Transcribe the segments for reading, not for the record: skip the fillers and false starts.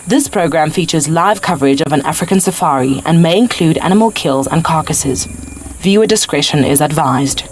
This program features live coverage of an African safari and may include animal kills and carcasses. Viewer discretion is advised.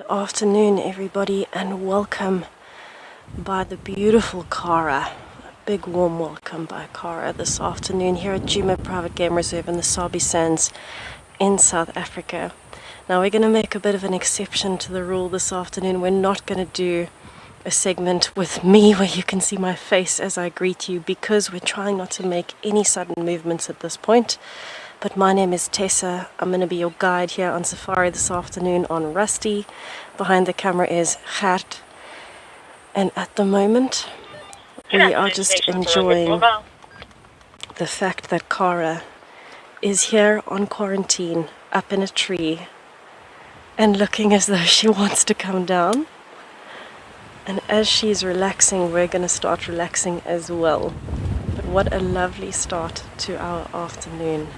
Afternoon everybody, and welcome by the beautiful Kara. A big warm welcome by Kara this afternoon here at Djuma Private Game Reserve in the Sabi Sands in South Africa. Now we're going to make a bit of an exception to the rule this afternoon. We're not going to do a segment with me where you can see my face as I greet you, because we're trying not to make any sudden movements at this point. But my name is Tessa. I'm going to be your guide here on safari this afternoon on Rusty. Behind the camera is Gert. And at the moment, we are just enjoying the fact that Kara is here on quarantine, up in a tree, and looking as though she wants to come down. And as she's relaxing, we're going to start relaxing as well. But what a lovely start to our afternoon.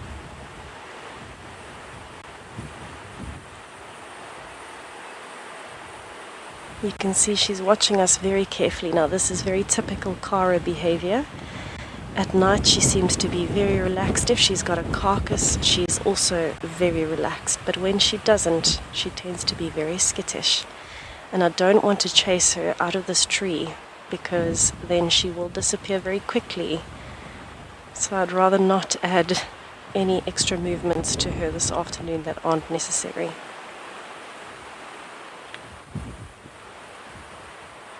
You can see she's watching us very carefully. Now this is very typical Kara behavior. At night she seems to be very relaxed. If she's got a carcass, she's also very relaxed. But when she doesn't, she tends to be very skittish. And I don't want to chase her out of this tree, because then she will disappear very quickly. So I'd rather not add any extra movements to her this afternoon that aren't necessary.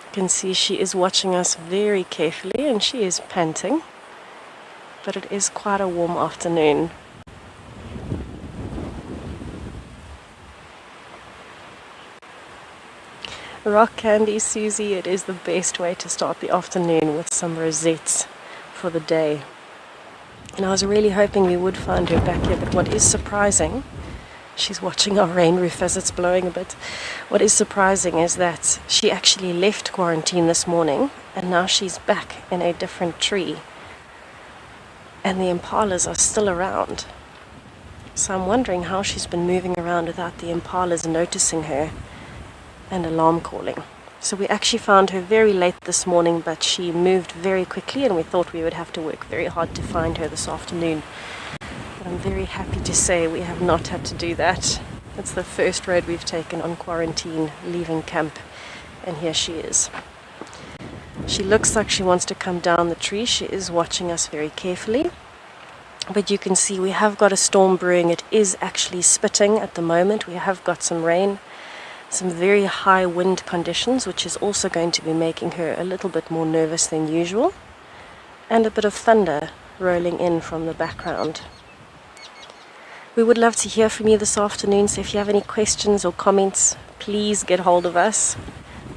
You can see she is watching us very carefully, and she is panting, but it is quite a warm afternoon. Rock candy, Susie, it is the best way to start the afternoon, with some rosettes for the day. And I was really hoping we would find her back here, but what is surprising, she's watching our rain roof as it's blowing a bit. What is surprising is that she actually left quarantine this morning, and now she's back in a different tree. And the impalas are still around. So I'm wondering how she's been moving around without the impalas noticing her and alarm calling. So we actually found her very late this morning, but she moved very quickly, and we thought we would have to work very hard to find her this afternoon. But I'm very happy to say we have not had to do that. It's the first road we've taken on quarantine, leaving camp, and here she is. She looks like she wants to come down the tree. She is watching us very carefully. But you can see we have got a storm brewing. It is actually spitting at the moment. We have got some rain, some very high wind conditions, which is also going to be making her a little bit more nervous than usual, and a bit of thunder rolling in from the background. We would love to hear from you this afternoon, so if you have any questions or comments, please get hold of us.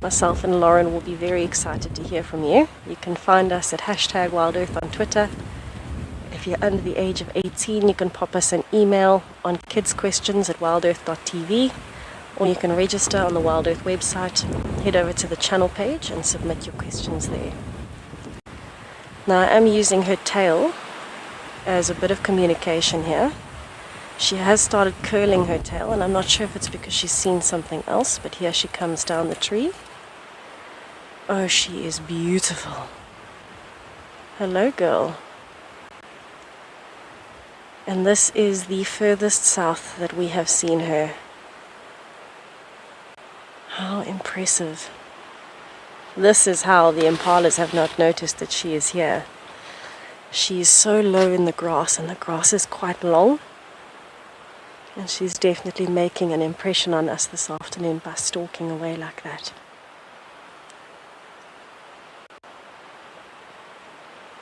Myself and Lauren will be very excited to hear from you. You can find us at #WildEarth on Twitter. If you're under the age of 18, you can pop us an email on kidsquestions@wildearth.tv, or you can register on the WildEarth website, head over to the channel page and submit your questions there. Now I am using her tail as a bit of communication here. She has started curling her tail, and I'm not sure if it's because she's seen something else, but here she comes down the tree. Oh, she is beautiful. Hello, girl. And this is the furthest south that we have seen her. How impressive. This is how the impalas have not noticed that she is here. She is so low in the grass, and the grass is quite long. And she's definitely making an impression on us this afternoon by stalking away like that.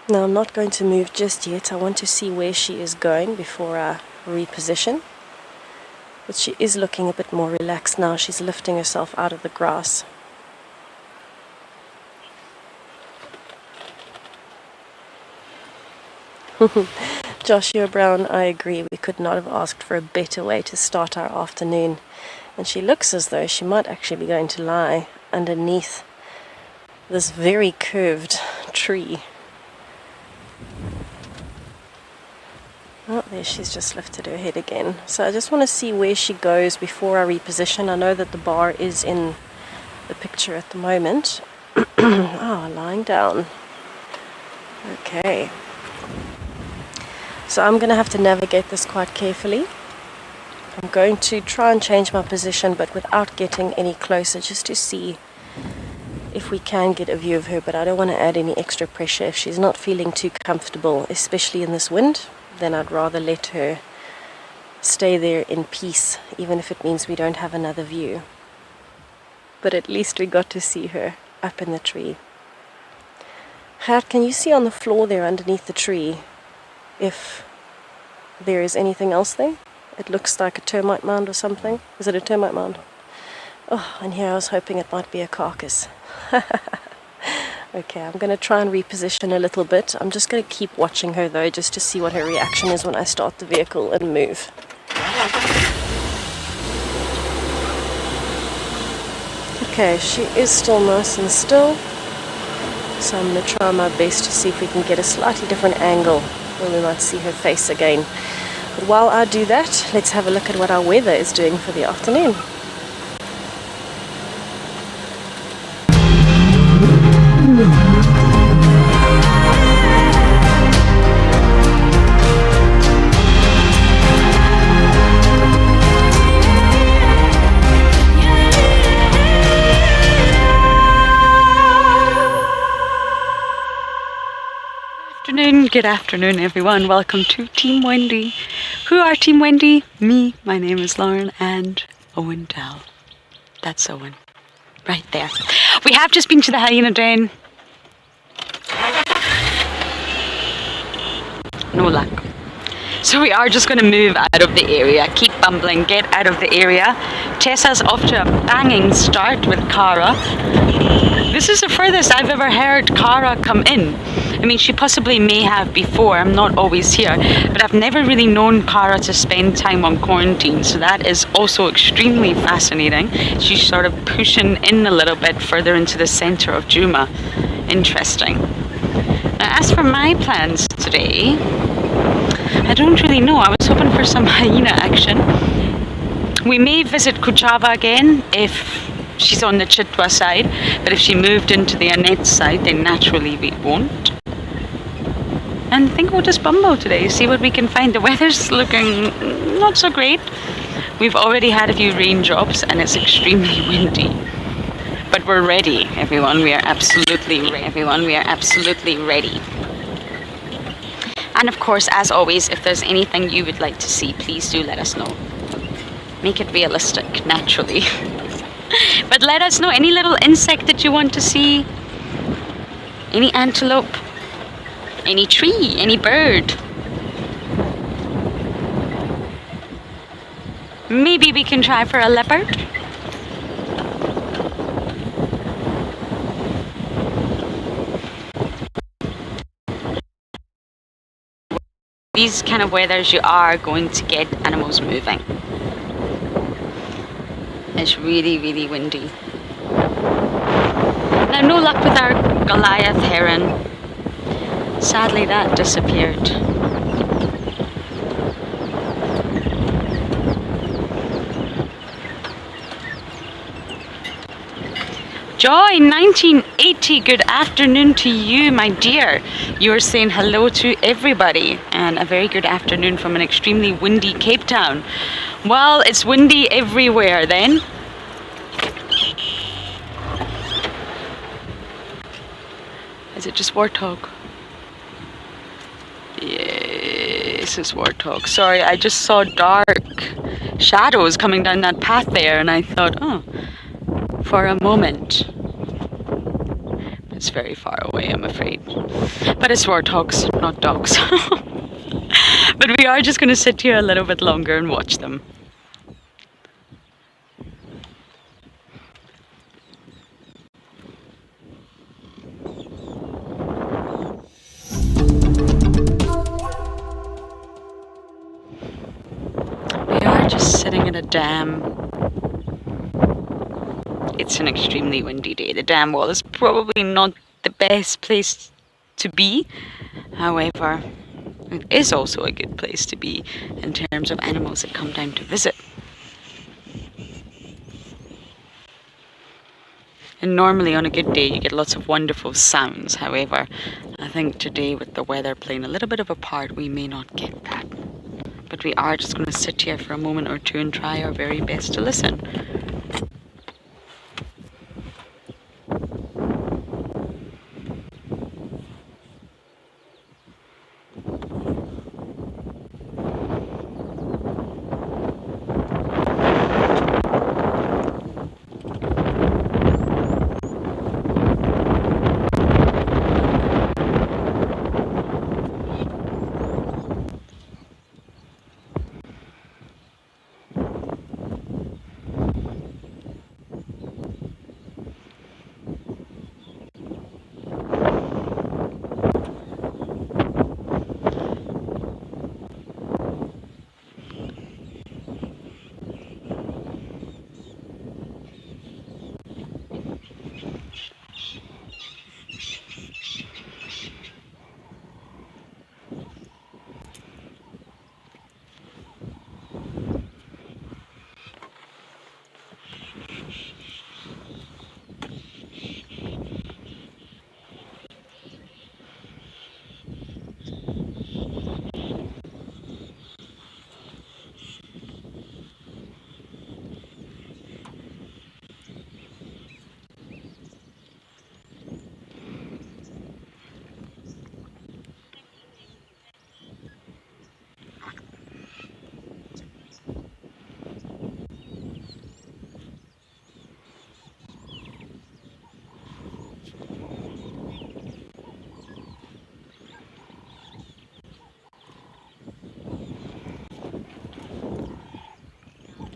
Now I'm not going to move just yet. I want to see where she is going before I reposition. But she is looking a bit more relaxed now. She's lifting herself out of the grass. Joshua Brown, I agree. We could not have asked for a better way to start our afternoon. And she looks as though she might actually be going to lie underneath this very curved tree. Oh, there she's just lifted her head again. So I just want to see where she goes before I reposition. I know that the bar is in the picture at the moment. Lying down. Okay. So I'm going to have to navigate this quite carefully. I'm going to try and change my position, but without getting any closer, just to see if we can get a view of her. But I don't want to add any extra pressure. If she's not feeling too comfortable, especially in this wind, then I'd rather let her stay there in peace, even if it means we don't have another view. But at least we got to see her up in the tree. Gert, can you see on the floor there underneath the tree if there is anything else there? It looks like a termite mound or something. Is it a termite mound? Oh, and here I was hoping it might be a carcass. Okay, I'm going to try and reposition a little bit. I'm just going to keep watching her though, just to see what her reaction is when I start the vehicle and move. Okay, she is still nice and still. So I'm going to try my best to see if we can get a slightly different angle where we might see her face again. But while I do that, let's have a look at what our weather is doing for the afternoon. Good afternoon, everyone. Welcome to Team Wendy. Who are Team Wendy? Me. My name is Lauren and Owen Dell. That's Owen. Right there. We have just been to the hyena den. No luck. So we are just going to move out of the area. Keep bumbling. Get out of the area. Tessa's off to a banging start with Cara. This is the furthest I've ever heard Cara come in. I mean, she possibly may have before. I'm not always here. But I've never really known Cara to spend time on quarantine. So that is also extremely fascinating. She's sort of pushing in a little bit further into the center of Juma. Interesting. Now, as for my plans today, I don't really know. I was hoping for some hyena action. We may visit Kuchava again if she's on the Chitwa side, but if she moved into the Annette side, then naturally we won't. And I think we'll just bumble today, see what we can find. The weather's looking not so great. We've already had a few raindrops and it's extremely windy. But we're ready, everyone. We are absolutely ready. Everyone, we are absolutely ready. And of course, as always, if there's anything you would like to see, please do let us know. Make it realistic, naturally. But let us know any little insect that you want to see. Any antelope. Any tree. Any bird. Maybe we can try for a leopard. These kind of weathers, you are going to get animals moving. It's really, really windy. Now, no luck with our Goliath heron. Sadly, that disappeared. Joy 1980, good afternoon to you, my dear. You are saying hello to everybody and a very good afternoon from an extremely windy Cape Town. Well, it's windy everywhere then. Is it just warthog? Yes, it's warthog. Sorry, I just saw dark shadows coming down that path there and I thought, oh, for a moment. But It's very far away, I'm afraid. But it's warthogs, not dogs. But we are just going to sit here a little bit longer and watch them. We are just sitting at a dam. It's an extremely windy day. The dam wall is probably not the best place to be. However, it is also a good place to be in terms of animals that come down to visit. And normally on a good day you get lots of wonderful sounds. However, I think today with the weather playing a little bit of a part, we may not get that. But we are just going to sit here for a moment or two and try our very best to listen.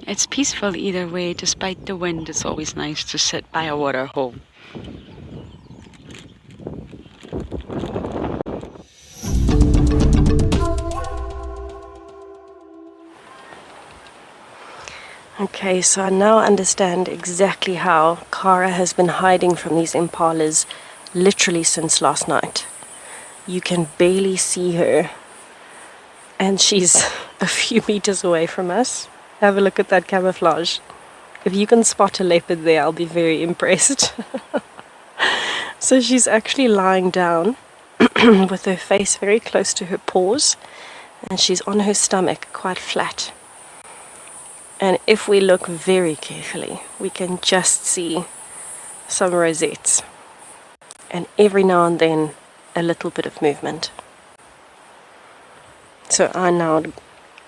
It's peaceful either way. Despite the wind, it's always nice to sit by a water hole. Okay, so I now understand exactly how Kara has been hiding from these impalas literally since last night. You can barely see her, and she's a few meters away from us. Have a look at that camouflage. If you can spot a leopard there, I'll be very impressed. So she's actually lying down with her face very close to her paws, and she's on her stomach quite flat. And if we look very carefully, we can just see some rosettes, and every now and then a little bit of movement. So I now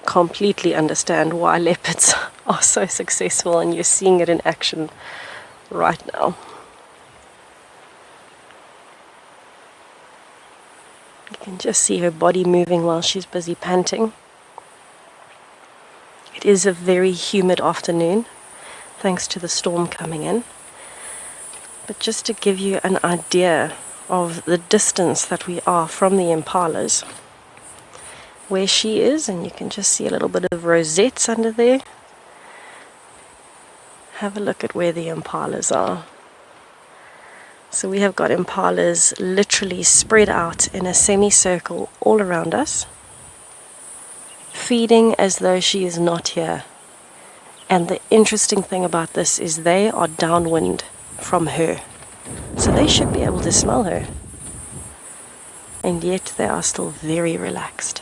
completely understand why leopards are so successful, and you're seeing it in action right now. You can just see her body moving while she's busy panting. It is a very humid afternoon, thanks to the storm coming in. But just to give you an idea of the distance that we are from the impalas, where she is, and you can just see a little bit of rosettes under there. Have a look at where the impalas are. So we have got impalas literally spread out in a semicircle all around us, feeding as though she is not here. And the interesting thing about this is they are downwind from her, so they should be able to smell her, and yet they are still very relaxed.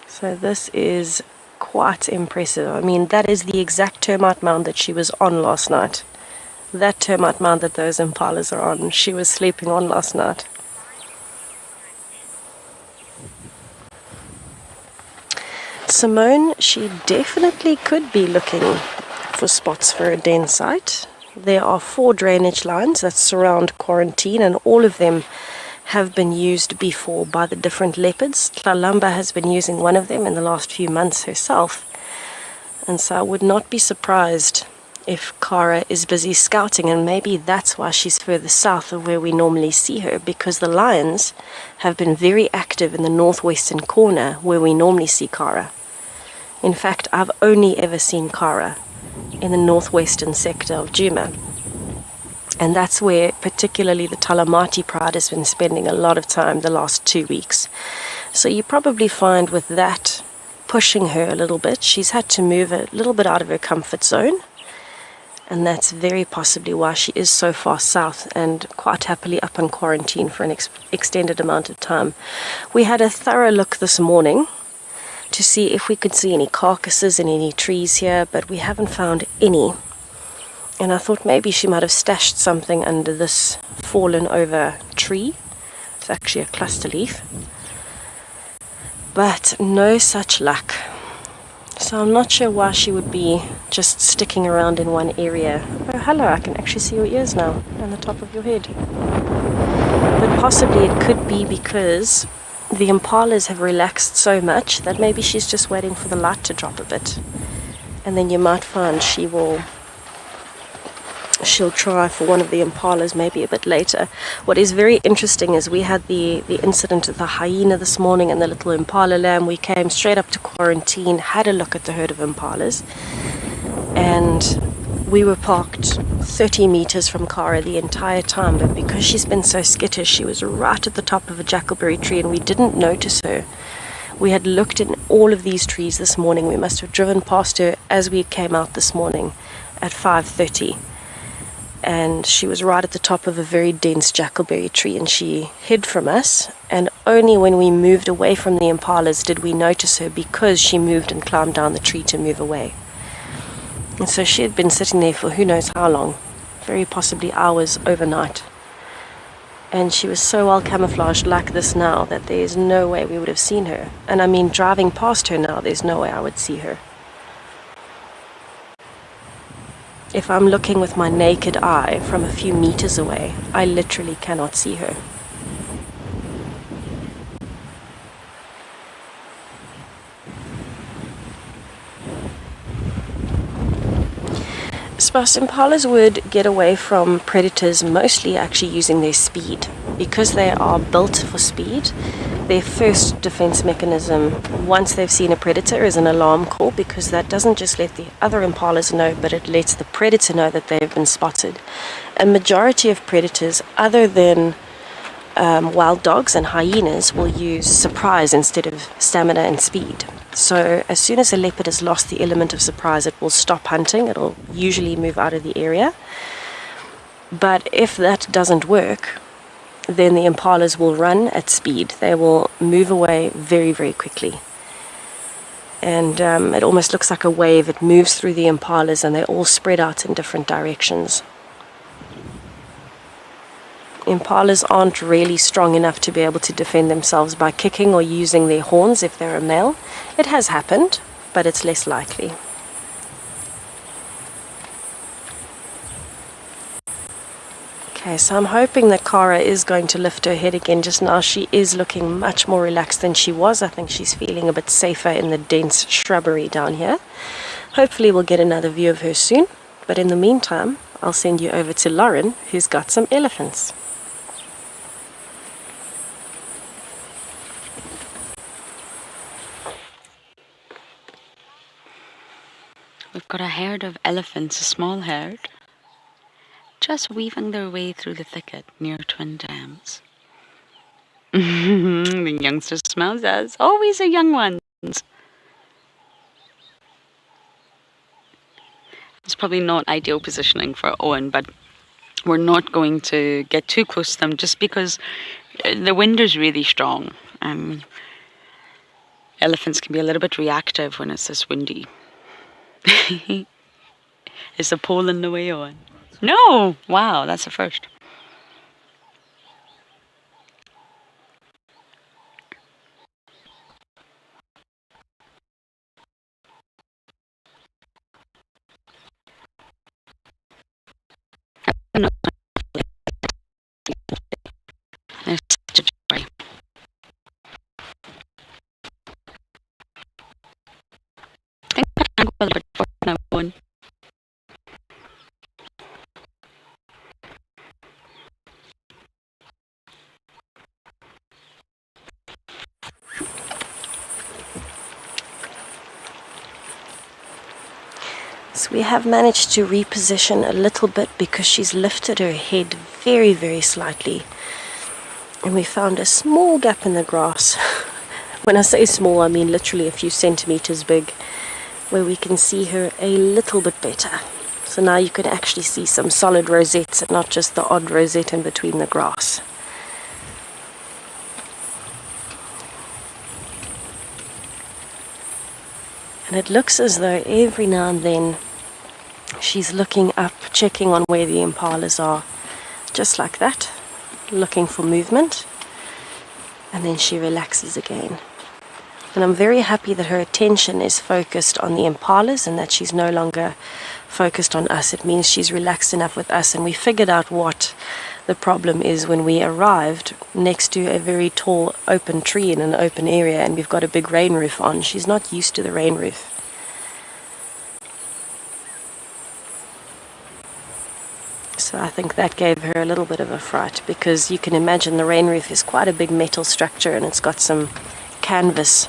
So this is quite impressive. I mean, that is the exact termite mound that she was on last night. That termite mound that those impalas are on, she was sleeping on last night. Simone, she definitely could be looking for spots for a den site. There are 4 drainage lines that surround quarantine, and all of them have been used before by the different leopards. Tlalamba has been using one of them in the last few months herself. And so I would not be surprised if Kara is busy scouting, and maybe that's why she's further south of where we normally see her, because the lions have been very active in the northwestern corner where we normally see Kara. In fact, I've only ever seen Kara in the northwestern sector of Djuma. And that's where particularly the Talamati pride has been spending a lot of time the last 2 weeks. So you probably find with that pushing her a little bit, she's had to move a little bit out of her comfort zone. And that's very possibly why she is so far south and quite happily up in quarantine for an extended amount of time. We had a thorough look this morning to see if we could see any carcasses in any trees here, but we haven't found any. And I thought maybe she might have stashed something under this fallen over tree. It's actually a cluster leaf. But no such luck. So I'm not sure why she would be just sticking around in one area. Oh, hello, I can actually see your ears now and the top of your head. But possibly it could be because the impalas have relaxed so much that maybe she's just waiting for the light to drop a bit. And then you might find she'll try for one of the impalas maybe a bit later. What is very interesting is we had the incident with the hyena this morning and the little impala lamb. We came straight up to quarantine, had a look at the herd of impalas, and we were parked 30 meters from Kara the entire time, but because she's been so skittish, she was right at the top of a jackalberry tree and we didn't notice her. We had looked in all of these trees this morning. We must have driven past her as we came out this morning at 5:30. And she was right at the top of a very dense jackalberry tree, and she hid from us, and only when we moved away from the impalas did we notice her, because she moved and climbed down the tree to move away. And so she had been sitting there for who knows how long, very possibly hours overnight. And she was so well camouflaged like this now that there's no way we would have seen her. And I mean, driving past her now, there's no way I would see her. If I'm looking with my naked eye from a few meters away, I literally cannot see her. Sparse impalas would get away from predators mostly actually using their speed. Because they are built for speed, their first defense mechanism, once they've seen a predator, is an alarm call, because that doesn't just let the other impalas know, but it lets the predator know that they've been spotted. A majority of predators, other than wild dogs and hyenas, will use surprise instead of stamina and speed. So as soon as a leopard has lost the element of surprise, it will stop hunting. It'll usually move out of the area. But if that doesn't work, then the impalas will run at speed. They will move away very, very quickly. And it almost looks like a wave. It moves through the impalas and they all spread out in different directions. Impalas aren't really strong enough to be able to defend themselves by kicking or using their horns if they're a male. It has happened, but it's less likely. Okay, so I'm hoping that Kara is going to lift her head again. Just now she is looking much more relaxed than she was. I think she's feeling a bit safer in the dense shrubbery down here. Hopefully we'll get another view of her soon. But in the meantime, I'll send you over to Lauren, who's got some elephants. We've got a herd of elephants, a small herd, just weaving their way through the thicket near Twin Dams. The youngster smells us. Always the young ones. It's probably not ideal positioning for Owen, but we're not going to get too close to them just because the wind is really strong. Elephants can be a little bit reactive when it's this windy. Is the pole in the way, Owen? No! Wow, that's the first. WildEarth report na yun. So we have managed to reposition a little bit because she's lifted her head very, very slightly. And we found a small gap in the grass. When I say small, I mean literally a few centimeters big, where we can see her a little bit better. So now you can actually see some solid rosettes and not just the odd rosette in between the grass. And it looks as though every now and then she's looking up, checking on where the impalas are, just like that, looking for movement, and then she relaxes again. And I'm very happy that her attention is focused on the impalas and that she's no longer focused on us. It means she's relaxed enough with us, and we figured out what the problem is when we arrived next to a very tall open tree in an open area, and we've got a big rain roof on. She's not used to the rain roof. So I think that gave her a little bit of a fright, because you can imagine the rain roof is quite a big metal structure and it's got some canvas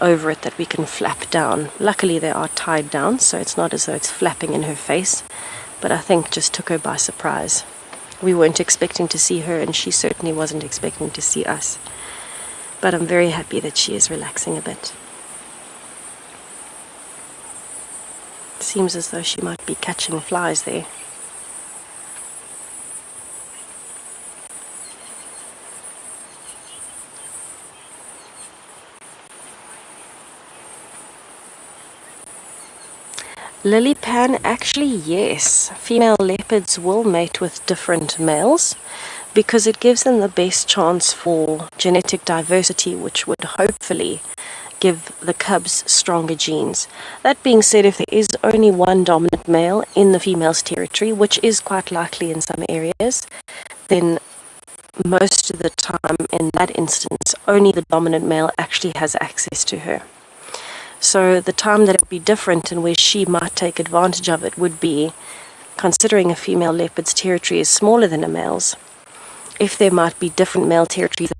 over it that we can flap down. Luckily they are tied down, so it's not as though it's flapping in her face, but I think just took her by surprise. We weren't expecting to see her, and she certainly wasn't expecting to see us. But I'm very happy that she is relaxing a bit. It seems as though she might be catching flies there. Lily pan, actually yes. Female leopards will mate with different males because it gives them the best chance for genetic diversity, which would hopefully give the cubs stronger genes. That being said, if there is only one dominant male in the female's territory, which is quite likely in some areas, then most of the time in that instance, only the dominant male actually has access to her. So the time that it would be different and where she might take advantage of it would be, considering a female leopard's territory is smaller than a male's, if there might be different male territories.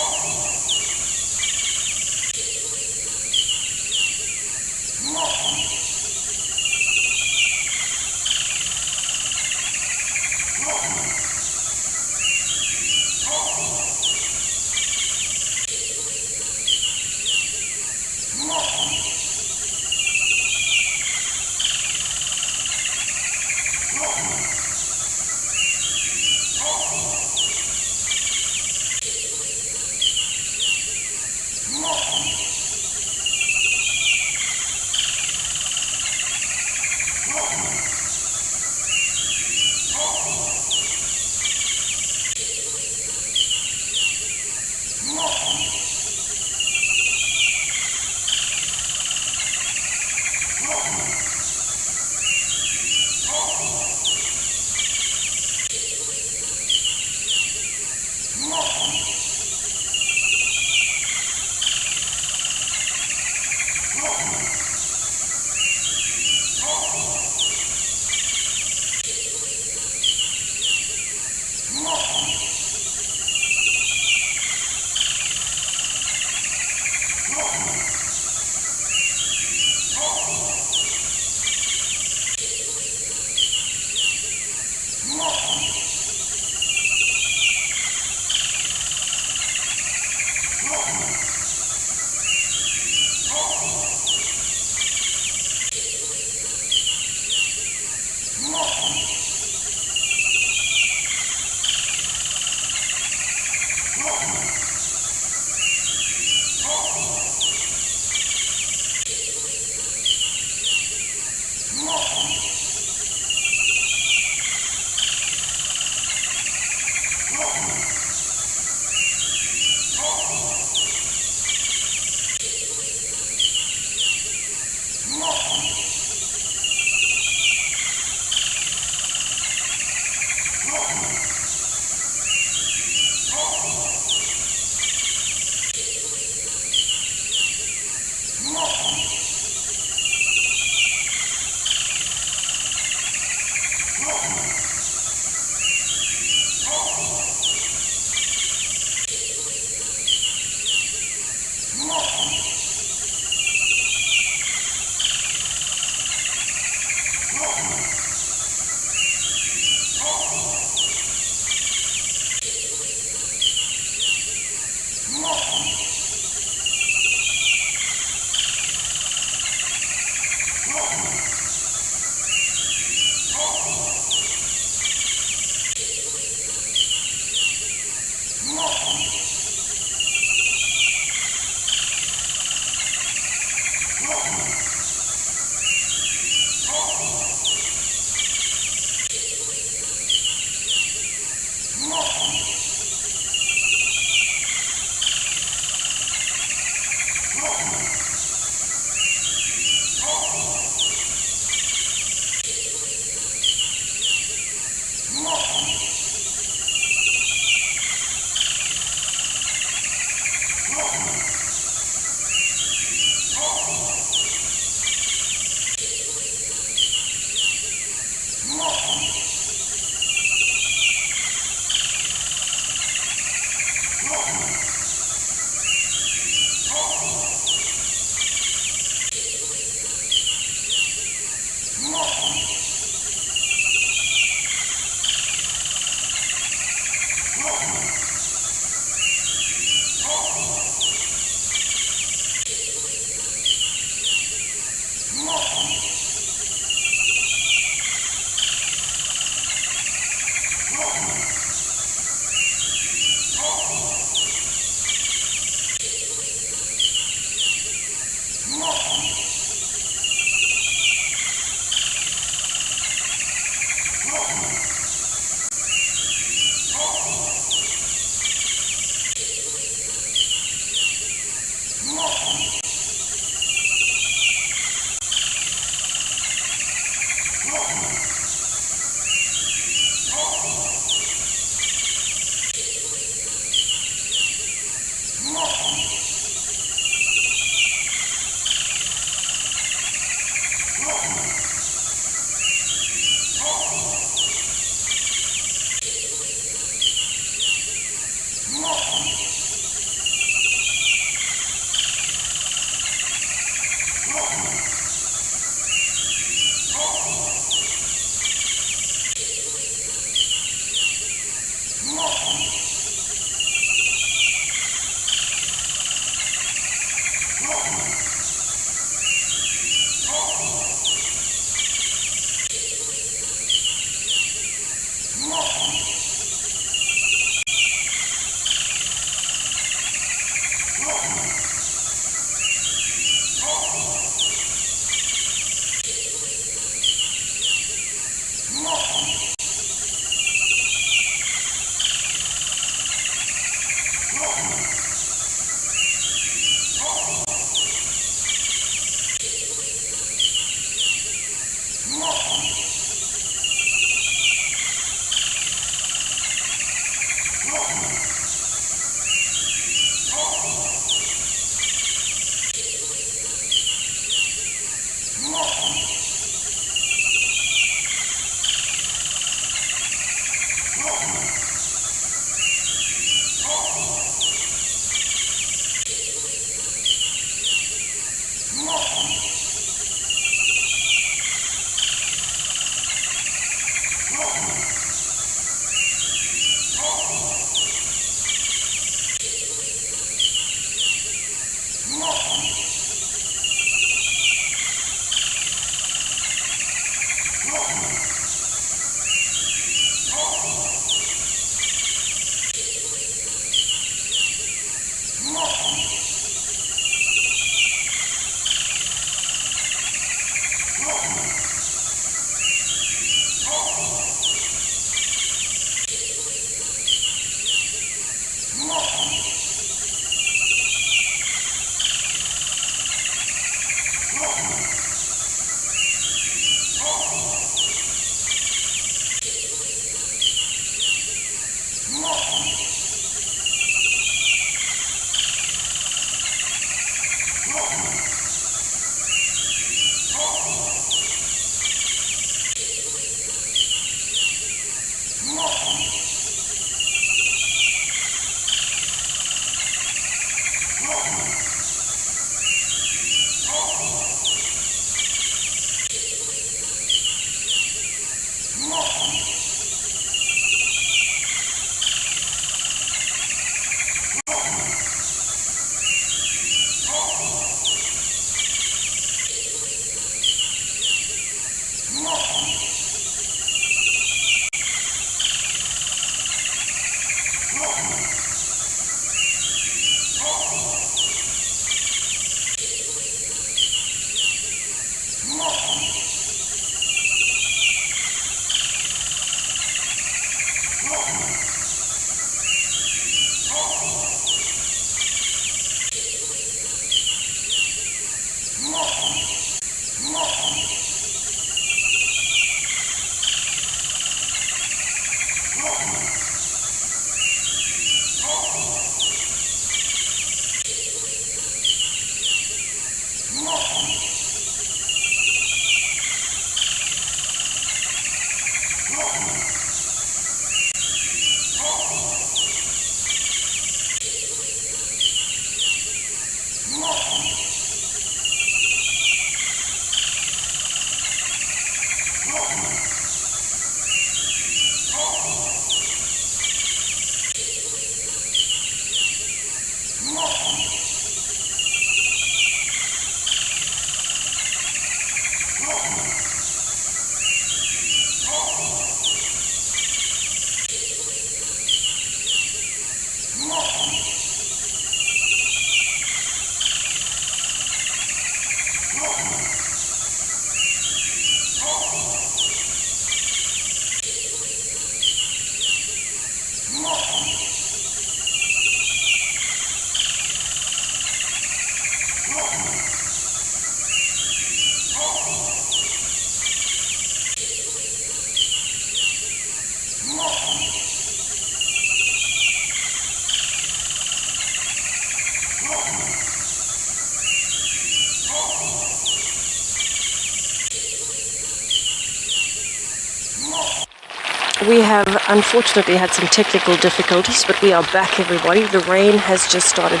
We have unfortunately had some technical difficulties, but we are back, everybody. The rain has just started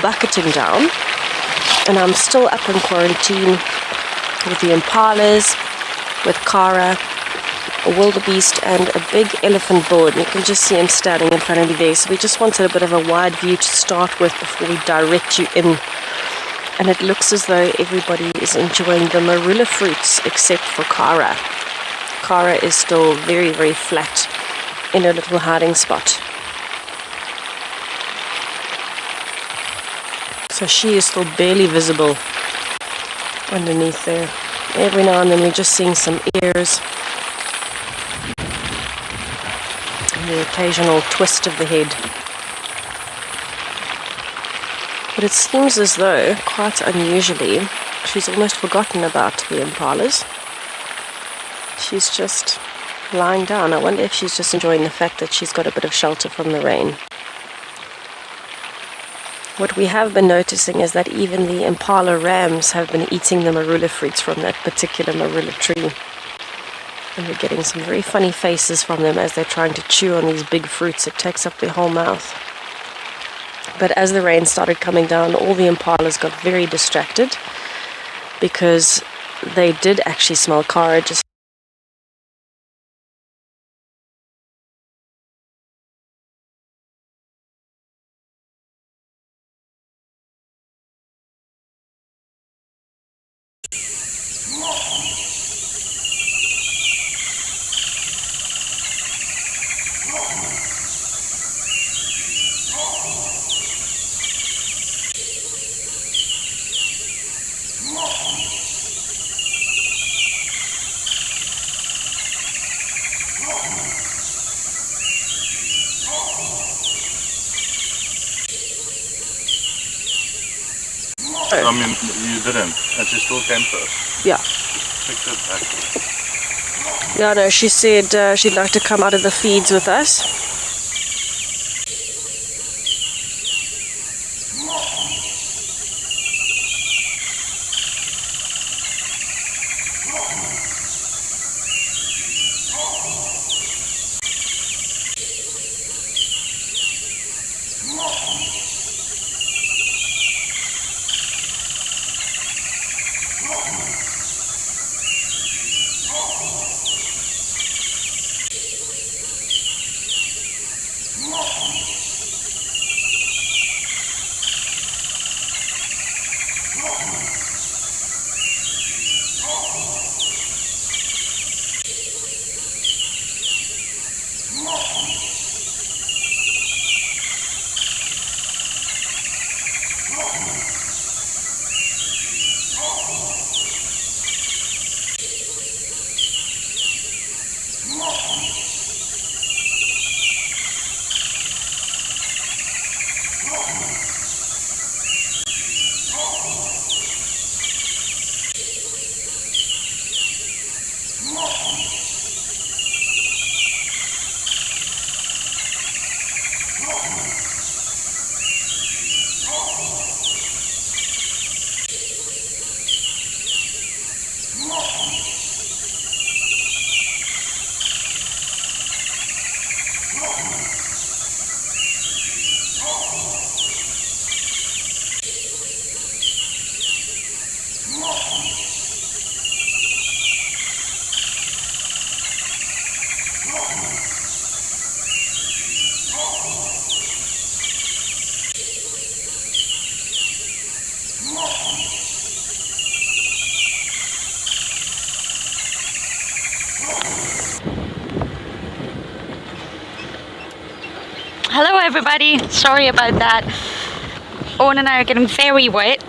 bucketing down, and I'm still up in quarantine with the impalas, with Kara, a wildebeest, and a big elephant bull. And you can just see him standing in front of me there. So we just wanted a bit of a wide view to start with before we direct you in. And it looks as though everybody is enjoying the marula fruits except for Kara. Kara is still very, very flat in a little hiding spot. So she is still barely visible underneath there. Every now and then we're just seeing some ears and the occasional twist of the head. But it seems as though, quite unusually, she's almost forgotten about the impalas. She's just lying down. I wonder if she's just enjoying the fact that she's got a bit of shelter from the rain. What we have been noticing is that even the impala rams have been eating the marula fruits from that particular marula tree. And we're getting some very funny faces from them as they're trying to chew on these big fruits. It takes up their whole mouth. But as the rain started coming down, all the impalas got very distracted because they did actually smell Kara just I mean, you didn't, and she still came to us. Yeah. Picked it back. Yeah, no, she said she'd like to come out of the feeds with us. Hello everybody, sorry about that. Owen and I are getting very wet.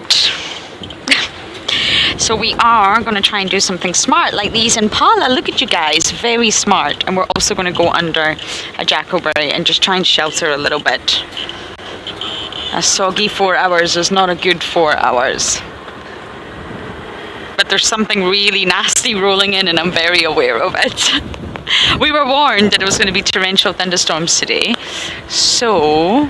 So we are going to try and do something smart like these impala. Look at you guys, very smart. And we're also going to go under a jackoberry and just try and shelter a little bit. A soggy 4 hours is not a good 4 hours. But there's something really nasty rolling in and I'm very aware of it. We were warned that it was going to be torrential thunderstorms today. So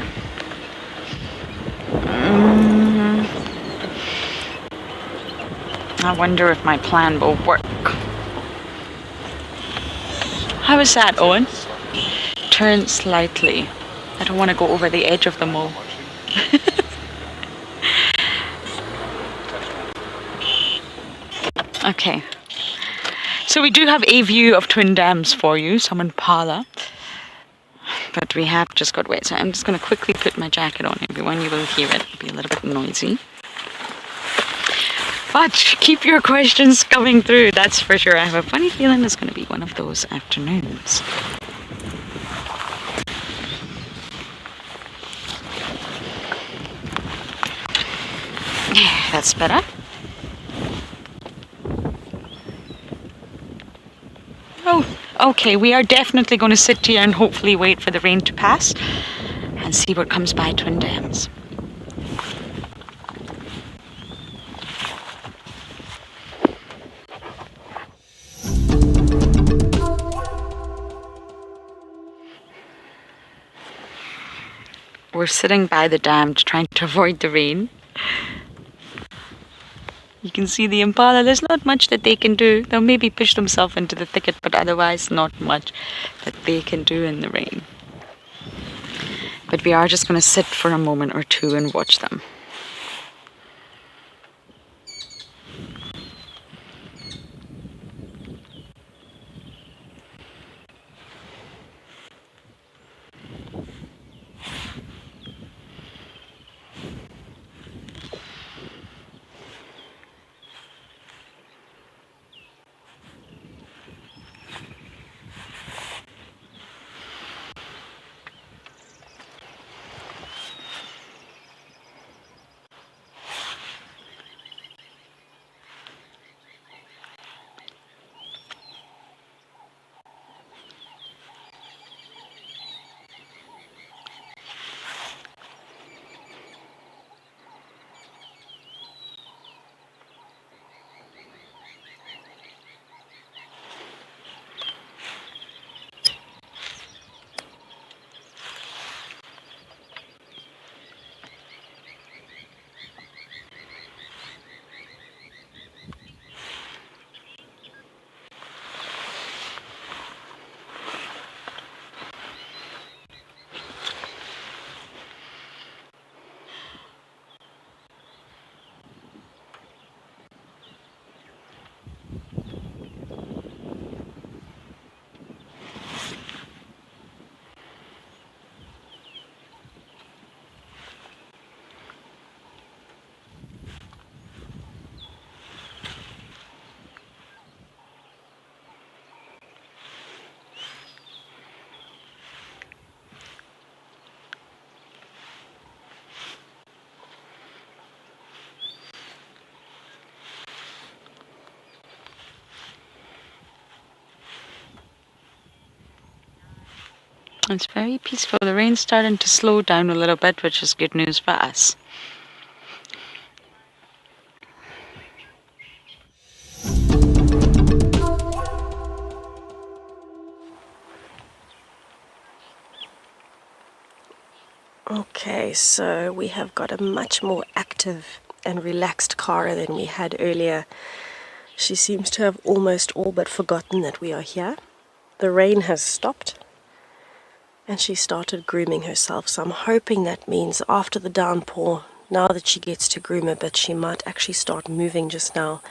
I wonder if my plan will work. How is that, Owen? Turn slightly. I don't want to go over the edge of the mole. Okay. So we do have a view of Twin Dams for you, some Impala. But we have just got wet, so I'm just going to quickly put my jacket on, everyone. You will hear it. It'll be a little bit noisy. But keep your questions coming through, that's for sure. I have a funny feeling it's going to be one of those afternoons. Yeah, that's better. Oh, okay, we are definitely going to sit here and hopefully wait for the rain to pass and see what comes by Twin Dams. We're sitting by the dam trying to avoid the rain. You can see the impala, there's not much that they can do. They'll maybe push themselves into the thicket, but otherwise not much that they can do in the rain. But we are just going to sit for a moment or two and watch them. It's very peaceful. The rain's starting to slow down a little bit, which is good news for us. Okay, so we have got a much more active and relaxed Cara than we had earlier. She seems to have almost all but forgotten that we are here. The rain has stopped, and she started grooming herself, so I'm hoping that means after the downpour, now that she gets to groom a bit, she might actually start moving just now.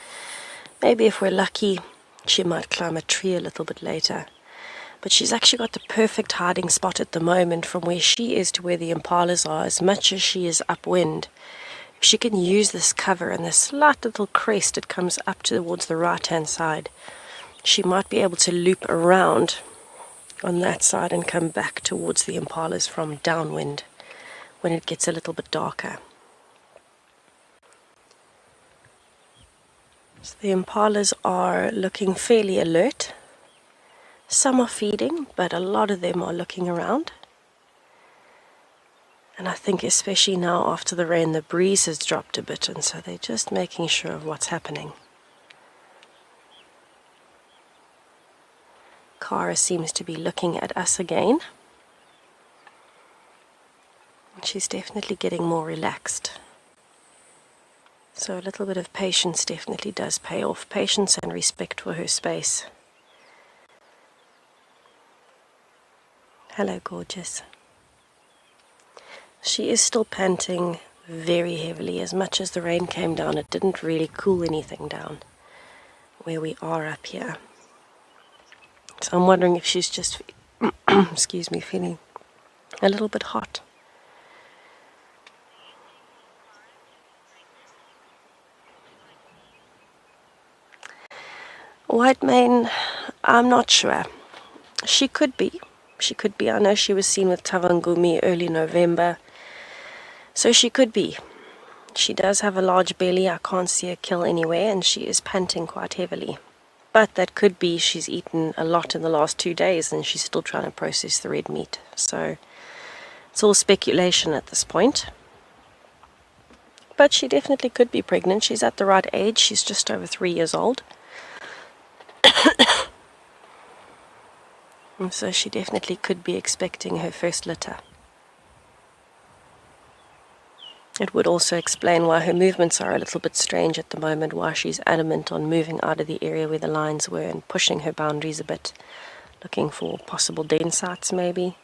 Maybe if we're lucky, she might climb a tree a little bit later. But she's actually got the perfect hiding spot at the moment from where she is to where the impalas are, as much as she is upwind. If she can use this cover and this slight little crest that comes up towards the right-hand side, she might be able to loop around on that side and come back towards the impalas from downwind when it gets a little bit darker. So the impalas are looking fairly alert. Some are feeding, but a lot of them are looking around. And I think especially now after the rain, the breeze has dropped a bit, and so they're just making sure of what's happening. Cara seems to be looking at us again. She's definitely getting more relaxed. So a little bit of patience definitely does pay off. Patience and respect for her space. Hello, gorgeous. She is still panting very heavily. As much as the rain came down, it didn't really cool anything down where we are up here. So I'm wondering if she's just, excuse me, feeling a little bit hot. White mane, I'm not sure. She could be. She could be. I know she was seen with Tavangumi early November. So she could be. She does have a large belly. I can't see her kill anywhere, and she is panting quite heavily. But that could be she's eaten a lot in the last 2 days and she's still trying to process the red meat. So it's all speculation at this point. But she definitely could be pregnant. She's at the right age. She's just over 3 years old. And so she definitely could be expecting her first litter. It would also explain why her movements are a little bit strange at the moment, why she's adamant on moving out of the area where the lines were and pushing her boundaries a bit, looking for possible den sites maybe.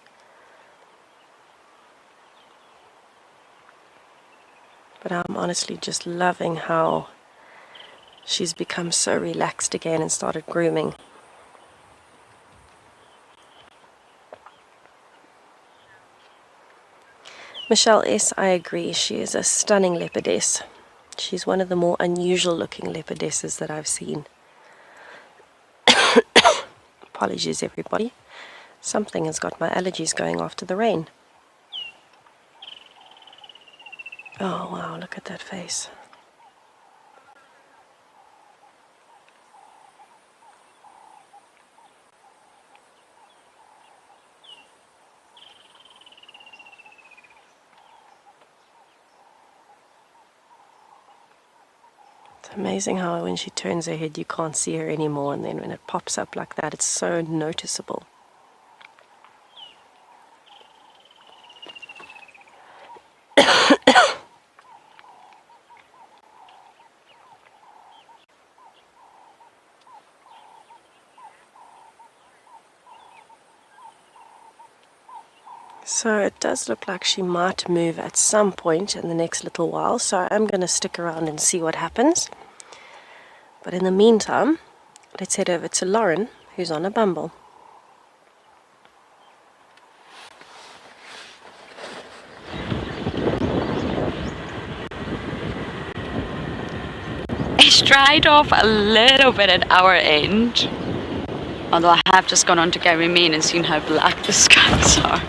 But I'm honestly just loving how she's become so relaxed again and started grooming. Michelle S., I agree, she is a stunning leopardess. She's one of the more unusual looking leopardesses that I've seen. Apologies everybody. Something has got my allergies going after the rain. Oh wow, look at that face. It's amazing how when she turns her head you can't see her anymore, and then when it pops up like that it's so noticeable. So it does look like she might move at some point in the next little while, so I'm going to stick around and see what happens. But in the meantime, let's head over to Lauren, who's on a bumble. It's dried off a little bit at our end, although I have just gone on to Gary Main and seen how black the skies are.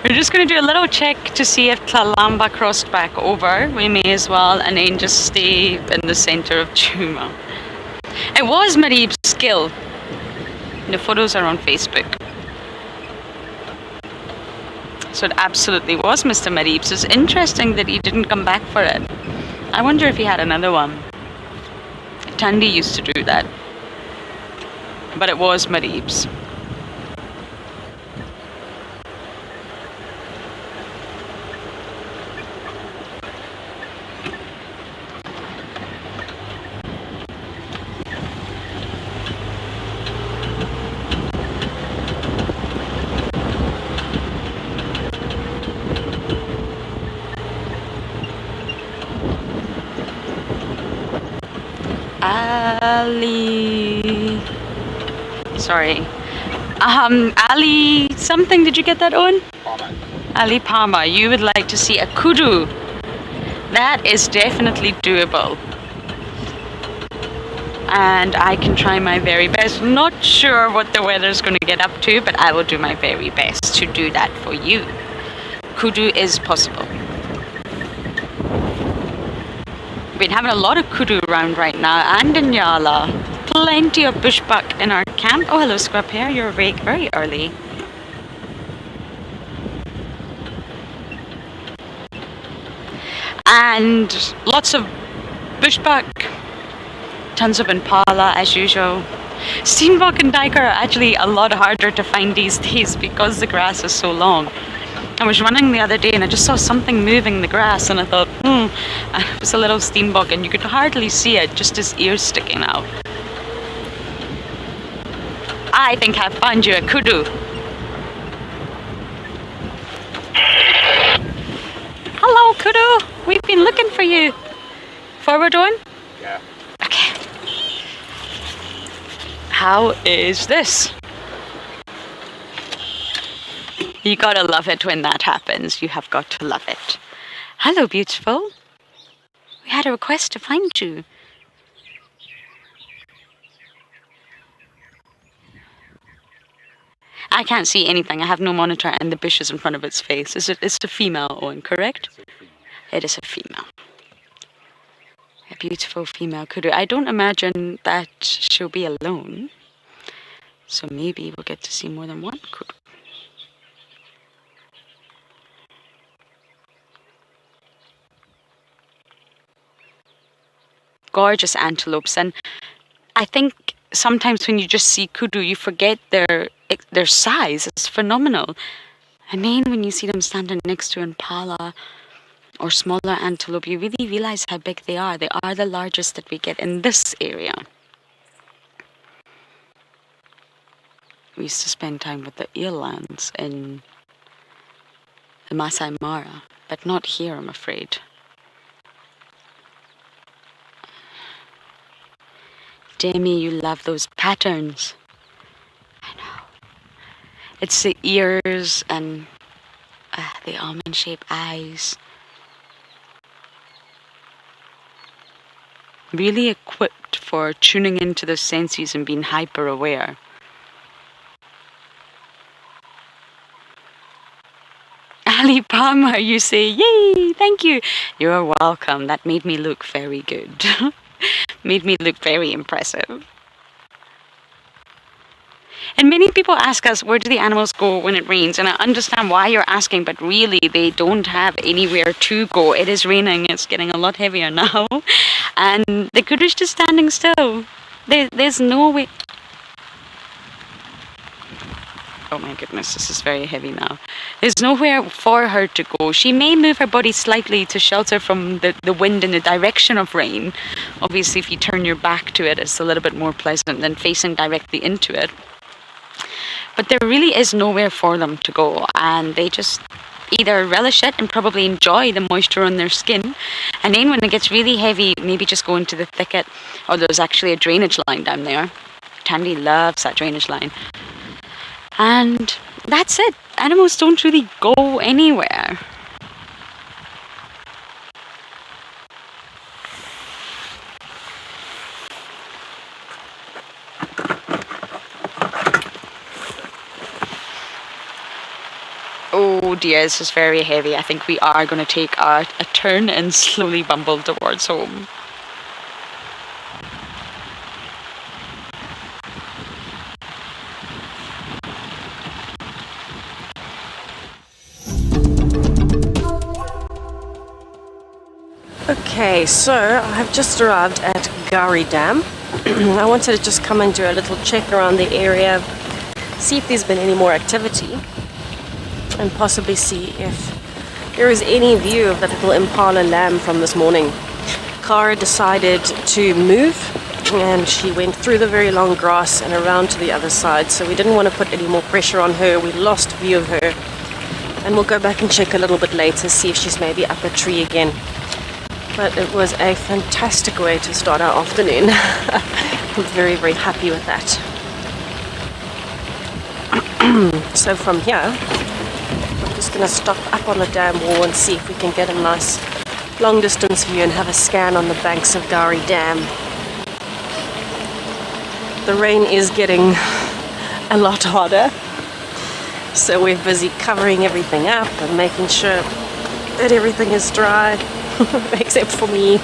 We're just going to do a little check to see if Tlalamba crossed back over. We may as well, and then just stay in the center of Chuma. It was Marib's skill. The photos are on Facebook. So it absolutely was Mr. Mareeps. It's interesting that he didn't come back for it. I wonder if he had another one. Tandy used to do that. But it was Mareeps. Ali. Sorry. Ali something, did you get that on? Ali Palmer, you would like to see a kudu. That is definitely doable. And I can try my very best. Not sure what the weather's going to get up to, but I will do my very best to do that for you. Kudu is possible. Been having a lot of kudu around right now, and in Yala. Plenty of bushbuck in our camp. Oh, hello, Scrub Hair. You're awake very early. And lots of bushbuck. Tons of impala, as usual. Steenbok and Diker are actually a lot harder to find these days because the grass is so long. I was running the other day and I just saw something moving the grass and I thought, and it was a little steenbok and you could hardly see it, just his ears sticking out. I think I've found you a kudu. Hello, kudu. We've been looking for you. Forward on? Yeah. Okay. How is this? You gotta love it when that happens. You have got to love it. Hello, beautiful. We had a request to find you. I can't see anything. I have no monitor and the bush is in front of its face. It's a female, Owen, correct? It is a female. A beautiful female kudu. I don't imagine that she'll be alone. So maybe we'll get to see more than one kudu. Gorgeous antelopes, and I think sometimes when you just see kudu, you forget their size. It's phenomenal. And then when you see them standing next to impala or smaller antelope, you really realize how big they are. They are the largest that we get in this area. We used to spend time with the elands in the Masai Mara, but not here, I'm afraid. Demi, you love those patterns. I know. It's the ears and the almond-shaped eyes. Really equipped for tuning into the senses and being hyper-aware. Ali Palmer, you say, yay, thank you. You're welcome. That made me look very good. Made me look very impressive. And many people ask us, where do the animals go when it rains? And I understand why you're asking, but really they don't have anywhere to go. It is raining. It's getting a lot heavier now. And the kudu's just standing still. There's no way. Oh my goodness, this is very heavy now. There's nowhere for her to go. She may move her body slightly to shelter from the wind in the direction of rain. Obviously, if you turn your back to it, it's a little bit more pleasant than facing directly into it. But there really is nowhere for them to go, and they just either relish it and probably enjoy the moisture on their skin. And then when it gets really heavy, maybe just go into the thicket, or there's actually a drainage line down there. Tandy loves that drainage line. And that's it. Animals don't really go anywhere. Oh dear, this is very heavy. I think we are going to take a turn and slowly bumble towards home. Okay, so I've just arrived at Gari Dam. I wanted to just come and do a little check around the area, see if there's been any more activity, and possibly see if there is any view of the little impala lamb from this morning. Cara decided to move, and she went through the very long grass and around to the other side, so we didn't want to put any more pressure on her. We lost view of her, and we'll go back and check a little bit later, see if she's maybe up a tree again. But it was a fantastic way to start our afternoon. I'm very, very happy with that. So from here, I'm just going to stop up on the dam wall and see if we can get a nice long distance view and have a scan on the banks of Gari Dam. The rain is getting a lot harder, so we're busy covering everything up and making sure that everything is dry. Except for me. And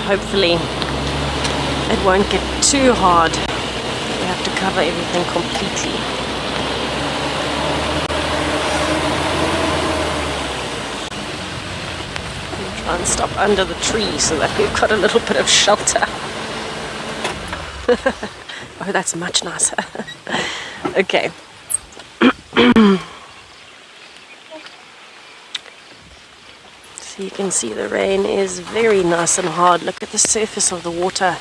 hopefully it won't get too hard. We have to cover everything completely. We'll try and stop under the tree so that we've got a little bit of shelter. Oh, that's much nicer. Okay. You can see the rain is very nice and hard. Look at the surface of the water.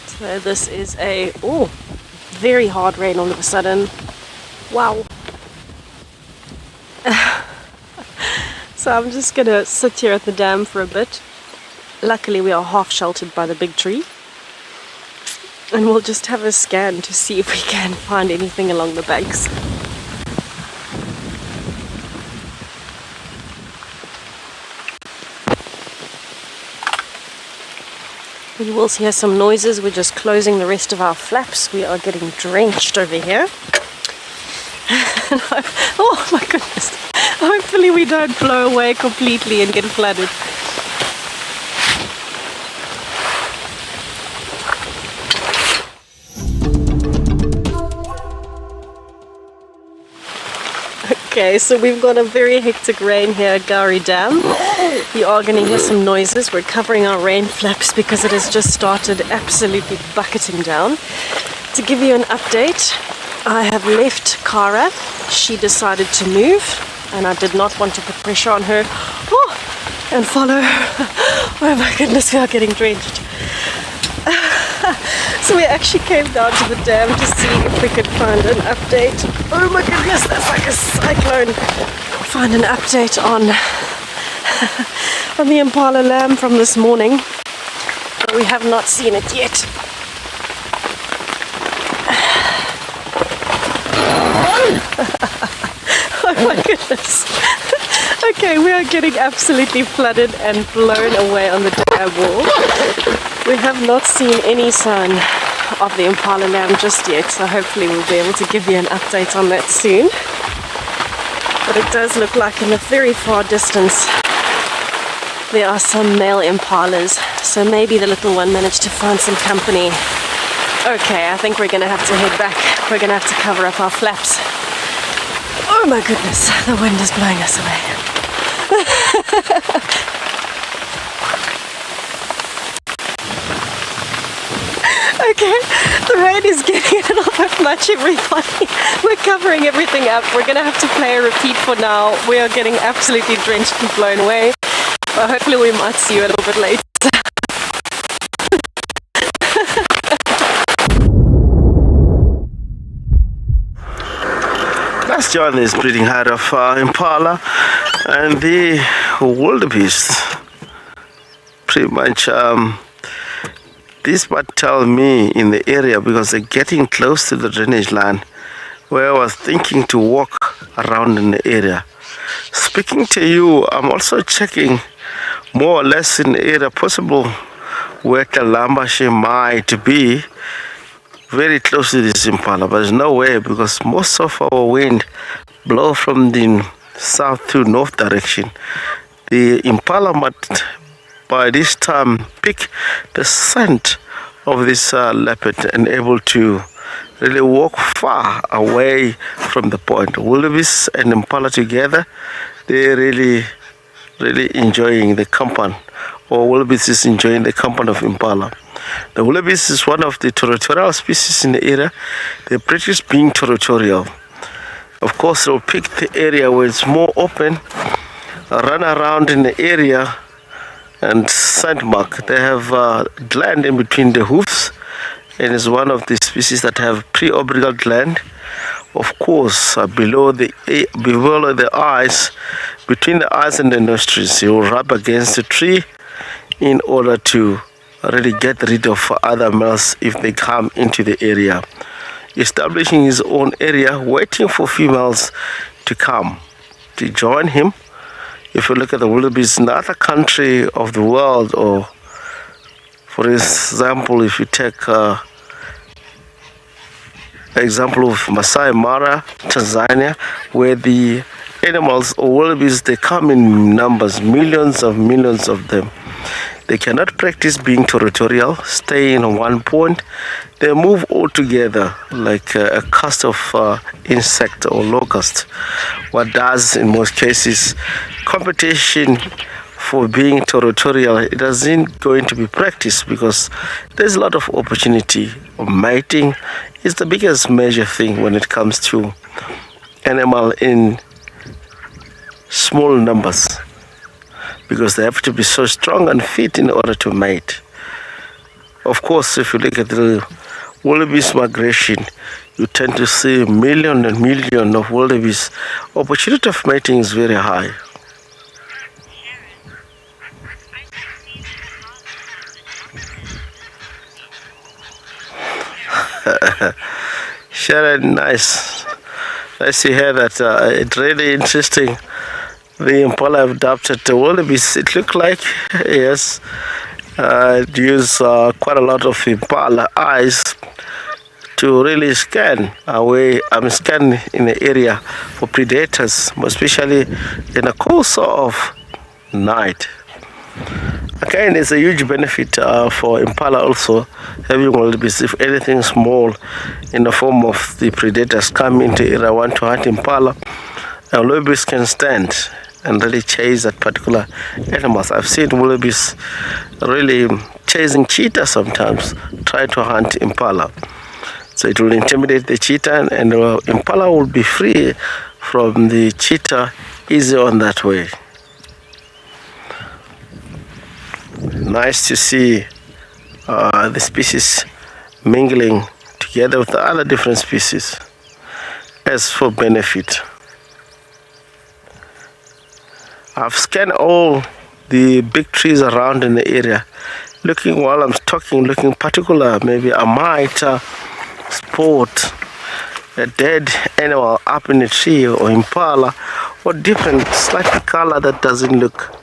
So this is a very hard rain all of a sudden. Wow. So I'm just gonna sit here at the dam for a bit. Luckily we are half sheltered by the big tree. And we'll just have a scan to see if we can find anything along the banks. You will hear some noises. We're just closing the rest of our flaps. We are getting drenched over here. Oh my goodness. Hopefully we don't blow away completely and get flooded. Okay, so we've got a very hectic rain here at Gari Dam. You are going to hear some noises. We're covering our rain flaps because it has just started absolutely bucketing down. To give you an update, I have left Cara. She decided to move, and I did not want to put pressure on her and follow. Oh my goodness, we are getting drenched. So we actually came down to the dam to see if we could find an update. Oh my goodness, that's like a cyclone. Find an update on the impala lamb from this morning. But we have not seen it yet. Oh my goodness. Okay, we are getting absolutely flooded and blown away on the dam wall. We have not seen any sign of the impala lamb just yet, so hopefully we'll be able to give you an update on that soon. But it does look like in the very far distance there are some male impalas, so maybe the little one managed to find some company. Okay, I think we're going to have to head back. We're going to have to cover up our flaps. Oh my goodness, the wind is blowing us away. Okay, the rain is getting a little bit much, everybody. We're covering everything up. We're going to have to play a repeat for now. We are getting absolutely drenched and blown away. But hopefully we might see you a little bit later. That's John is breeding herd of impala and the wildebeest. Pretty much this might tell me in the area because they're getting close to the drainage line where I was thinking to walk around in the area. Speaking to you, I'm also checking more or less in the area possible where Kalambashi might be very close to this impala, but there's no way because most of our wind blow from the south to north direction. The impala might by this time pick the scent of this leopard and able to really walk far away from the point. Wildebeest and impala together, they're really enjoying the company, or wildebeest is enjoying the company of impala. The wildebeest is one of the territorial species in the area. They practice being territorial. Of course, they'll pick the area where it's more open, run around in the area and sandmark. They have gland in between the hoofs, and is one of the species that have preorbital gland. Of course, below the eyes, between the eyes and the nostrils, he will rub against the tree in order to really get rid of other males if they come into the area. Establishing his own area, waiting for females to come to join him. If you look at the wildebeest in other country of the world, or for example, if you take example of Masai Mara, Tanzania, where the animals or wildebeest, they come in numbers, millions of them. They cannot practice being territorial, stay in one point. They move all together like a cast of insect or locust. What does in most cases, competition for being territorial, it isn't going to be practiced because there's a lot of opportunity. Mating is the biggest major thing when it comes to animal in small numbers, because they have to be so strong and fit in order to mate. Of course, if you look at the wildebeest migration, you tend to see million and million of wildebeest. Opportunity of mating is very high. Sharon, nice to hear that. It's really interesting. The impala have adopted the wildebeest. It looked like, yes, it used quite a lot of impala eyes to really scan scan in the area for predators, especially in the course of night. Again, it's a huge benefit for impala also, having wildebeest. If anything small in the form of the predators come into area, want to hunt impala, a wildebeest can stand and really chase that particular animals. I've seen wildebeest really chasing cheetah sometimes, try to hunt impala. So it will intimidate the cheetah, and the impala will be free from the cheetah easy on that way. Nice to see the species mingling together with the other different species as for benefit. I've scanned all the big trees around in the area, looking while I'm talking, looking particular, maybe I might spot a dead animal up in a tree or impala, or different slightly color that doesn't look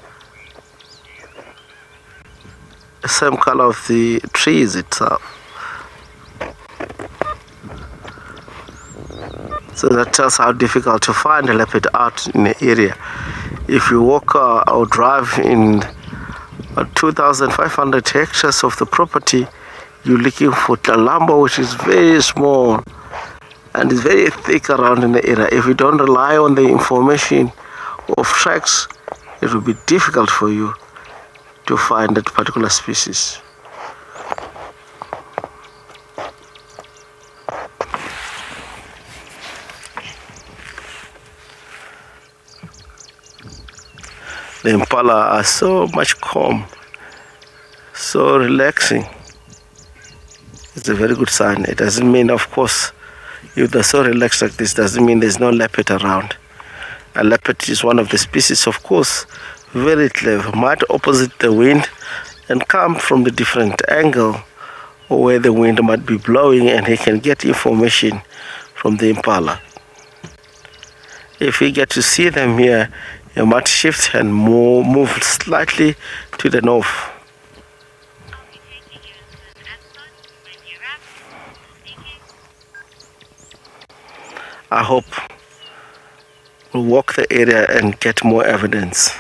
the same color of the trees itself. So that tells how difficult to find a leopard out in the area. If you walk or drive in 2,500 hectares of the property, you're looking for Talambo, which is very small and is very thick around in the area. If you don't rely on the information of tracks, it will be difficult for you to find that particular species. The impala are so much calm, so relaxing. It's a very good sign. It doesn't mean, of course, if they're so relaxed like this, doesn't mean there's no leopard around. A leopard is one of the species, of course, very clever, might opposite the wind and come from the different angle or where the wind might be blowing, and he can get information from the impala. If you get to see them here, you might shift and move slightly to the north. I hope we'll walk the area and get more evidence.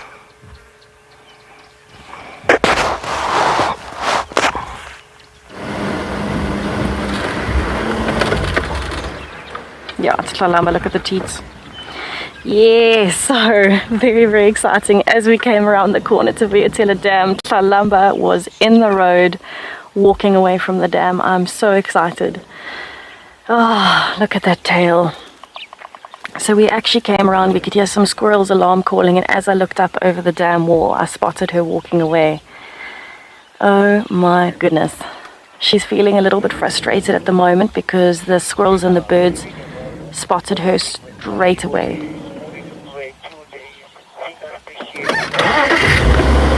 Yeah, it's Tlalamba. Look at the teats. Yeah, so very, very exciting. As we came around the corner to Vuyatela Dam, Tlalamba was in the road, walking away from the dam. I'm so excited. Oh, look at that tail. So we actually came around, we could hear some squirrels alarm calling, and as I looked up over the dam wall, I spotted her walking away. Oh my goodness. She's feeling a little bit frustrated at the moment because the squirrels and the birds spotted her straight away.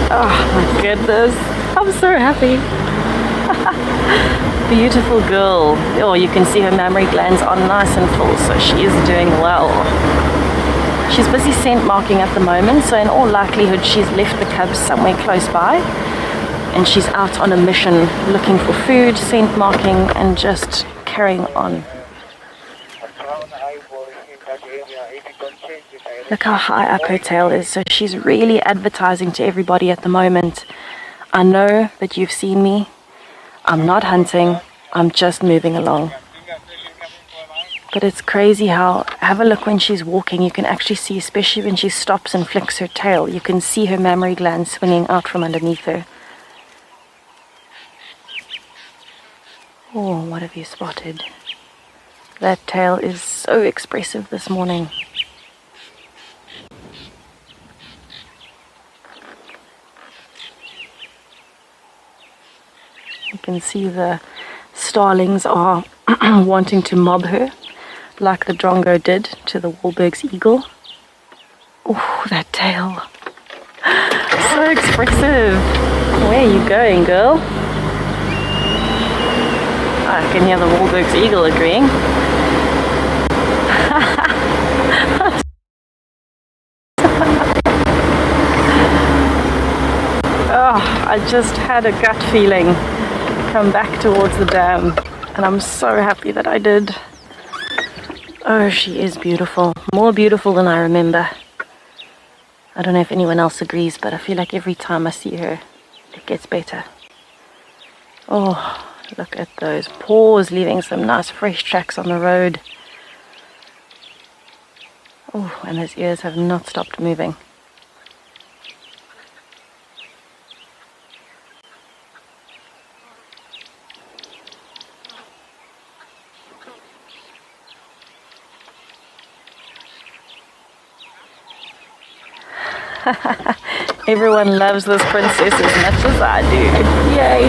Oh my goodness, I'm so happy. Beautiful girl. Oh, you can see her mammary glands are nice and full, so she is doing well. She's busy scent marking at the moment, so in all likelihood she's left the cubs somewhere close by and she's out on a mission looking for food, scent marking, and just carrying on. Look how high up her tail is, so she's really advertising to everybody at the moment. I know that you've seen me. I'm not hunting, I'm just moving along. But it's crazy how, have a look when she's walking, you can actually see, especially when she stops and flicks her tail, you can see her mammary glands swinging out from underneath her. Oh, what have you spotted? That tail is so expressive this morning. You can see the starlings are wanting to mob her, like the drongo did to the Wahlberg's eagle. Oh, that tail. So expressive. Where are you going, girl? I can hear the Wahlberg's eagle agreeing. Oh, I just had a gut feeling. Come back towards the dam, and I'm so happy that I did. Oh, she is beautiful, more beautiful than I remember. I don't know if anyone else agrees, but I feel like every time I see her it gets better. Oh, look at those paws, leaving some nice fresh tracks on the road. Oh, and those ears have not stopped moving. Everyone loves this princess as much as I do. Yay!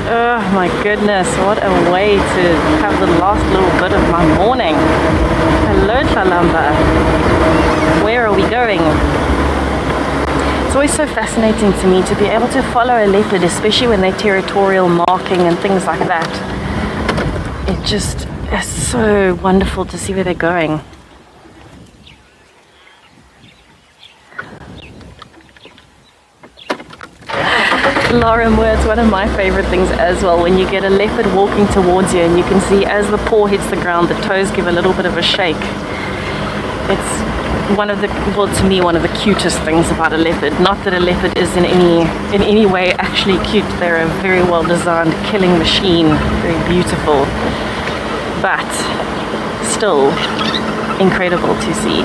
Oh my goodness, what a way to have the last little bit of my morning. Hello, Tlalamba. Where are we going? It's always so fascinating to me to be able to follow a leopard, especially when they're territorial marking and things like that. It just is so wonderful to see where they're going. Lauren words, one of my favorite things as well, when you get a leopard walking towards you and you can see as the paw hits the ground, the toes give a little bit of a shake. It's one of the, well, to me, one of the cutest things about a leopard. Not that a leopard is in any way actually cute. They're a very well designed killing machine, very beautiful, but still incredible to see.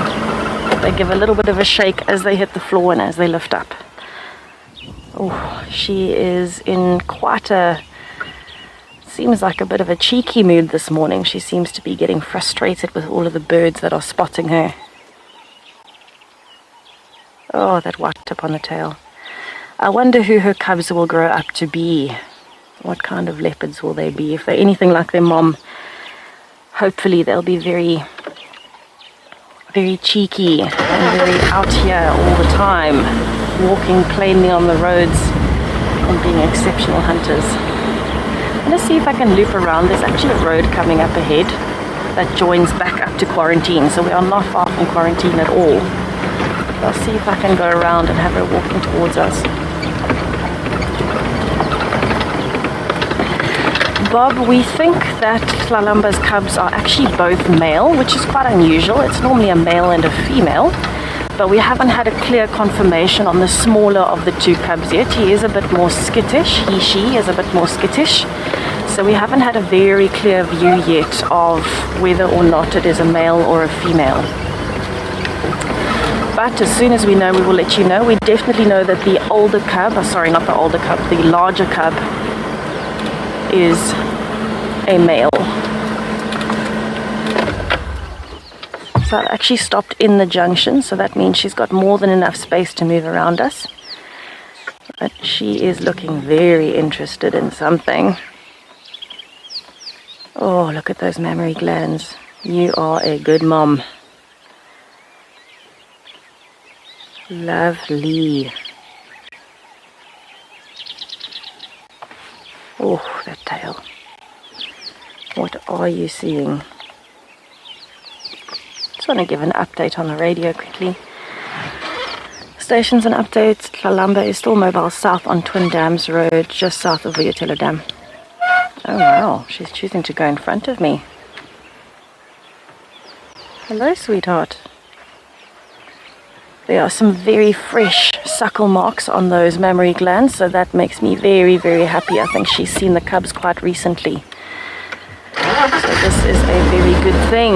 They give a little bit of a shake as they hit the floor and as they lift up. Oh, she is in quite a, seems like a bit of a cheeky mood this morning. She seems to be getting frustrated with all of the birds that are spotting her. Oh, that white tip on the tail. I wonder who her cubs will grow up to be. What kind of leopards will they be? If they're anything like their mom, hopefully they'll be very, very cheeky and very out here all the time, walking plainly on the roads and being exceptional hunters. I'm going to see if I can loop around. There's actually a road coming up ahead that joins back up to quarantine, so we are not far from quarantine at all. I'll see if I can go around and have her walking towards us. Bob, we think that Tlalamba's cubs are actually both male, which is quite unusual. It's normally a male and a female, but we haven't had a clear confirmation on the smaller of the two cubs yet. He is a bit more skittish. She is a bit more skittish. So we haven't had a very clear view yet of whether or not it is a male or a female. But as soon as we know, we will let you know. We definitely know that the older cub, sorry, not the older cub, the larger cub is a male. So I actually stopped in the junction, so that means she's got more than enough space to move around us. But she is looking very interested in something. Oh, look at those mammary glands. You are a good mom. Lovely. Oh, that tail. What are you seeing? Just want to give an update on the radio quickly. Stations and updates. Tlalamba is still mobile south on Twin Dams Road, just south of Vuyatela Dam. Oh wow, she's choosing to go in front of me. Hello, sweetheart. There are some very fresh suckle marks on those mammary glands, so that makes me very, very happy. I think she's seen the cubs quite recently. So this is a very good thing.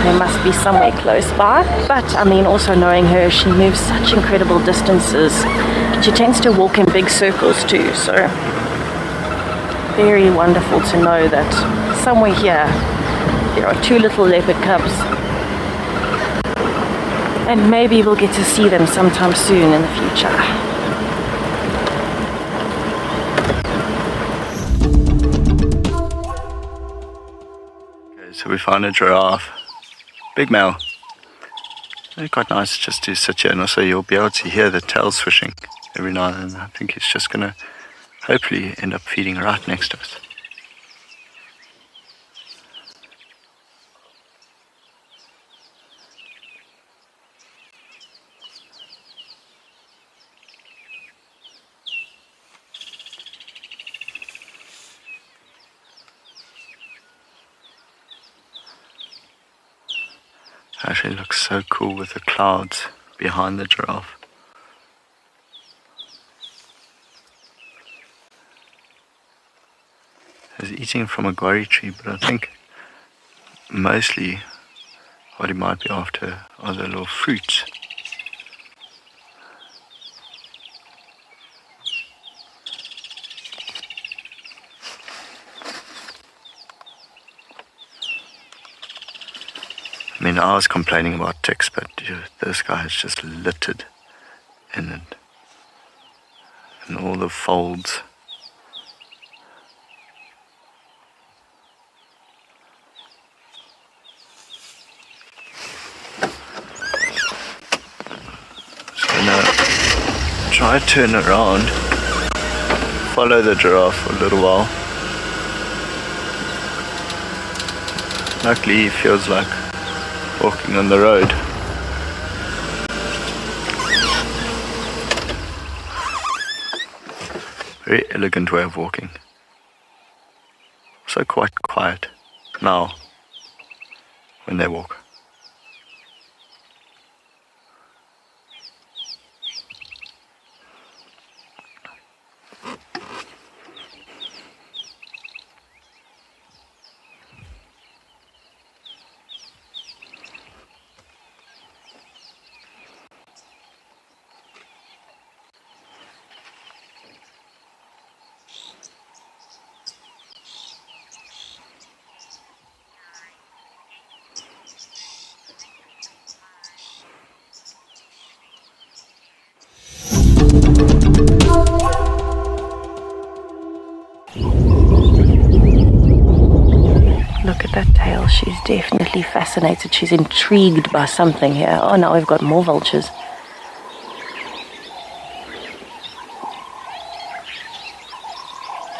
They must be somewhere close by. But I mean, also knowing her, she moves such incredible distances. She tends to walk in big circles too, so very wonderful to know that somewhere here there are two little leopard cubs. And maybe we'll get to see them sometime soon in the future. So we found a giraffe, big male. They're quite nice just to sit here, and also you'll be able to hear the tail swishing every now and then. I think he's just going to hopefully end up feeding right next to us. Actually looks so cool with the clouds behind the giraffe. He's eating from a guarri tree, but I think mostly what he might be after are the little fruits. I mean, I was complaining about ticks, but this guy is just littered in it. And all the folds. Just gonna try to turn around, follow the giraffe for a little while. Luckily, he feels like walking on the road. Very elegant way of walking. Also quite quiet now when they walk. Look at that tail. She's definitely fascinated. She's intrigued by something here. Oh, now we've got more vultures.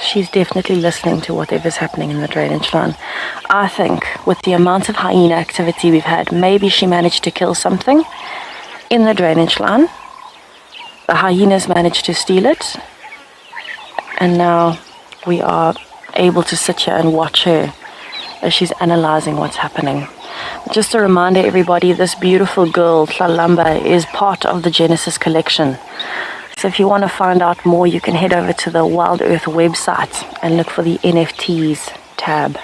She's definitely listening to whatever's happening in the drainage line. I think with the amount of hyena activity we've had, maybe she managed to kill something in the drainage line. The hyenas managed to steal it. And now we are able to sit here and watch her as she's analyzing what's happening. Just a reminder, everybody, this beautiful girl, Tlalamba, is part of the Genesis collection. So if you want to find out more, you can head over to the WildEarth website and look for the NFTs tab.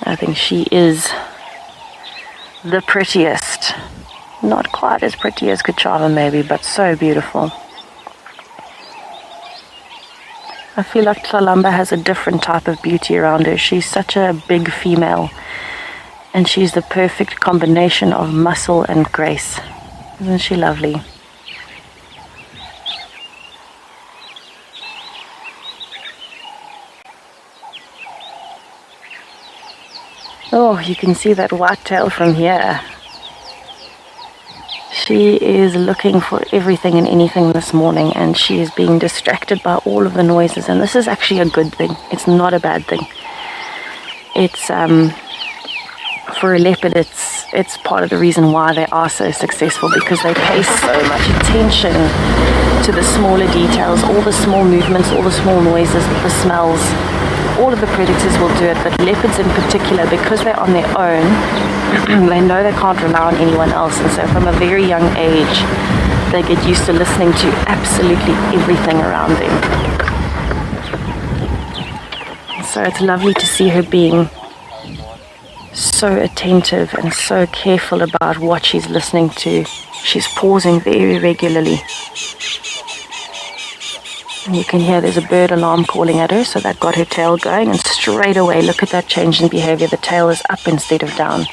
I think she is the prettiest. Not quite as pretty as Kuchava maybe, but so beautiful. I feel like Tlalamba has a different type of beauty around her. She's such a big female, and she's the perfect combination of muscle and grace. Isn't she lovely? Oh, you can see that whitetail from here. She is looking for everything and anything this morning, and she is being distracted by all of the noises, and this is actually a good thing. It's not a bad thing. It's for a leopard, it's part of the reason why they are so successful, because they pay so much attention to the smaller details, all the small movements, all the small noises, the smells. All of the predators will do it, but leopards in particular, because they're on their own, they know they can't rely on anyone else, and so from a very young age, they get used to listening to absolutely everything around them. So it's lovely to see her being so attentive and so careful about what she's listening to. She's pausing very regularly. And you can hear there's a bird alarm calling at her, so that got her tail going, and straight away, look at that change in behavior. The tail is up instead of down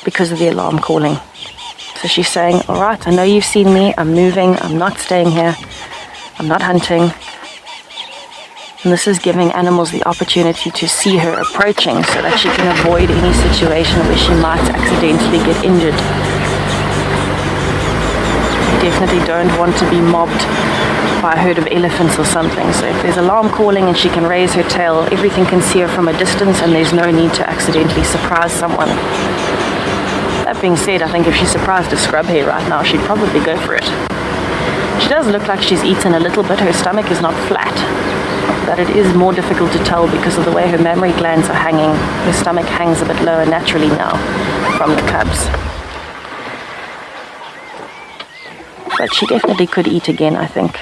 because of the alarm calling. So she's saying, all right, I know you've seen me, I'm moving, I'm not staying here, I'm not hunting. And this is giving animals the opportunity to see her approaching so that she can avoid any situation where she might accidentally get injured. You definitely don't want to be mobbed by a herd of elephants or something. So if there's alarm calling and she can raise her tail, everything can see her from a distance, and there's no need to accidentally surprise someone. That being said, I think if she surprised a scrub hare right now, she'd probably go for it. She does look like she's eaten a little bit. Her stomach is not flat, but it is more difficult to tell because of the way her mammary glands are hanging. Her stomach hangs a bit lower naturally now from the cubs. But she definitely could eat again, I think.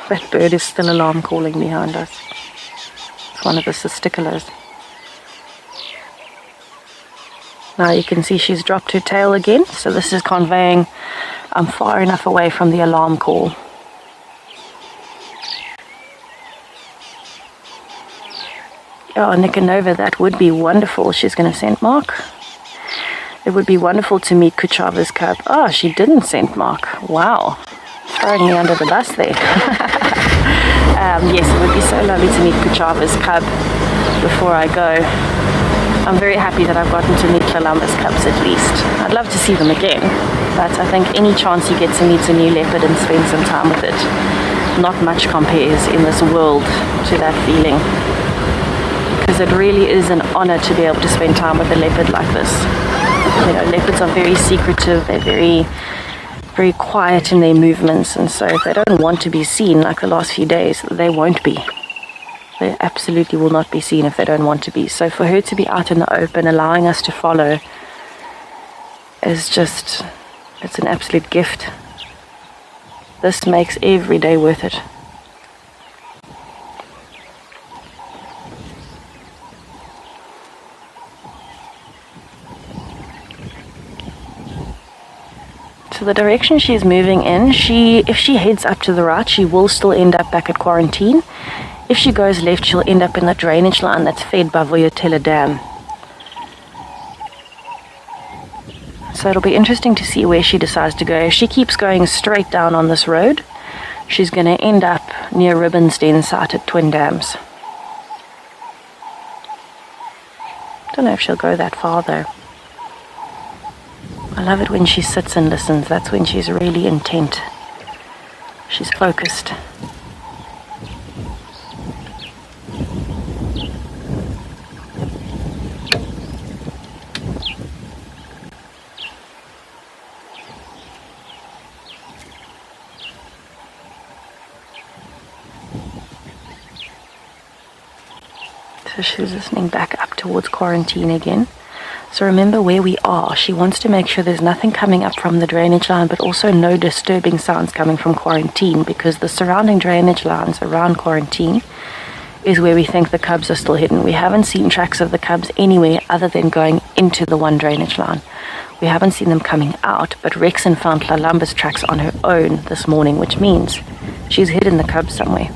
That bird is still alarm calling behind us. It's one of the cisticolas. Now you can see she's dropped her tail again, so this is conveying I'm far enough away from the alarm call. Oh, Nicanova, that would be wonderful. She's going to scent mark. It would be wonderful to meet Kuchava's cub. Oh, she didn't scent mark. Wow. Throwing me under the bus there. Yes, it would be so lovely to meet Kuchava's cub before I go. I'm very happy that I've gotten to meet Tlalamba's cubs at least. I'd love to see them again, but I think any chance you get to meet a new leopard and spend some time with it, not much compares in this world to that feeling. Because it really is an honor to be able to spend time with a leopard like this. You know, leopards are very secretive, they're very quiet in their movements, and so if they don't want to be seen like the last few days, they won't be. They absolutely will not be seen if they don't want to be. So for her to be out in the open, allowing us to follow, is just, it's an absolute gift. This makes every day worth it. So the direction she's moving in, if she heads up to the right, she will still end up back at quarantine. If she goes left, she'll end up in the drainage line that's fed by Voyatella Dam. So it'll be interesting to see where she decides to go. If she keeps going straight down on this road, she's going to end up near Ribbon's Den site at Twin Dams. Don't know if she'll go that far though. I love it when she sits and listens. That's when she's really intent. She's focused. So she's listening back up towards quarantine again. So remember where we are. She wants to make sure there's nothing coming up from the drainage line, but also no disturbing sounds coming from quarantine, because the surrounding drainage lines around quarantine is where we think the cubs are still hidden. We haven't seen tracks of the cubs anywhere other than going into the one drainage line. We haven't seen them coming out, but Rexon found Tlalamba's tracks on her own this morning, which means she's hidden the cubs somewhere.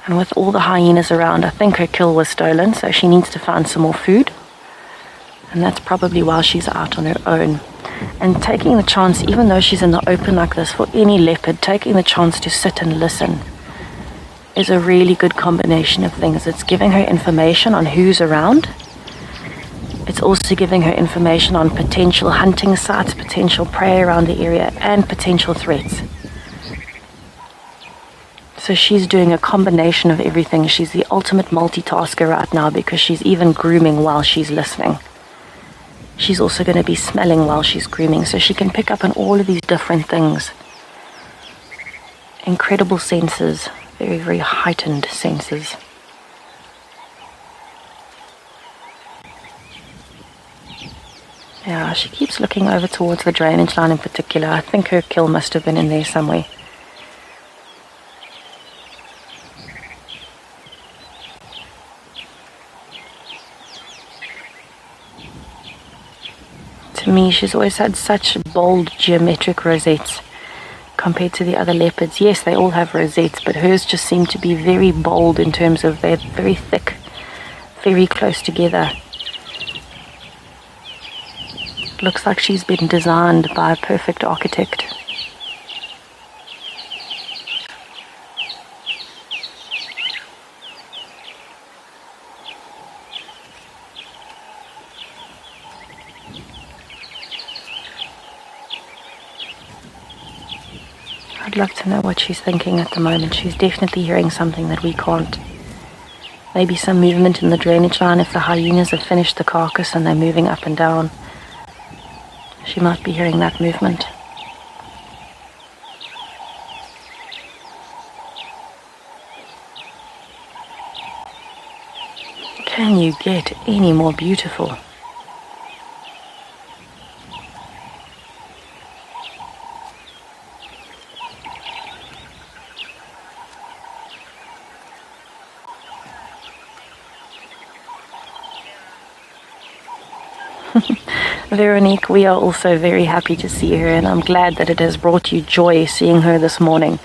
And with all the hyenas around, I think her kill was stolen, so she needs to find some more food. And that's probably why she's out on her own. And taking the chance, even though she's in the open like this, for any leopard, taking the chance to sit and listen is a really good combination of things. It's giving her information on who's around. It's also giving her information on potential hunting sites, potential prey around the area, and potential threats. So she's doing a combination of everything. She's the ultimate multitasker right now because she's even grooming while she's listening. She's also going to be smelling while she's grooming, so she can pick up on all of these different things. Incredible senses, very, very heightened senses. Yeah, she keeps looking over towards the drainage line in particular. I think her kill must have been in there somewhere. To me, she's always had such bold geometric rosettes compared to the other leopards. Yes, they all have rosettes, but hers just seem to be very bold in terms of they're very thick, very close together. Looks like she's been designed by a perfect architect. I'd love to know what she's thinking at the moment. She's definitely hearing something that we can't. Maybe some movement in the drainage line if the hyenas have finished the carcass and they're moving up and down. She might be hearing that movement. Can you get any more beautiful? Veronique, we are also very happy to see her, and I'm glad that it has brought you joy seeing her this morning.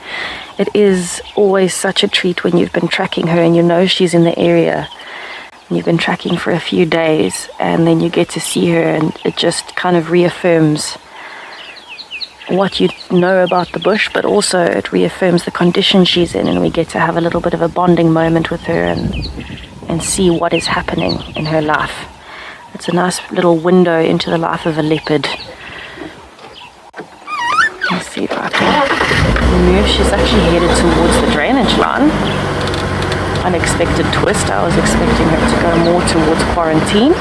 It is always such a treat when you've been tracking her and you know she's in the area. And you've been tracking for a few days, and then you get to see her, and it just kind of reaffirms what you know about the bush, but also it reaffirms the condition she's in, and we get to have a little bit of a bonding moment with her and see what is happening in her life. It's a nice little window into the life of a leopard. Let's see if I can move. She's actually headed towards the drainage line. Unexpected twist. I was expecting her to go more towards quarantine.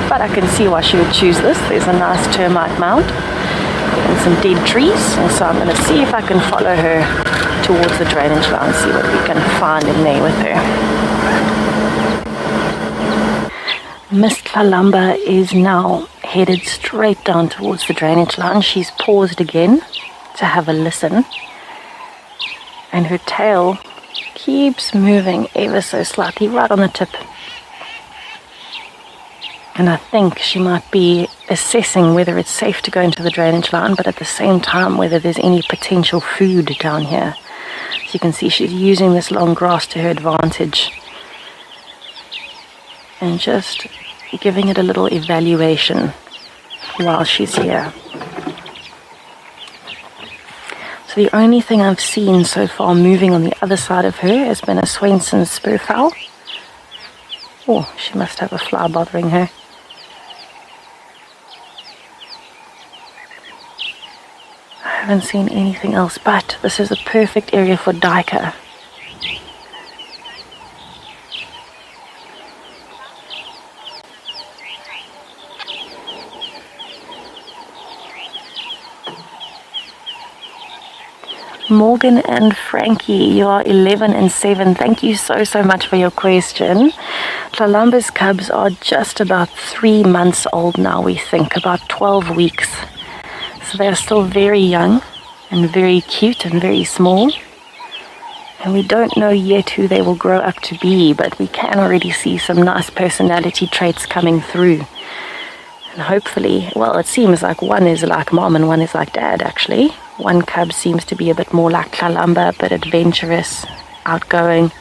But I can see why she would choose this. There's a nice termite mound and some dead trees. And so I'm going to see if I can follow her towards the drainage line, see what we can find in there with her. Miss Tlalamba is now headed straight down towards the drainage line. She's paused again to have a listen. And her tail keeps moving ever so slightly right on the tip. And I think she might be assessing whether it's safe to go into the drainage line, but at the same time whether there's any potential food down here. So you can see she's using this long grass to her advantage. And just giving it a little evaluation while she's here. So the only thing I've seen so far moving on the other side of her has been a Swainson's spurfowl. Oh, she must have a fly bothering her. I haven't seen anything else, but this is a perfect area for duiker. Morgan and Frankie, you are 11 and 7. Thank you so much for your question. Tlalamba's cubs are just about 3 months old now, we think, about 12 weeks. So they're still very young and very cute and very small. And we don't know yet who they will grow up to be, but we can already see some nice personality traits coming through. And hopefully, well, it seems like one is like mom and one is like dad, actually. One cub seems to be a bit more like Tlalamba, a bit adventurous, outgoing.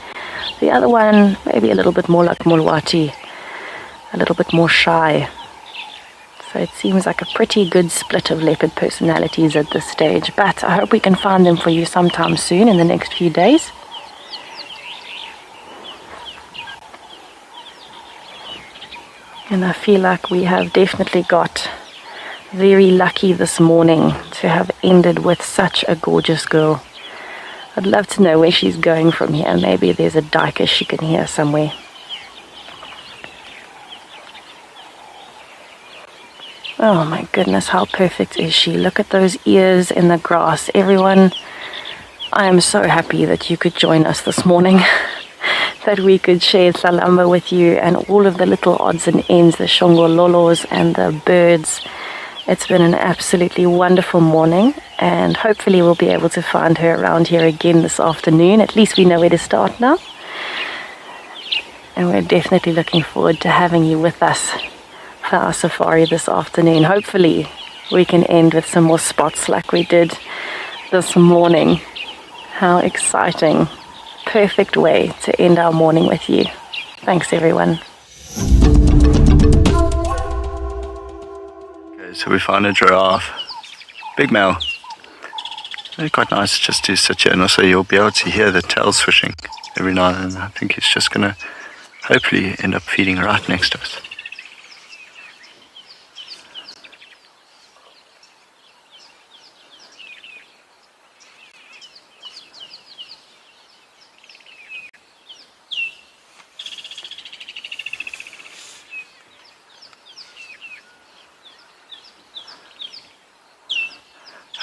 The other one, maybe a little bit more like Mulwati, a little bit more shy. So it seems like a pretty good split of leopard personalities at this stage. But I hope we can find them for you sometime soon in the next few days. And I feel like we have definitely got very lucky this morning to have ended with such a gorgeous girl. I'd love to know where she's going from here. Maybe there's a duiker she can hear somewhere. Oh my goodness, how perfect is she? Look at those ears in the grass. Everyone, I am so happy that you could join us this morning. That we could share Tlalamba with you and all of the little odds and ends, the shongololos and the birds. It's been an absolutely wonderful morning, and hopefully we'll be able to find her around here again this afternoon. At least we know where to start now. And we're definitely looking forward to having you with us for our safari this afternoon. Hopefully we can end with some more spots like we did this morning. How exciting. Perfect way to end our morning with you. Thanks, everyone. Okay, so we found a giraffe. Big male. They're quite nice just to sit here, and also you'll be able to hear the tail swishing every now and then. I think he's just going to hopefully end up feeding right next to us.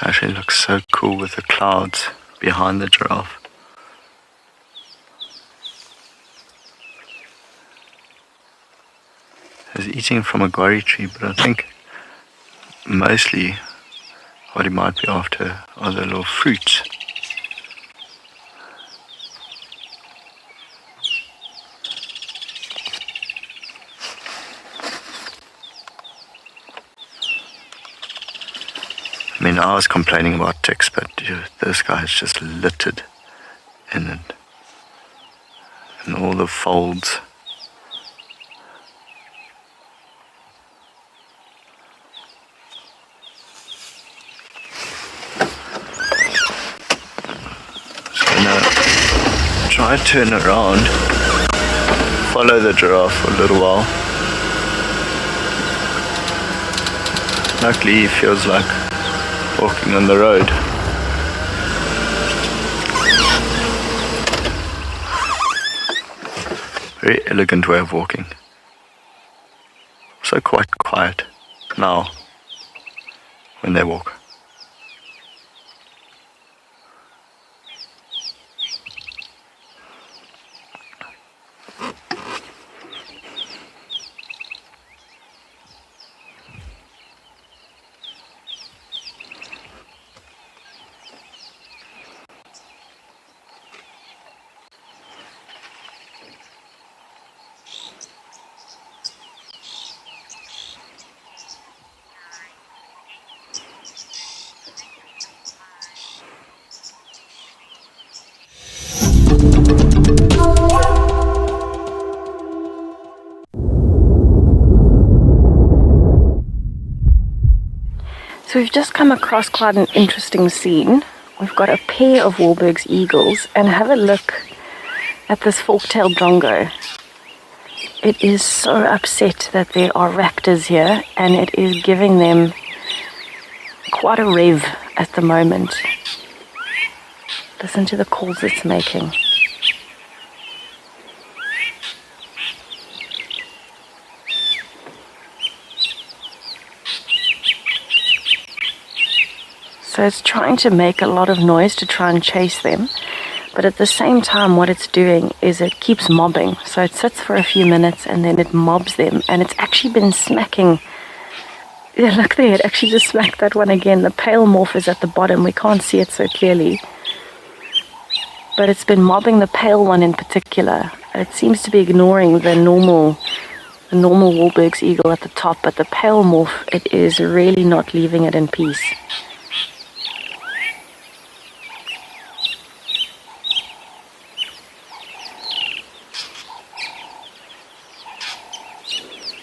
Actually looks so cool with the clouds behind the giraffe. He's eating from a guarri tree, but I think mostly what he might be after are the little fruits. I mean, I was complaining about ticks, but this guy is just littered in it. And all the folds. Just gonna try to turn around, follow the giraffe for a little while. Luckily, he feels like walking on the road. Very elegant way of walking. So quite quiet now when they walk. So we've just come across quite an interesting scene. We've got a pair of Wahlberg's eagles, and have a look at this fork-tailed drongo. It is so upset that there are raptors here, and it is giving them quite a rev at the moment. Listen to the calls it's making. So So it's trying to make a lot of noise to try and chase them. But at the same time, what it's doing is it keeps mobbing. So it sits for a few minutes and then it mobs them. And it's actually been smacking. Yeah, look there, it actually just smacked that one again. The pale morph is at the bottom. We can't see it so clearly. But it's been mobbing the pale one in particular. It seems to be ignoring the normal Wahlberg's eagle at the top. But the pale morph, it is really not leaving it in peace.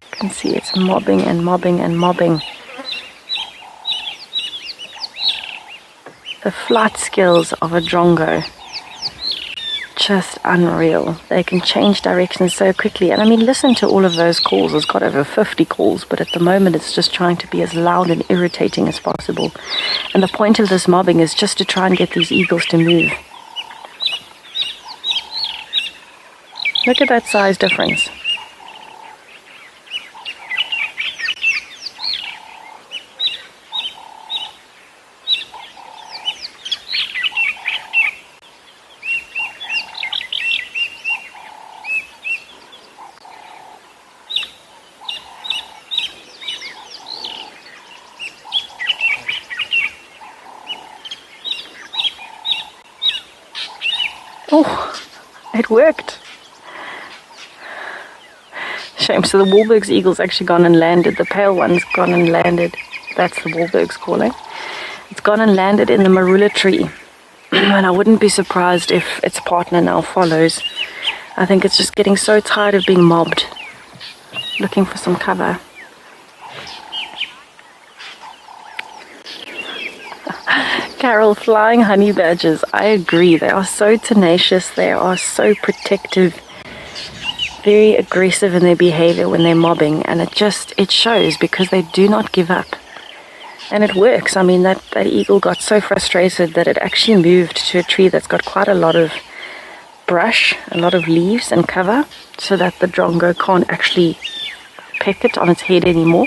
You can see it's mobbing and mobbing and mobbing. The flight skills of a drongo, just unreal. They can change directions so quickly. And I mean, listen to all of those calls. It's got over 50 calls, but at the moment it's just trying to be as loud and irritating as possible. And the point of this mobbing is just to try and get these eagles to move. Look at that size difference. Oh, it worked. Shame. So the Wahlberg's eagle's actually gone and landed. The pale one's gone and landed. That's the Wahlberg's calling. It's gone and landed in the marula tree. And I wouldn't be surprised if its partner now follows. I think it's just getting so tired of being mobbed, looking for some cover. Carol, flying honey badgers, I agree. They are so tenacious, they are so protective, very aggressive in their behavior when they're mobbing, and it shows because they do not give up. And it works. I mean, that eagle got so frustrated that it actually moved to a tree that's got quite a lot of brush, a lot of leaves and cover, so that the drongo can't actually peck it on its head anymore.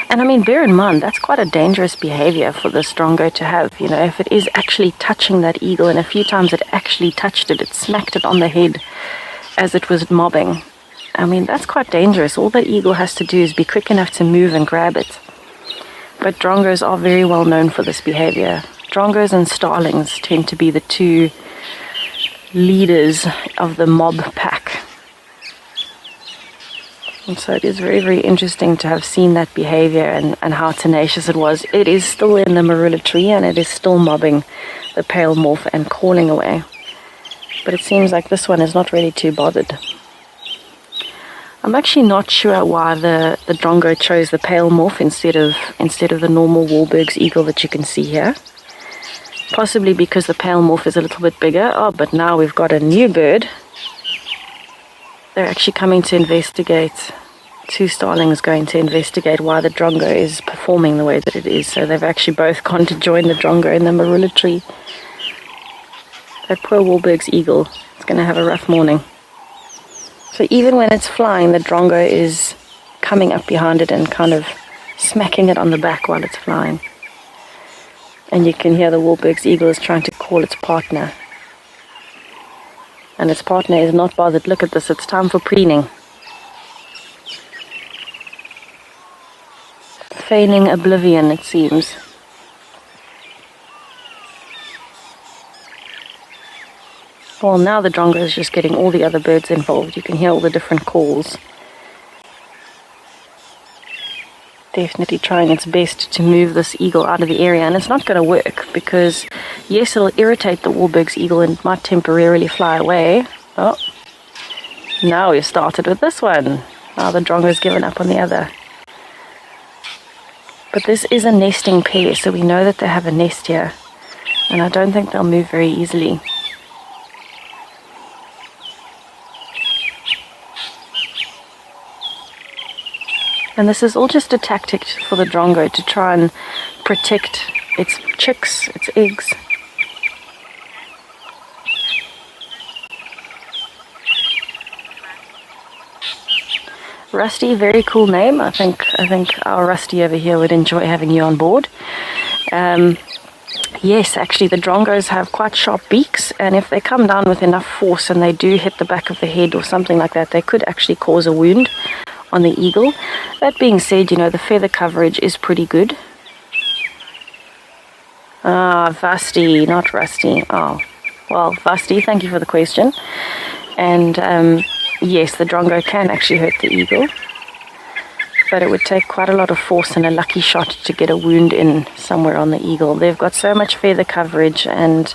And I mean, bear in mind, that's quite a dangerous behavior for this drongo to have. You know, if it is actually touching that eagle, and a few times it actually touched it, it smacked it on the head as it was mobbing. I mean, that's quite dangerous. All that eagle has to do is be quick enough to move and grab it. But drongos are very well known for this behavior. Drongos and starlings tend to be the two leaders of the mob pack. And so it is very, very interesting to have seen that behavior and how tenacious it was. It is still in the marula tree and it is still mobbing the pale morph and calling away. But it seems like this one is not really too bothered. I'm actually not sure why the drongo chose the pale morph instead of the normal Wahlberg's eagle that you can see here. Possibly because the pale morph is a little bit bigger. Oh, but now we've got a new bird. They're actually coming to investigate. Two starlings going to investigate why the drongo is performing the way that it is. So they've actually both gone to join the drongo in the marula tree. That poor Wahlberg's eagle is going to have a rough morning. So even when it's flying, the drongo is coming up behind it and kind of smacking it on the back while it's flying. And you can hear the Wahlberg's eagle is trying to call its partner. And its partner is not bothered. Look at this, it's time for preening. Feigning oblivion, it seems. Well, now the drongo is just getting all the other birds involved. You can hear all the different calls. Definitely trying its best to move this eagle out of the area, and it's not going to work because, yes, it'll irritate the Wahlberg's eagle and it might temporarily fly away. Oh, now we started with this one. Now the drongo's given up on the other. But this is a nesting pair, so we know that they have a nest here, and I don't think they'll move very easily. And this is all just a tactic for the drongo to try and protect its chicks, its eggs. Rusty, very cool name. I think our Rusty over here would enjoy having you on board. Yes, actually, the drongos have quite sharp beaks, and if they come down with enough force and they do hit the back of the head or something like that, they could actually cause a wound on the eagle. That being said, the feather coverage is pretty good. Vasti, not Rusty. Oh, well, Vasti, thank you for the question. And yes, the drongo can actually hurt the eagle, but it would take quite a lot of force and a lucky shot to get a wound in somewhere on the eagle. They've got so much feather coverage, and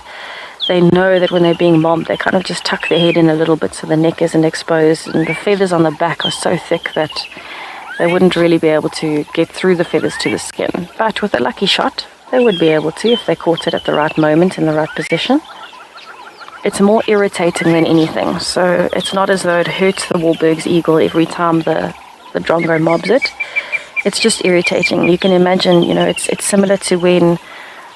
they know that when they're being mobbed, they kind of just tuck their head in a little bit so the neck isn't exposed, and the feathers on the back are so thick that they wouldn't really be able to get through the feathers to the skin. But with a lucky shot, they would be able to if they caught it at the right moment in the right position. It's more irritating than anything, so it's not as though it hurts the Wahlberg's eagle every time the drongo mobs it. It's just irritating. You can imagine, it's similar to when,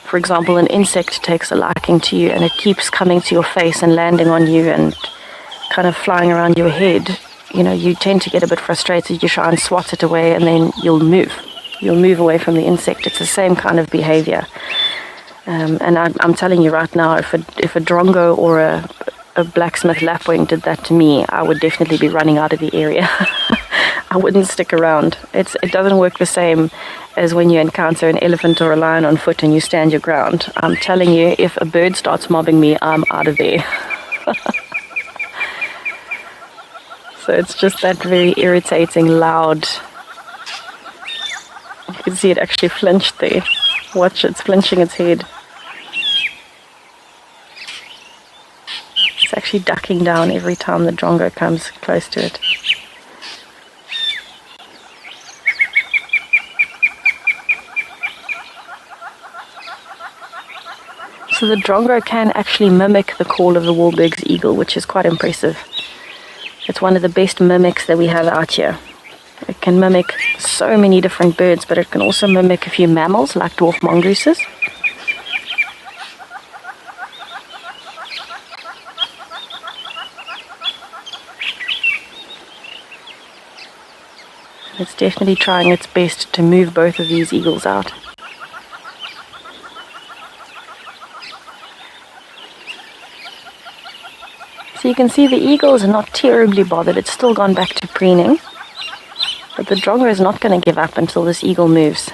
for example, an insect takes a liking to you and it keeps coming to your face and landing on you and kind of flying around your head. You tend to get a bit frustrated. You try and swat it away, and then you'll move. You'll move away from the insect. It's the same kind of behavior. And I'm telling you right now, if a drongo or a blacksmith lapwing did that to me, I would definitely be running out of the area. I wouldn't stick around. It doesn't work the same as when you encounter an elephant or a lion on foot and you stand your ground. I'm telling you, if a bird starts mobbing me, I'm out of there. So it's just that very irritating, loud. You can see it actually flinched there. Watch, it's flinching its head. It's actually ducking down every time the drongo comes close to it. So the drongo can actually mimic the call of the Wahlberg's eagle, which is quite impressive. It's one of the best mimics that we have out here. It can mimic so many different birds, but it can also mimic a few mammals like dwarf mongooses. It's definitely trying its best to move both of these eagles out. So you can see the eagle is not terribly bothered. It's still gone back to preening. But the drongo is not going to give up until this eagle moves.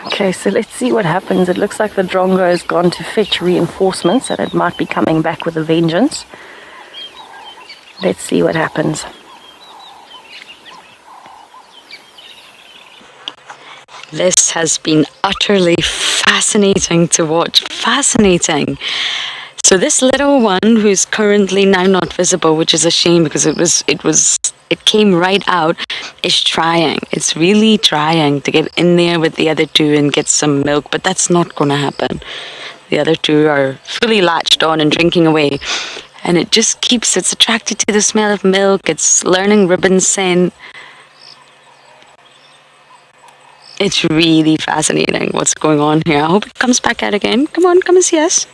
Okay, so let's see what happens. It looks like the drongo has gone to fetch reinforcements and it might be coming back with a vengeance. Let's see what happens. This has been utterly fascinating to watch. Fascinating. So this little one, who's currently now not visible, which is a shame because it came right out, is trying. It's really trying to get in there with the other two and get some milk, but that's not going to happen. The other two are fully latched on and drinking away. And it's attracted to the smell of milk. It's learning ribbon scent. It's really fascinating what's going on here. I hope it comes back out again. Come on, come and see us.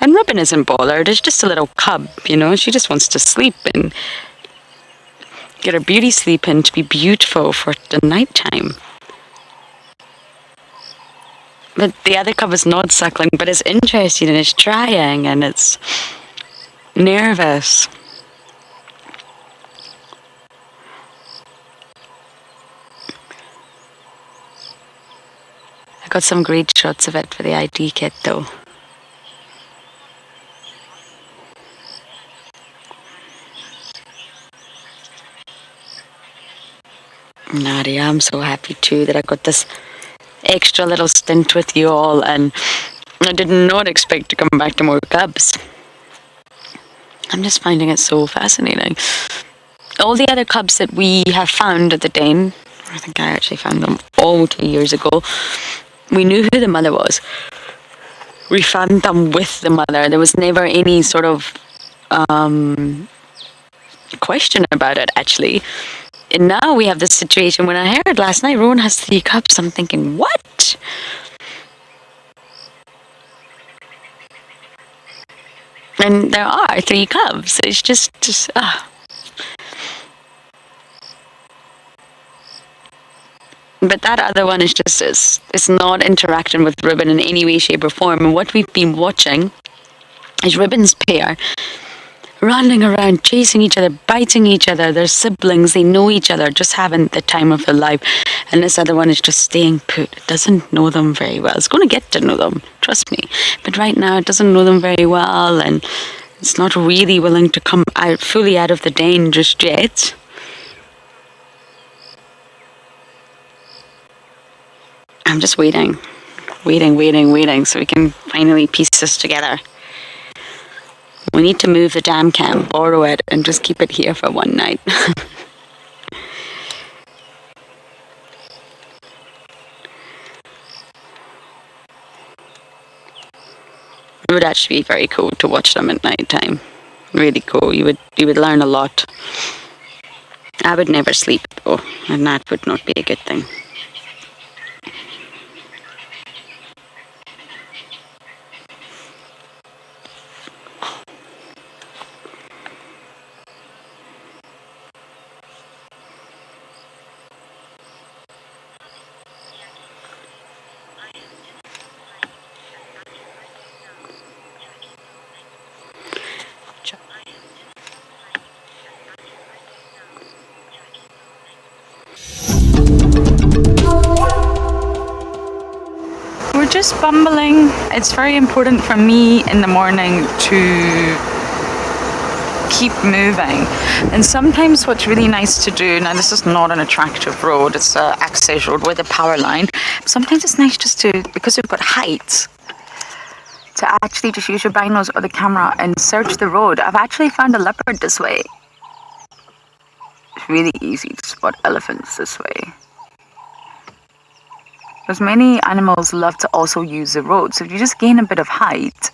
And Robin isn't bothered. It's just a little cub, She just wants to sleep and get her beauty sleep in to be beautiful for the night time. But the other cub is not suckling, but it's interested and it's trying and it's nervous. I got some great shots of it for the ID kit though. Nadia, I'm so happy too that I got this extra little stint with you all, and I did not expect to come back to more cubs. I'm just finding it so fascinating. All the other cubs that we have found at the den, I think I actually found them all 2 years ago, we knew who the mother was. we found them with the mother. There was never any sort of question about it, actually. And now we have this situation. When I heard last night, Rowan has 3 cubs, I'm thinking, what? And there are 3 cubs. It's just But that other one is just, it's not interacting with Ribbon in any way, shape or form. And what we've been watching is Ribbon's pair running around, chasing each other, biting each other. They're siblings, they know each other, just having the time of their life. And this other one is just staying put. It doesn't know them very well. It's going to get to know them, trust me. But right now it doesn't know them very well, and it's not really willing to come out fully out of the den just yet. I'm just waiting so we can finally piece this together. We need to move the dam cam, borrow it, and just keep it here for one night. It would actually be very cool to watch them at night time. Really cool. You would learn a lot. I would never sleep though, and that would not be a good thing. Just bumbling. It's very important for me in the morning to keep moving, and sometimes what's really nice to do, now this is not an attractive road, it's an access road with a power line. Sometimes it's nice just to, because we've got height, to actually just use your binos or the camera and search the road. I've actually found a leopard this way. It's really easy to spot elephants this way. Because many animals love to also use the road. So if you just gain a bit of height,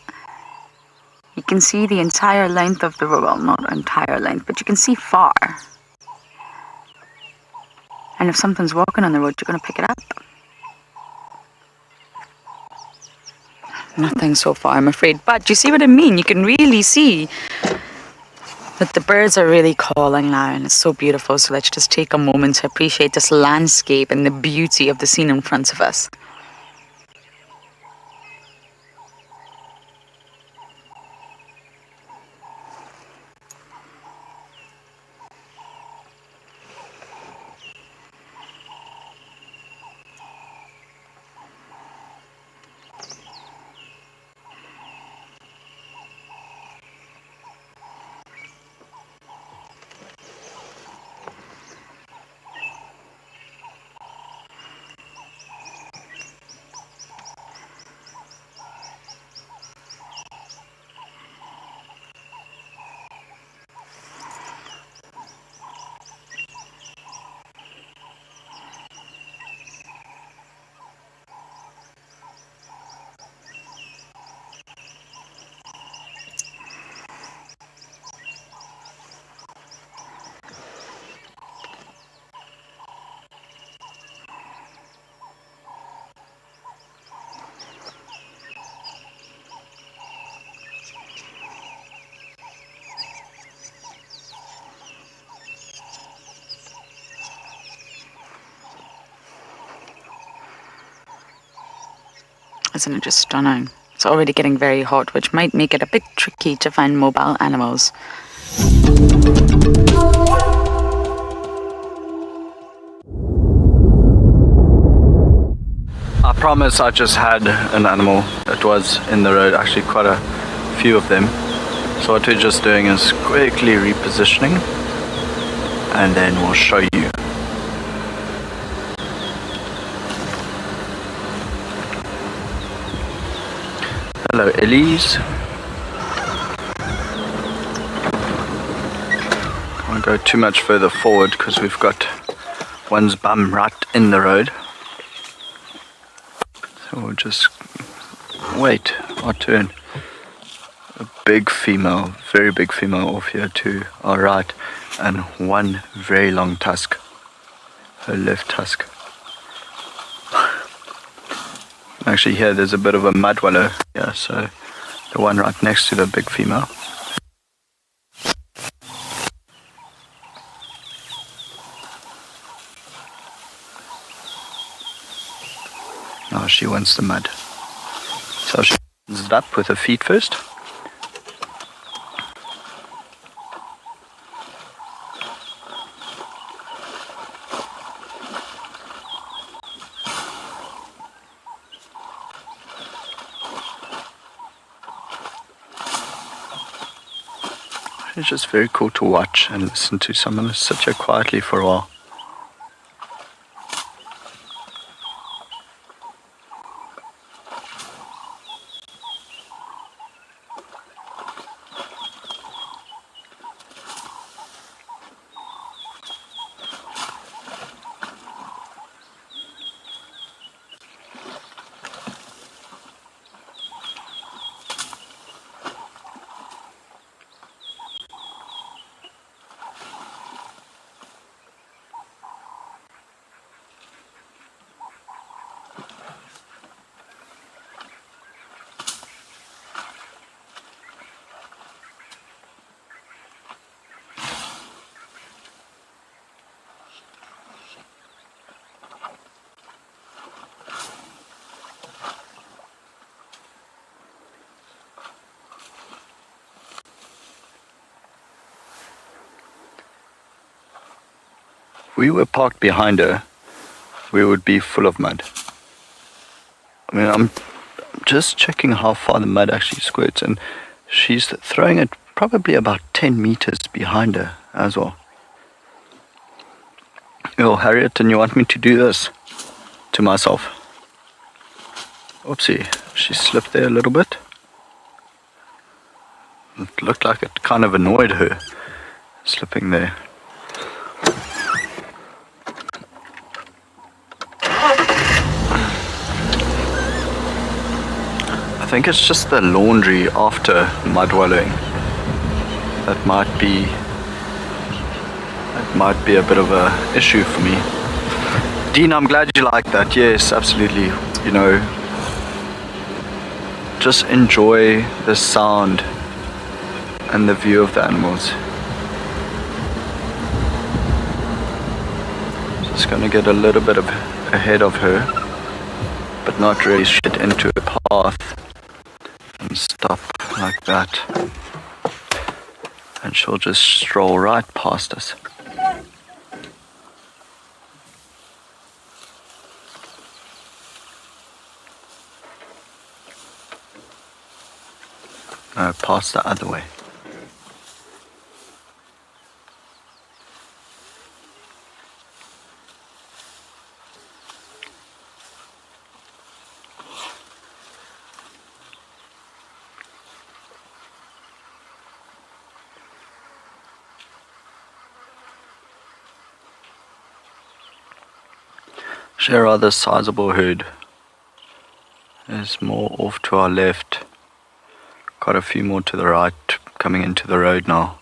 you can see the entire length of the road. Well, not entire length, but you can see far. And if something's walking on the road, you're going to pick it up. Nothing so far, I'm afraid. But you see what I mean? You can really see that the birds are really calling now, and it's so beautiful. So let's just take a moment to appreciate this landscape and the beauty of the scene in front of us. Isn't it just stunning? It's already getting very hot, which might make it a bit tricky to find mobile animals. I promise I just had an animal that was in the road, actually quite a few of them. So what we're just doing is quickly repositioning, and then we'll show you. Hello Elise. Can't go too much further forward because we've got one's bum right in the road. So we'll just wait our turn. A big female, very big female off here to our right, and one very long tusk, her left tusk. Actually here there's a bit of a mud wallow here, so the one right next to the big female. Now she wants the mud. So she opens it up with her feet first. It's just very cool to watch and listen to someone sit here quietly for a while. If we were parked behind her, we would be full of mud. I mean, I'm just checking how far the mud actually squirts, and she's throwing it probably about 10 meters behind her as well. Oh, Harriet, and you want me to do this to myself? Oopsie, she slipped there a little bit. It looked like it kind of annoyed her, slipping there. I think it's just the laundry after mud wallowing that might be a bit of a issue for me. Dean, I'm glad you like that. Yes, absolutely. You know, just enjoy the sound and the view of the animals. Just gonna get a little bit ahead of her, but not really shit into a path. And stop like that, and she'll just stroll right past us. No, past the other way. A rather sizable herd. There's more off to our left. Quite a few more to the right, coming into the road now.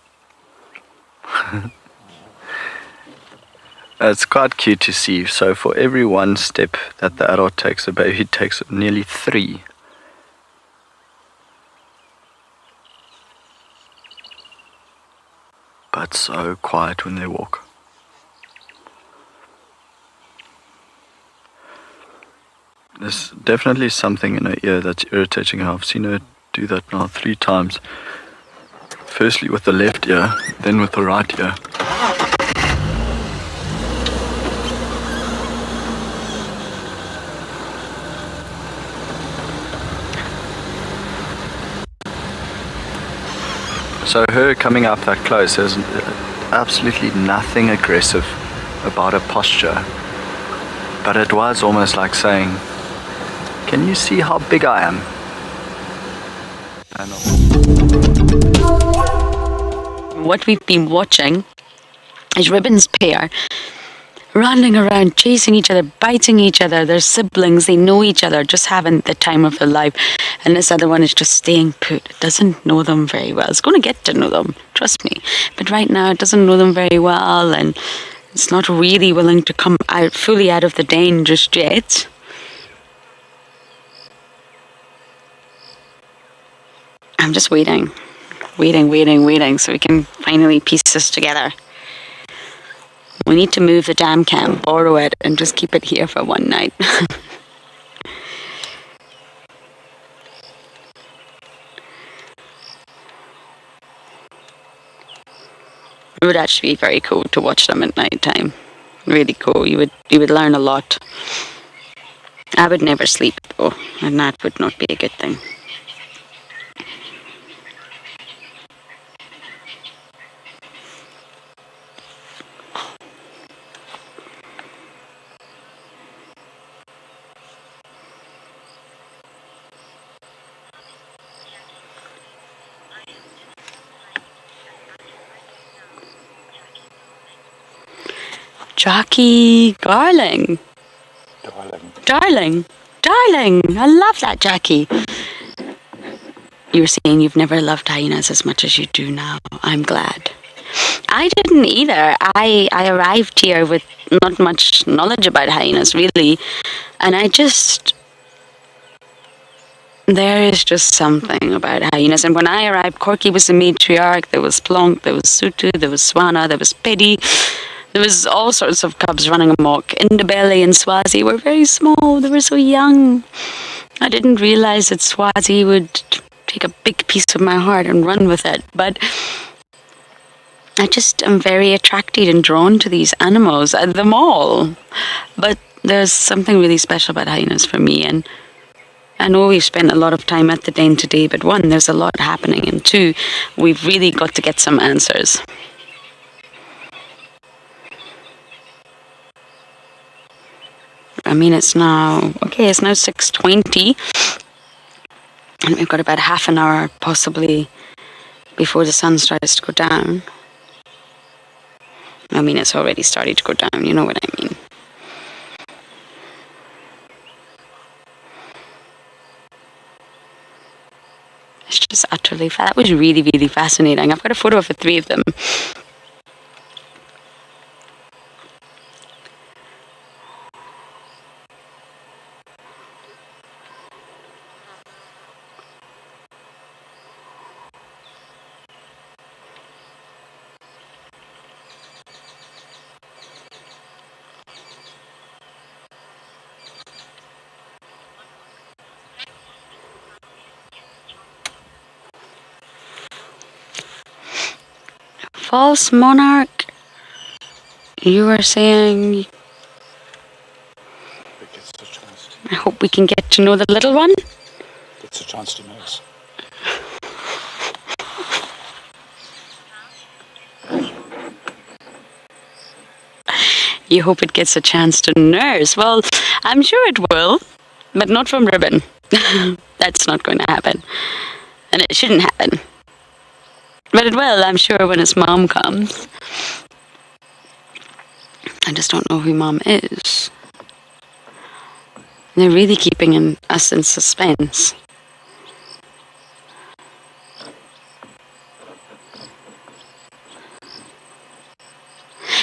It's quite cute to see. So for every one step that the adult takes, the baby takes nearly 3. But so quiet when they walk. There's definitely something in her ear that's irritating her. I've seen her do that now 3 times. Firstly with the left ear, then with the right ear. So her coming up that close, there's absolutely nothing aggressive about her posture. But it was almost like saying, can you see how big I am? What we've been watching is Ribbon's pair, running around, chasing each other, biting each other. They're siblings, they know each other, just having the time of their life. And this other one is just staying put. It doesn't know them very well. It's going to get to know them, trust me. But right now it doesn't know them very well, and it's not really willing to come out fully out of the den just yet. I'm just waiting, so we can finally piece this together. We need to move the dam cam, borrow it, and just keep it here for one night. It would actually be very cool to watch them at night time. Really cool. You would learn a lot. I would never sleep though, and that would not be a good thing. Jackie Darling. I love that, Jackie. You were saying you've never loved hyenas as much as you do now. I'm glad. I didn't either. I arrived here with not much knowledge about hyenas, really. And there is just something about hyenas. And when I arrived, Corky was the matriarch. There was Plonk, there was Sutu, there was Swana, there was Pedi. There was all sorts of cubs running amok. Indabelli and Swazi were very small. They were so young. I didn't realize that Swazi would take a big piece of my heart and run with it. But I just am very attracted and drawn to these animals, them all. But there's something really special about hyenas for me. And I know we've spent a lot of time at the den today, but one, there's a lot happening. And two, we've really got to get some answers. I mean, it's now 6:20, and we've got about half an hour possibly before the sun starts to go down. I mean, it's already started to go down, you know what I mean. It's just utterly, that was really, really fascinating. I've got a photo of the three of them. False monarch, you were saying, I hope we can get to know the little one. Gets a chance to nurse. You hope it gets a chance to nurse. Well, I'm sure it will, but not from Ribbon. That's not going to happen. And it shouldn't happen. But it will, I'm sure, when its mom comes. I just don't know who mom is. They're really keeping us in suspense.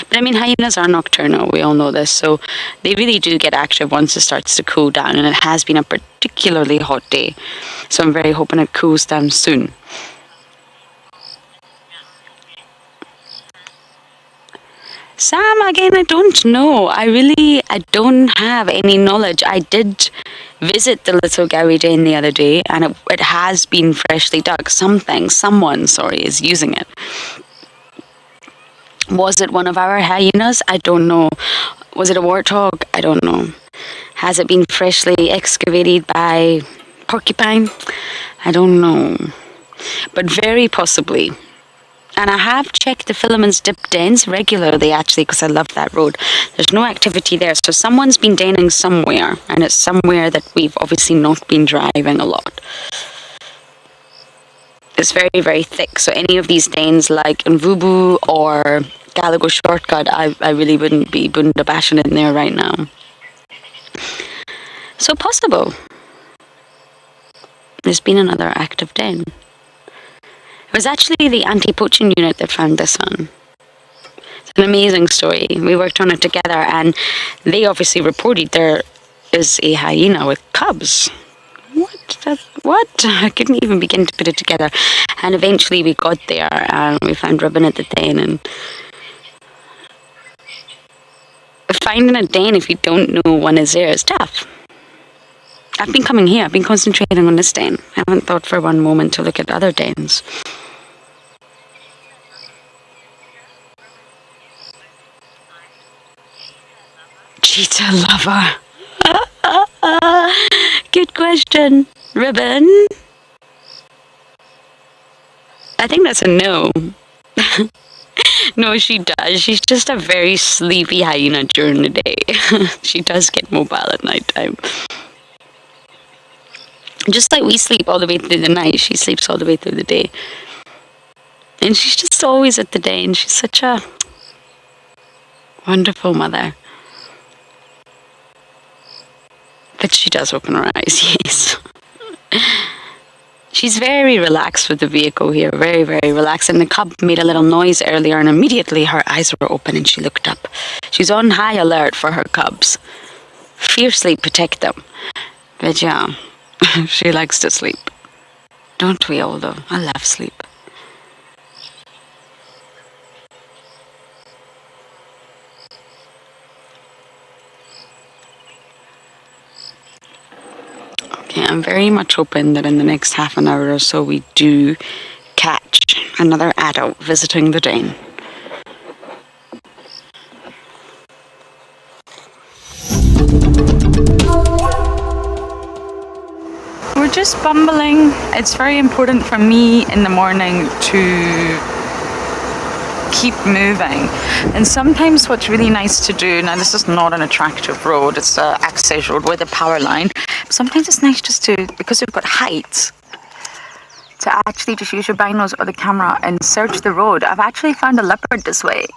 But I mean, hyenas are nocturnal, we all know this, so they really do get active once it starts to cool down, and it has been a particularly hot day, so I'm very hoping it cools down soon. Sam, again, I don't know. I don't have any knowledge. I did visit the little Gowie Den the other day, and it has been freshly dug. Someone is using it. Was it one of our hyenas? I don't know. Was it a warthog? I don't know. Has it been freshly excavated by porcupine? I don't know. But very possibly. And I have checked the Philemon's Dip dens regularly, actually, because I love that road. There's no activity there, so someone's been denning somewhere, and it's somewhere that we've obviously not been driving a lot. It's very, very thick, so any of these dens like Mvubu or Gallagher shortcut, I really wouldn't be bashing in there right now. So possible. There's been another active den. It was actually the anti-poaching unit that found this one. It's an amazing story. We worked on it together, and they obviously reported there is a hyena with cubs. What? I couldn't even begin to put it together. And eventually we got there and we found Ribbon at the den. And finding a den if you don't know one is there is tough. I've been coming here. I've been concentrating on this den. I haven't thought for one moment to look at other dens. Cheetah lover. Good question. Ribbon? I think that's a no. No, she does. She's just a very sleepy hyena during the day. She does get mobile at night time. Just like we sleep all the way through the night, she sleeps all the way through the day. And she's just always at the day, and she's such a wonderful mother. But she does open her eyes, yes. She's very relaxed with the vehicle here, very, very relaxed. And the cub made a little noise earlier, and immediately her eyes were open and she looked up. She's on high alert for her cubs. Fiercely protect them. But yeah, she likes to sleep. Don't we all, though? I love sleep. Okay, I'm very much hoping that in the next half an hour or so we do catch another adult visiting the den. We're just bumbling. It's very important for me in the morning to keep moving, and sometimes what's really nice to do, now this is not an attractive road, it's an access road with a power line, sometimes it's nice just to, because we've got height, to actually just use your binos or the camera and search the road. I've actually found a leopard this way.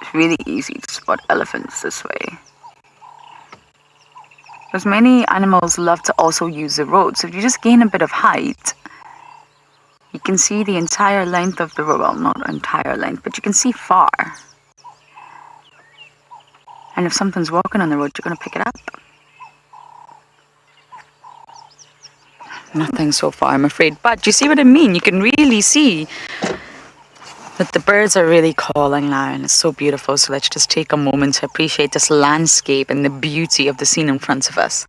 It's really easy to spot elephants this way, because many animals love to also use the road. So if you just gain a bit of height, you can see the entire length of the road. Well, not entire length, but you can see far. And if something's walking on the road, you're going to pick it up. Nothing so far, I'm afraid. But you see what I mean? You can really see that the birds are really calling now, and it's so beautiful. So let's just take a moment to appreciate this landscape and the beauty of the scene in front of us.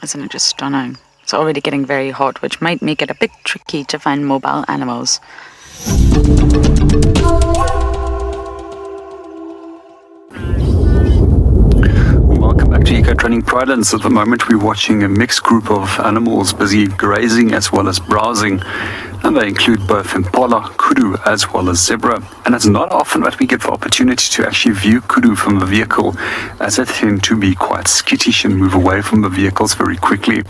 Isn't it just stunning? It's already getting very hot, which might make it a bit tricky to find mobile animals. Welcome back to Eco Training Pridelands. At the moment we're watching a mixed group of animals busy grazing as well as browsing, and they include both impala, kudu as well as zebra. And it's not often that we get the opportunity to actually view kudu from the vehicle, as they tend to be quite skittish and move away from the vehicles very quickly.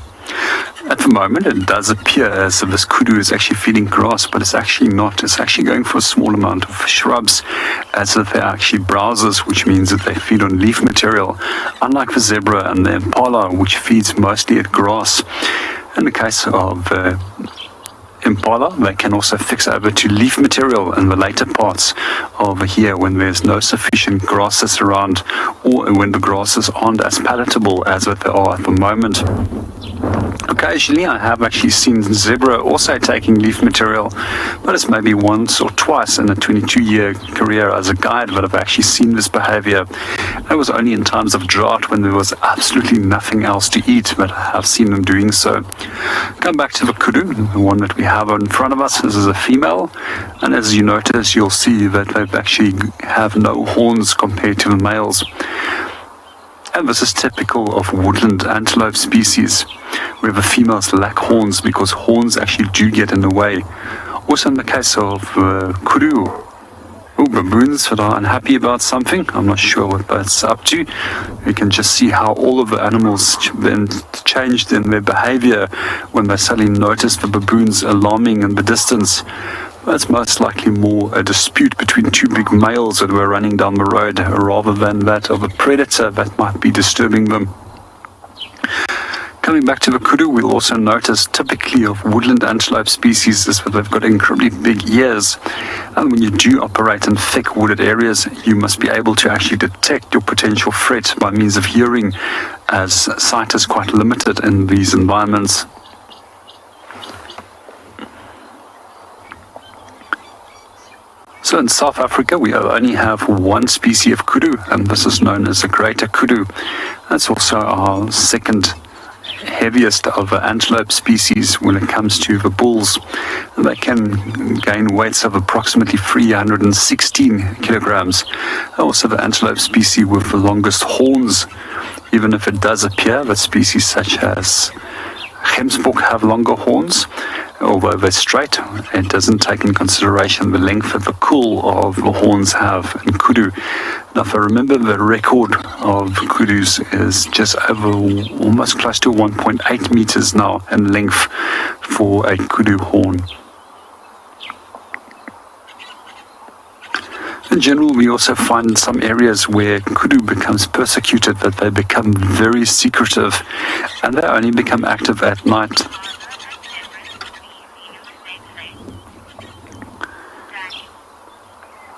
At the moment, it does appear as if this kudu is actually feeding grass, but it's actually not. It's actually going for a small amount of shrubs, as if they're actually browsers, which means that they feed on leaf material, unlike the zebra and the impala, which feeds mostly at grass. In the case of impala, they can also fix over to leaf material in the later parts of the year when there's no sufficient grasses around, or when the grasses aren't as palatable as what they are at the moment. Occasionally I have actually seen zebra also taking leaf material, but it's maybe once or twice in a 22-year career as a guide that I've actually seen this behavior. It was only in times of drought when there was absolutely nothing else to eat that I have seen them doing so. Going back to the kudu, the one that we have in front of us, this is a female, and as you notice, you'll see that they actually have no horns compared to the males. And this is typical of woodland antelope species, where the females lack horns because horns actually do get in the way. Also in the case of kudu, baboons that are unhappy about something, I'm not sure what that's up to. You can just see how all of the animals then changed in their behavior when they suddenly noticed the baboons alarming in the distance. That's most likely more a dispute between two big males that were running down the road rather than that of a predator that might be disturbing them. Coming back to the kudu, we'll also notice typically of woodland antelope species is that they've got incredibly big ears. And when you do operate in thick wooded areas, you must be able to actually detect your potential threat by means of hearing, as sight is quite limited in these environments. So in South Africa, we only have one species of kudu, and this is known as the greater kudu. That's also our second heaviest of antelope species when it comes to the bulls. They can gain weights of approximately 316 kilograms. Also the antelope species with the longest horns, even if it does appear that species such as Gemsbok have longer horns, although they're straight. It doesn't take in consideration the length of the kull of the horns have in kudu. Now, if I remember, the record of kudus is just over almost close to 1.8 meters now in length for a kudu horn. In general, we also find in some areas where kudu becomes persecuted that they become very secretive and they only become active at night.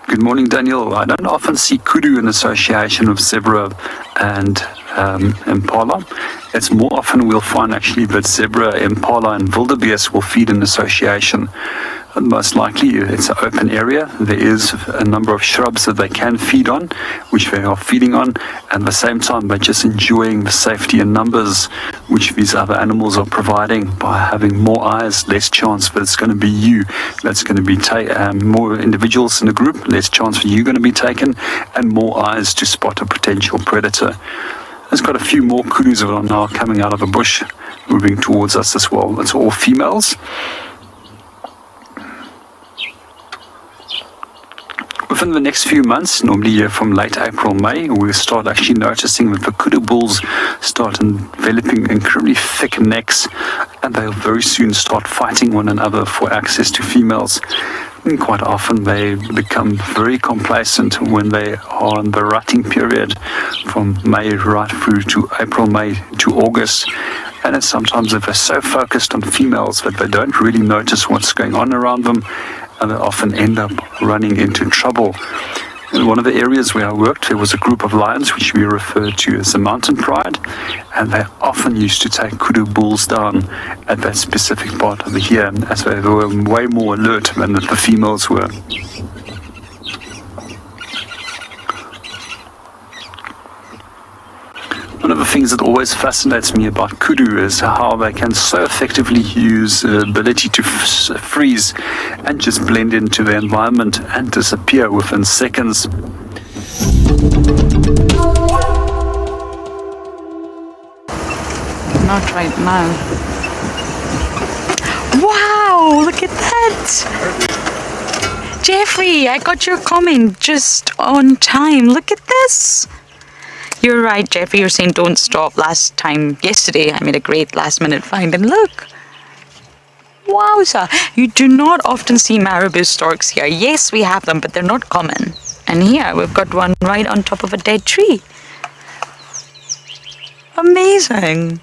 Good morning, Daniel. I don't often see kudu in association with zebra and impala. It's more often we'll find actually that zebra, impala and wildebeest will feed in association. And most likely it's an open area. There is a number of shrubs that they can feed on, which they are feeding on, and at the same time they're just enjoying the safety in numbers which these other animals are providing by having more eyes, less chance that it's going to be you that's going to be more individuals in the group, less chance for you going to be taken, and more eyes to spot a potential predator. There's got a few more kudus that are now coming out of the bush, moving towards us as well. It's all females. Within the next few months, normally from late April, May, we'll start actually noticing that the kudu bulls start developing incredibly thick necks, and they'll very soon start fighting one another for access to females. And quite often they become very complacent when they are in the rutting period from May right through to April, May to August. And it's sometimes if they're so focused on females that they don't really notice what's going on around them, and they often end up running into trouble. In one of the areas where I worked, there was a group of lions which we referred to as the mountain pride, and they often used to take kudu bulls down at that specific part of the year, as they were way more alert than the females were. One of the things that always fascinates me about kudu is how they can so effectively use the ability to freeze and just blend into the environment and disappear within seconds. Not right now. Wow, look at that! Jeffrey, I got your comment just on time. Look at this. You're right, Jeffrey. You're saying don't stop. Yesterday, I made a great last minute find, and look. Wowza. You do not often see marabou storks here. Yes, we have them, but they're not common. And here, we've got one right on top of a dead tree. Amazing.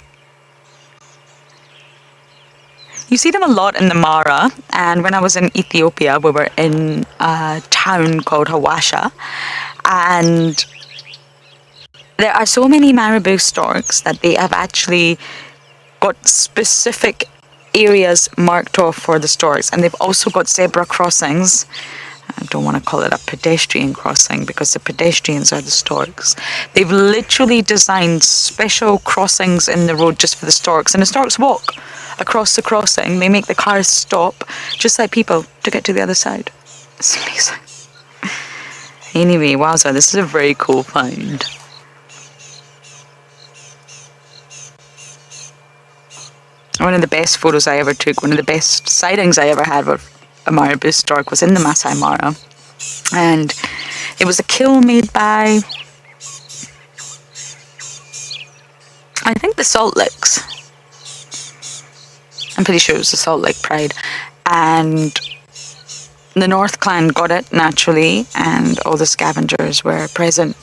You see them a lot in the Mara, and when I was in Ethiopia, we were in a town called Hawasha, and there are so many marabou storks that they have actually got specific areas marked off for the storks, and they've also got zebra crossings. I don't want to call it a pedestrian crossing because the pedestrians are the storks. They've literally designed special crossings in the road just for the storks, and the storks walk across the crossing. They make the cars stop just like people to get to the other side. It's amazing. Anyway, wowza, this is a very cool find. One of the best photos I ever took, one of the best sightings I ever had of a marabou stork was in the Masai Mara. And it was a kill made by, I think, the Salt Licks. I'm pretty sure it was the Salt Lake Pride. And the North Clan got it naturally, and all the scavengers were present.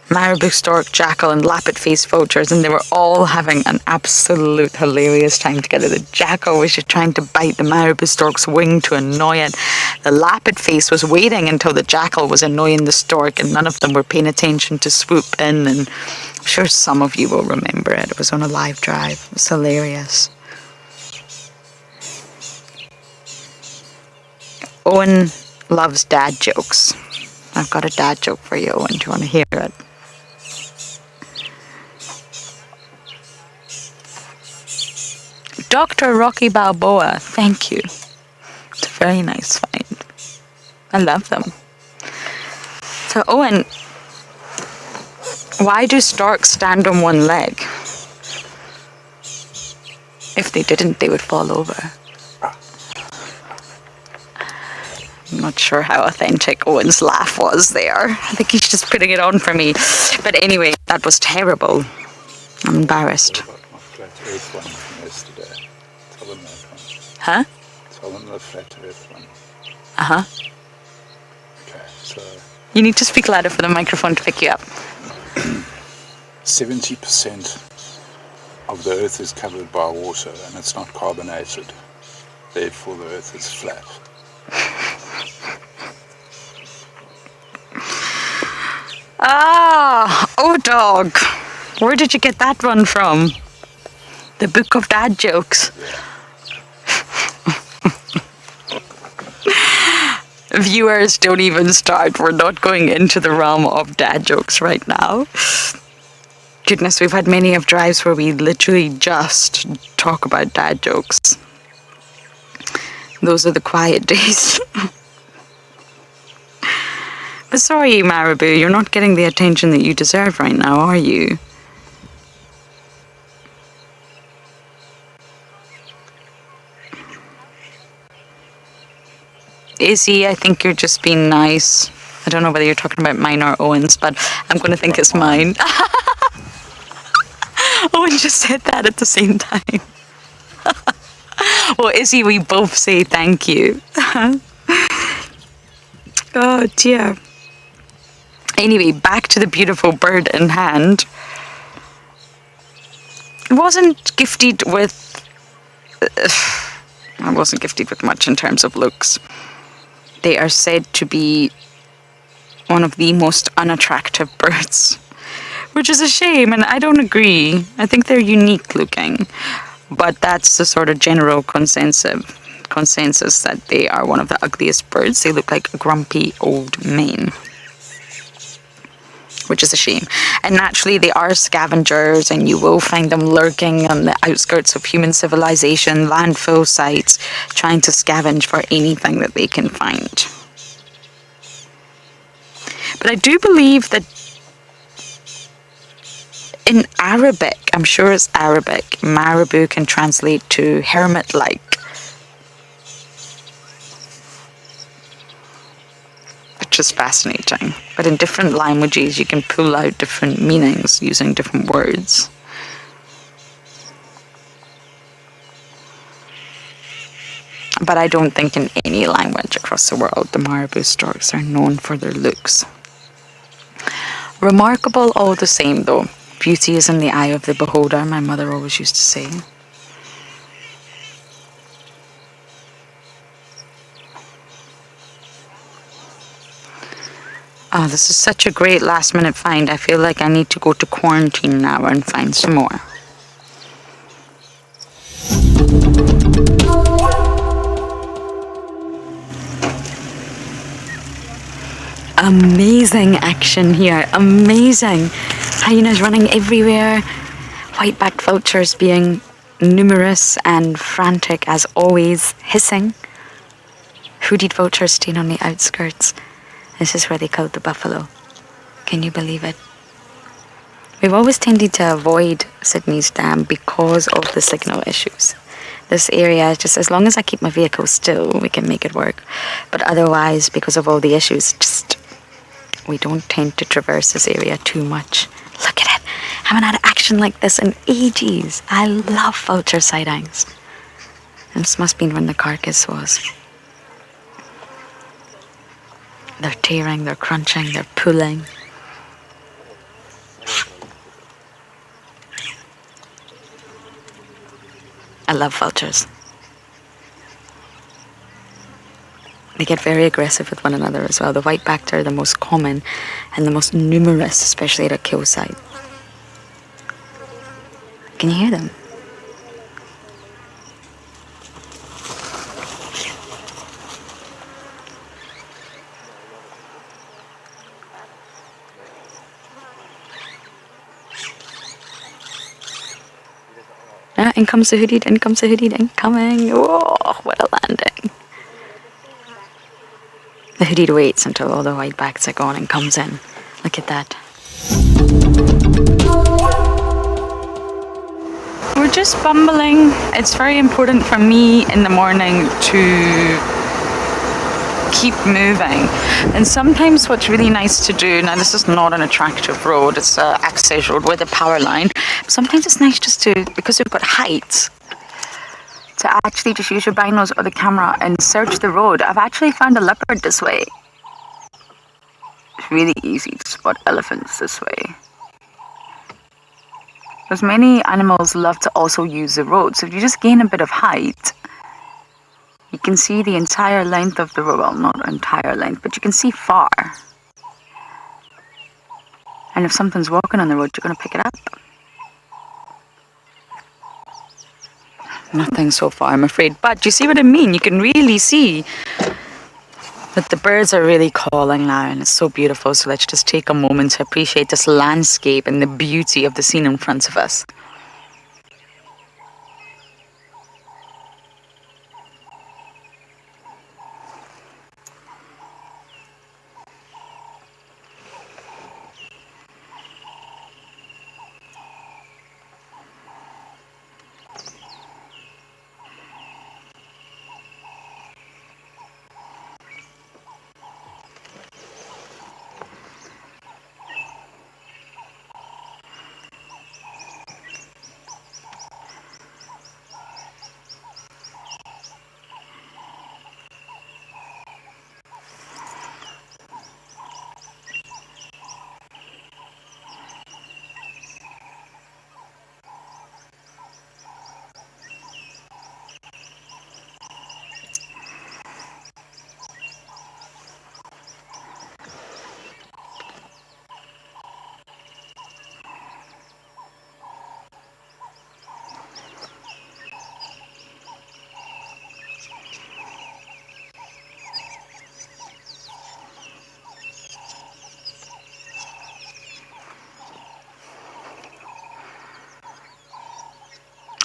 Marabou stork, jackal, and lappet-faced vultures, and they were all having an absolute hilarious time together. The jackal was just trying to bite the marabou stork's wing to annoy it. The lappet-face was waiting until the jackal was annoying the stork, and none of them were paying attention to swoop in, and I'm sure some of you will remember it. It was on a live drive. It was hilarious. Owen loves dad jokes. I've got a dad joke for you, Owen. Do you want to hear it? Dr. Rocky Balboa, thank you. It's a very nice find. I love them. So, Owen, why do storks stand on one leg? If they didn't, they would fall over. I'm not sure how authentic Owen's laugh was there. I think he's just putting it on for me. But anyway, that was terrible. I'm embarrassed. Huh? Tell them the flat earth one. Uh-huh. Okay, so You need to speak louder for the microphone to pick you up. 70% of the earth is covered by water and it's not carbonated. Therefore the earth is flat. Oh dog. Where did you get that one from? The book of dad jokes. Viewers, don't even start. We're not going into the realm of dad jokes right now. Goodness, we've had many of drives where we literally just talk about dad jokes. Those are the quiet days. But sorry, Marabou, you're not getting the attention that you deserve right now, are you? Izzy, I think you're just being nice. I don't know whether you're talking about mine or Owen's, but I'm going to think it's mine. Owen just said that at the same time. Well, Izzy, we both say thank you. Oh dear. Anyway, back to the beautiful bird in hand. I wasn't gifted with much in terms of looks. They are said to be one of the most unattractive birds, which is a shame, and I don't agree. I think they're unique looking, but that's the sort of general consensus that they are one of the ugliest birds. They look like grumpy old men, which is a shame. And naturally, they are scavengers, and you will find them lurking on the outskirts of human civilization, landfill sites, trying to scavenge for anything that they can find. But I do believe that in Arabic, I'm sure it's Arabic, marabou can translate to hermit-like, which is fascinating. But in different languages, you can pull out different meanings using different words. But I don't think in any language across the world the marabou storks are known for their looks. Remarkable all the same though. Beauty is in the eye of the beholder, my mother always used to say. Oh, this is such a great last minute find. I feel like I need to go to quarantine now and find some more. Amazing action here, amazing. Hyenas running everywhere, white-backed vultures being numerous and frantic as always, hissing. Hooded vultures staying on the outskirts. This is where they killed the buffalo. Can you believe it? We've always tended to avoid Sydney's dam because of the signal issues. This area, just as long as I keep my vehicle still, we can make it work. But otherwise, because of all the issues, we don't tend to traverse this area too much. Look at it. I haven't had action like this in ages. I love vulture sightings. This must be when the carcass was. They're tearing, they're crunching, they're pulling. I love vultures. They get very aggressive with one another as well. The white-backed are the most common and the most numerous, especially at a kill site. Can you hear them? In comes the hooded, in comes the hooded, incoming. Whoa, what a landing. The hooded waits until all the whitebacks are gone and comes in. Look at that. We're just bumbling. It's very important for me in the morning to keep moving. And sometimes what's really nice to do, now this is not an attractive road, it's an access road with a power line. Sometimes it's nice just to, because we've got height, to actually just use your binos or the camera and search the road. I've actually found a leopard this way. It's really easy to spot elephants this way. Because many animals love to also use the road. So if you just gain a bit of height, you can see the entire length of the road. Well, not entire length, but you can see far. And if something's walking on the road, you're going to pick it up. Nothing so far, I'm afraid. But you see what I mean? You can really see that the birds are really calling now, and it's so beautiful. So let's just take a moment to appreciate this landscape and the beauty of the scene in front of us.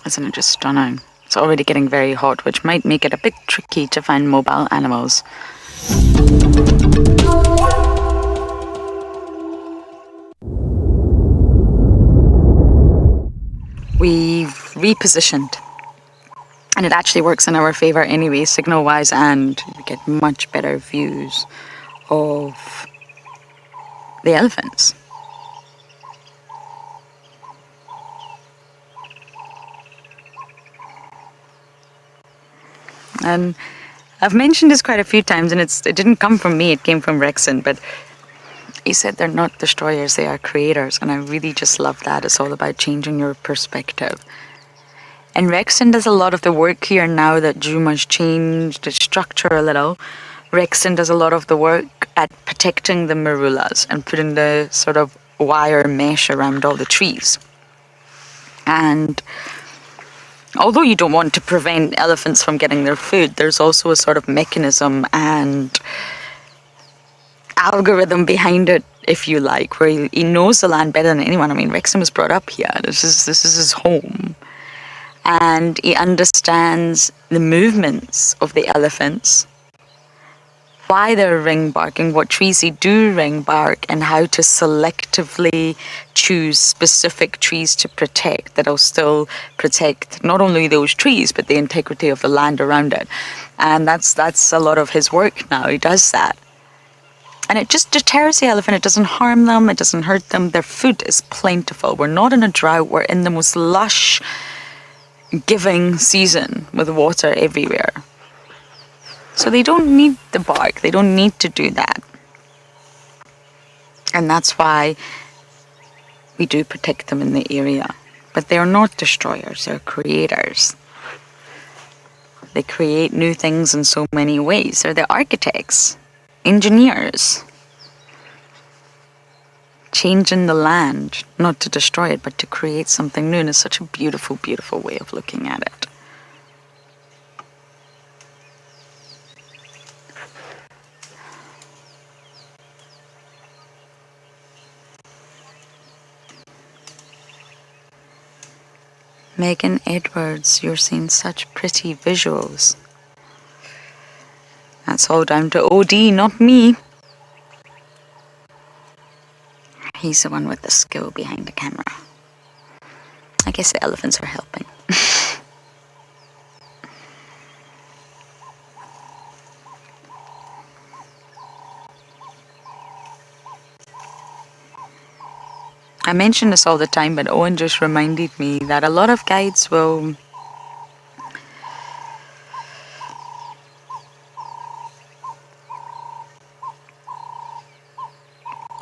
Isn't it just stunning? It's already getting very hot, which might make it a bit tricky to find mobile animals. We've repositioned, and it actually works in our favor anyway, signal-wise, and we get much better views of the elephants. And I've mentioned this quite a few times, and it didn't come from me, it came from Rexon, but he said they're not destroyers, they are creators, and I really just love that. It's all about changing your perspective. And Rexon does a lot of the work here now that Juma's changed the structure a little. Rexon does a lot of the work at protecting the marulas and putting the sort of wire mesh around all the trees. And although you don't want to prevent elephants from getting their food, there's also a sort of mechanism and algorithm behind it, if you like, where he knows the land better than anyone. I mean, Rexon was brought up here. This is his home. And he understands the movements of the elephants, why they're ring barking, what trees they do ring bark, and how to selectively choose specific trees to protect that'll still protect not only those trees, but the integrity of the land around it. And that's a lot of his work now. He does that. And it just deters the elephant. It doesn't harm them. It doesn't hurt them. Their food is plentiful. We're not in a drought. We're in the most lush, giving season with water everywhere. So they don't need the bark. They don't need to do that. And that's why we do protect them in the area. But they're not destroyers. They're creators. They create new things in so many ways. They're the architects, engineers, changing the land, not to destroy it, but to create something new. And it's such a beautiful, beautiful way of looking at it. Megan Edwards, you're seeing such pretty visuals. That's all down to OD, not me. He's the one with the skill behind the camera. I guess the elephants are helping. I mention this all the time, but Owen just reminded me that a lot of guides will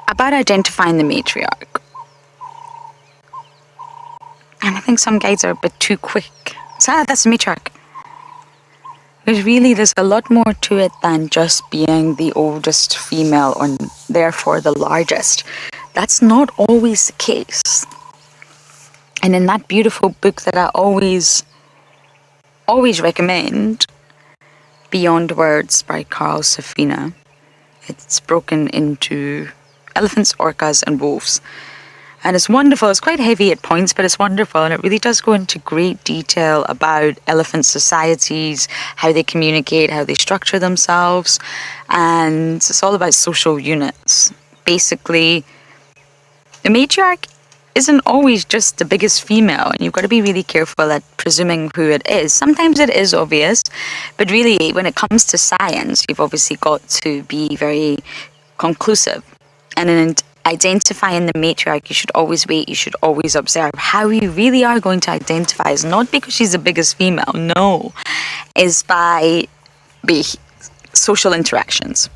about identifying the matriarch. And I think some guides are a bit too quick. So, that's the matriarch. But really, there's a lot more to it than just being the oldest female or therefore the largest. That's not always the case. And in that beautiful book that I always recommend, Beyond Words by Carl Safina, it's broken into elephants, orcas, and wolves. And it's wonderful. It's quite heavy at points, but it's wonderful. And it really does go into great detail about elephant societies, how they communicate, how they structure themselves. And it's all about social units. Basically, the matriarch isn't always just the biggest female, and you've got to be really careful at presuming who it is. Sometimes it is obvious, but really, when it comes to science, you've obviously got to be very conclusive. And in identifying the matriarch, you should always wait, you should always observe. How you really are going to identify is not because she's the biggest female, no, is by social interactions.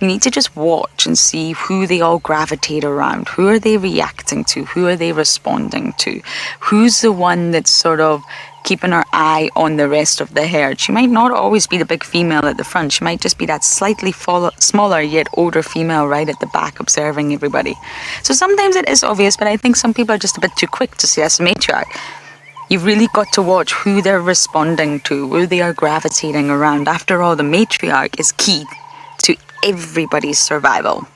You need to just watch and see who they all gravitate around. Who are they reacting to? Who are they responding to? Who's the one that's sort of keeping her eye on the rest of the herd? She might not always be the big female at the front. She might just be that slightly smaller yet older female right at the back observing everybody. So sometimes it is obvious, but I think some people are just a bit too quick to see us matriarch. You've really got to watch who they're responding to, who they are gravitating around. After all, the matriarch is key to everybody's survival.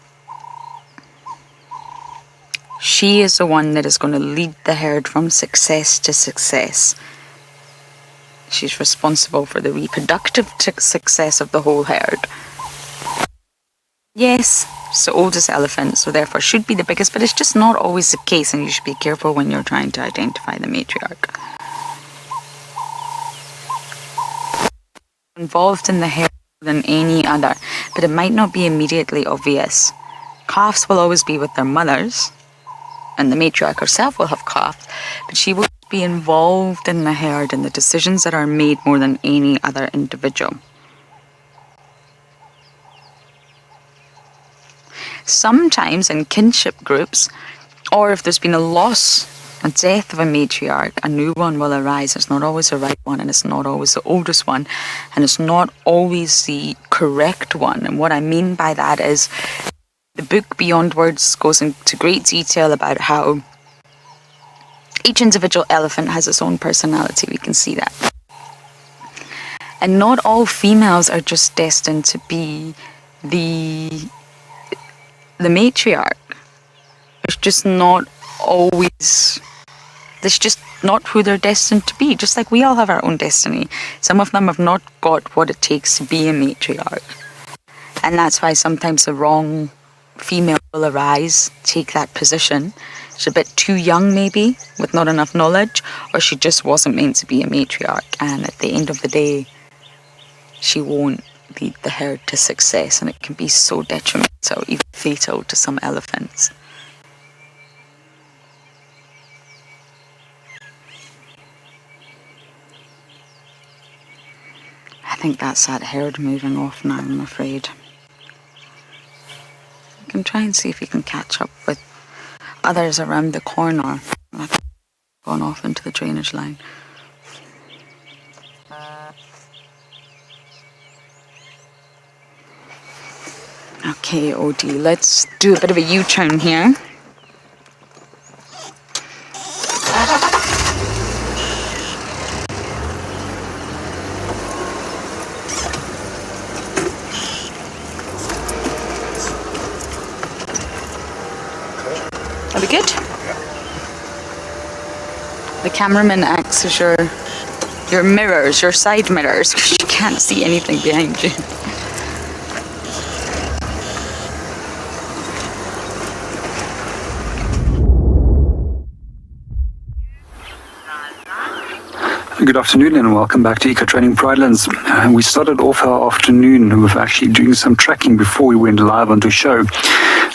She is the one that is going to lead the herd from success to success. She's responsible for the reproductive success of the whole herd. Yes, it's the oldest elephant, so therefore should be the biggest, but it's just not always the case, and you should be careful when you're trying to identify the matriarch. Involved in the herd than any other, but it might not be immediately obvious. Calves will always be with their mothers, and the matriarch herself will have calves, but she will be involved in the herd and the decisions that are made more than any other individual. Sometimes in kinship groups, or if there's been a loss, a death of a matriarch, a new one will arise. It's not always the right one, and it's not always the oldest one, and it's not always the correct one. And what I mean by that is the book Beyond Words goes into great detail about how each individual elephant has its own personality. We can see that. And not all females are just destined to be the matriarch. It's just not always, that's just not who they're destined to be. Just like we all have our own destiny. Some of them have not got what it takes to be a matriarch. And that's why sometimes the wrong female will arise, take that position. She's a bit too young maybe, with not enough knowledge, or she just wasn't meant to be a matriarch. And at the end of the day, she won't lead the herd to success, and it can be so detrimental, even fatal to some elephants. I think that's that herd moving off now, I'm afraid. We can try and see if we can catch up with others around the corner. I've gone off into the drainage line. Okay, OD, let's do a bit of a U-turn here. Are we good? The cameraman acts as your mirrors, your side mirrors, because you can't see anything behind you. Good afternoon and welcome back to Eco Training Pridelands. We started off our afternoon with actually doing some tracking before we went live onto show.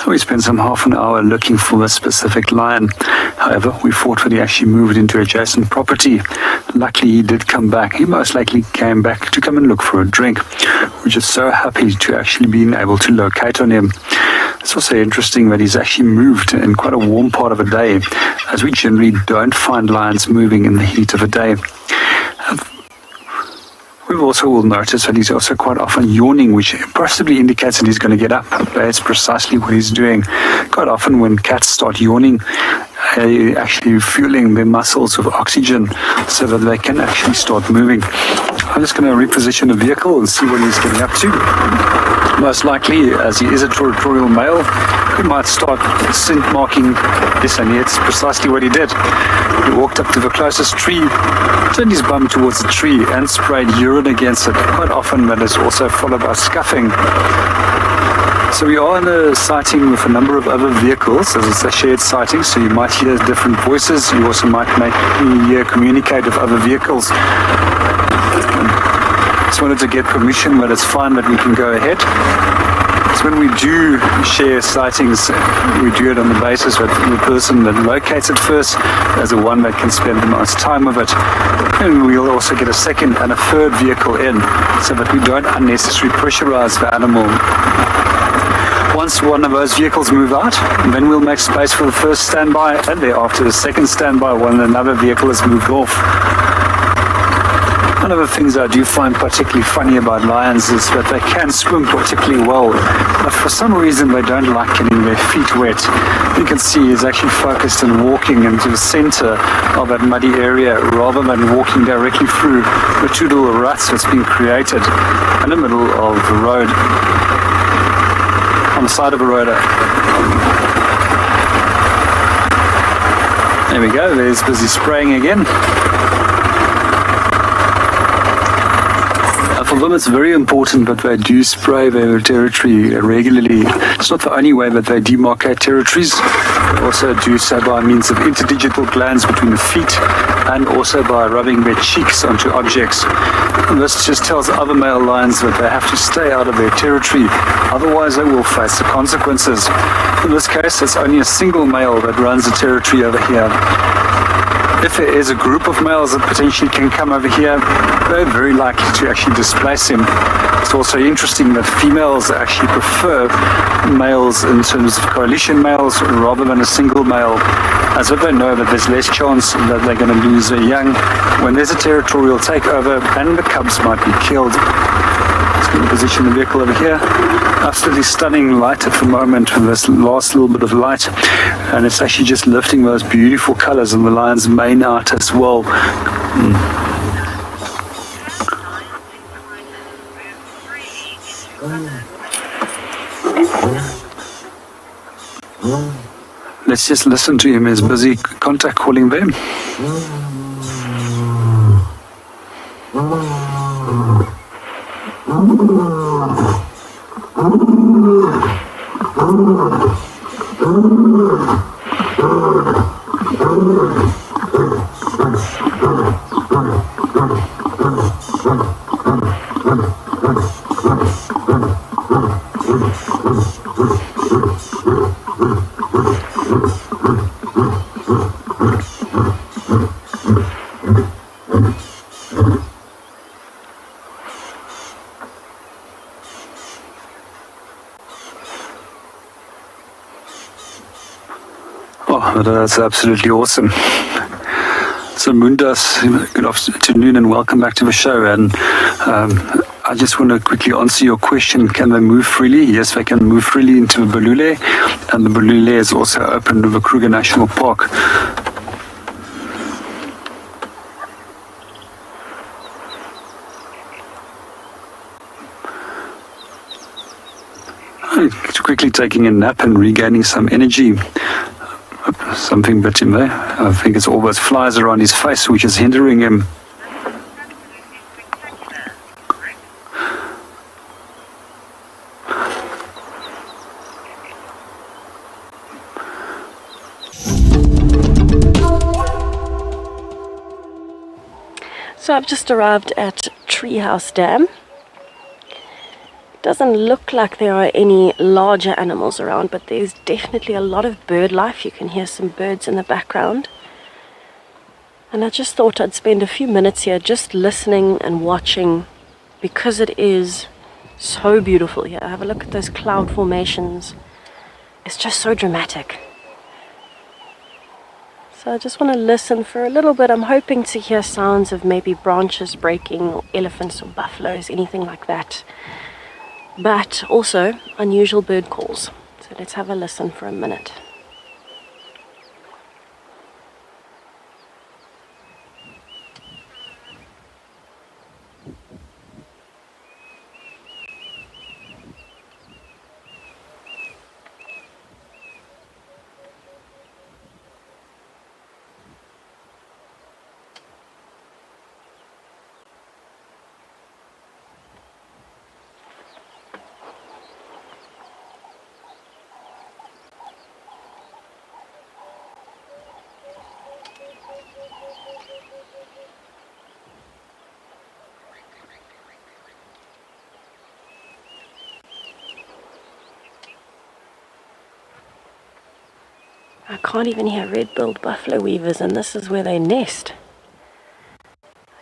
We spent some half an hour looking for a specific lion. However, we thought that he actually moved into adjacent property. Luckily, he did come back. He most likely came back to come and look for a drink. We're just so happy to actually be able to locate on him. It's also interesting that he's actually moved in quite a warm part of the day, as we generally don't find lions moving in the heat of the day. We also will notice that he's also quite often yawning, which possibly indicates that he's going to get up. That's precisely what he's doing. Quite often when cats start yawning, they're actually fueling their muscles with oxygen so that they can actually start moving. I'm just going to reposition the vehicle and see what he's getting up to. Most likely, as he is a territorial male, he might start scent marking this, and it's precisely what he did. He walked up to the closest tree, turned his bum towards the tree and sprayed urine against it. Quite often that is also followed by scuffing. So we are in a sighting with a number of other vehicles, as it's a shared sighting, so you might hear different voices. You also might communicate with other vehicles. Just wanted to get permission, but it's fine that we can go ahead. So when we do share sightings, we do it on the basis that the person that locates it first is the one that can spend the most time with it. And we'll also get a second and a third vehicle in, so that we don't unnecessarily pressurize the animal. Once one of those vehicles move out, then we'll make space for the first standby, and thereafter the second standby when another vehicle has moved off. One of the things I do find particularly funny about lions is that they can swim particularly well, but for some reason they don't like getting their feet wet. You can see he's actually focused on walking into the center of that muddy area rather than walking directly through the two little ruts that's been created in the middle of the road. On the side of the road. There we go, there's busy spraying again. I For them, it's very important that they do spray their territory regularly. It's not the only way that they demarcate territories. They also do so by means of interdigital glands between the feet and also by rubbing their cheeks onto objects. And this just tells other male lions that they have to stay out of their territory, otherwise they will face the consequences. In this case, it's only a single male that runs the territory over here. If there is a group of males that potentially can come over here, they're very likely to actually displace him. It's also interesting that females actually prefer males in terms of coalition males rather than a single male, as if they know that there's less chance that they're going to lose their young when there's a territorial takeover and the cubs might be killed. Just going to position the vehicle over here. Absolutely stunning light at the moment with this last little bit of light, and it's actually just lifting those beautiful colors on the lion's mane out as well. Let's just listen to him. He's busy contact calling them. Oh, that's absolutely awesome. So Mundas, good afternoon and welcome back to the show. And I just want to quickly answer your question. Can they move freely? Yes, they can move freely into the Balule, and the Balule is also open to the Kruger National Park. Quickly taking a nap and regaining some energy. Something bit in there. I think it's all those flies around his face which is hindering him. So I've just arrived at Treehouse Dam. Doesn't look like there are any larger animals around, but there's definitely a lot of bird life. You can hear some birds in the background. And I just thought I'd spend a few minutes here just listening and watching, because it is so beautiful here. Have a look at those cloud formations. It's just so dramatic. So I just want to listen for a little bit. I'm hoping to hear sounds of maybe branches breaking, or elephants or buffaloes, anything like that. But also unusual bird calls. So let's have a listen for a minute. I can't even hear red-billed buffalo weavers, and this is where they nest.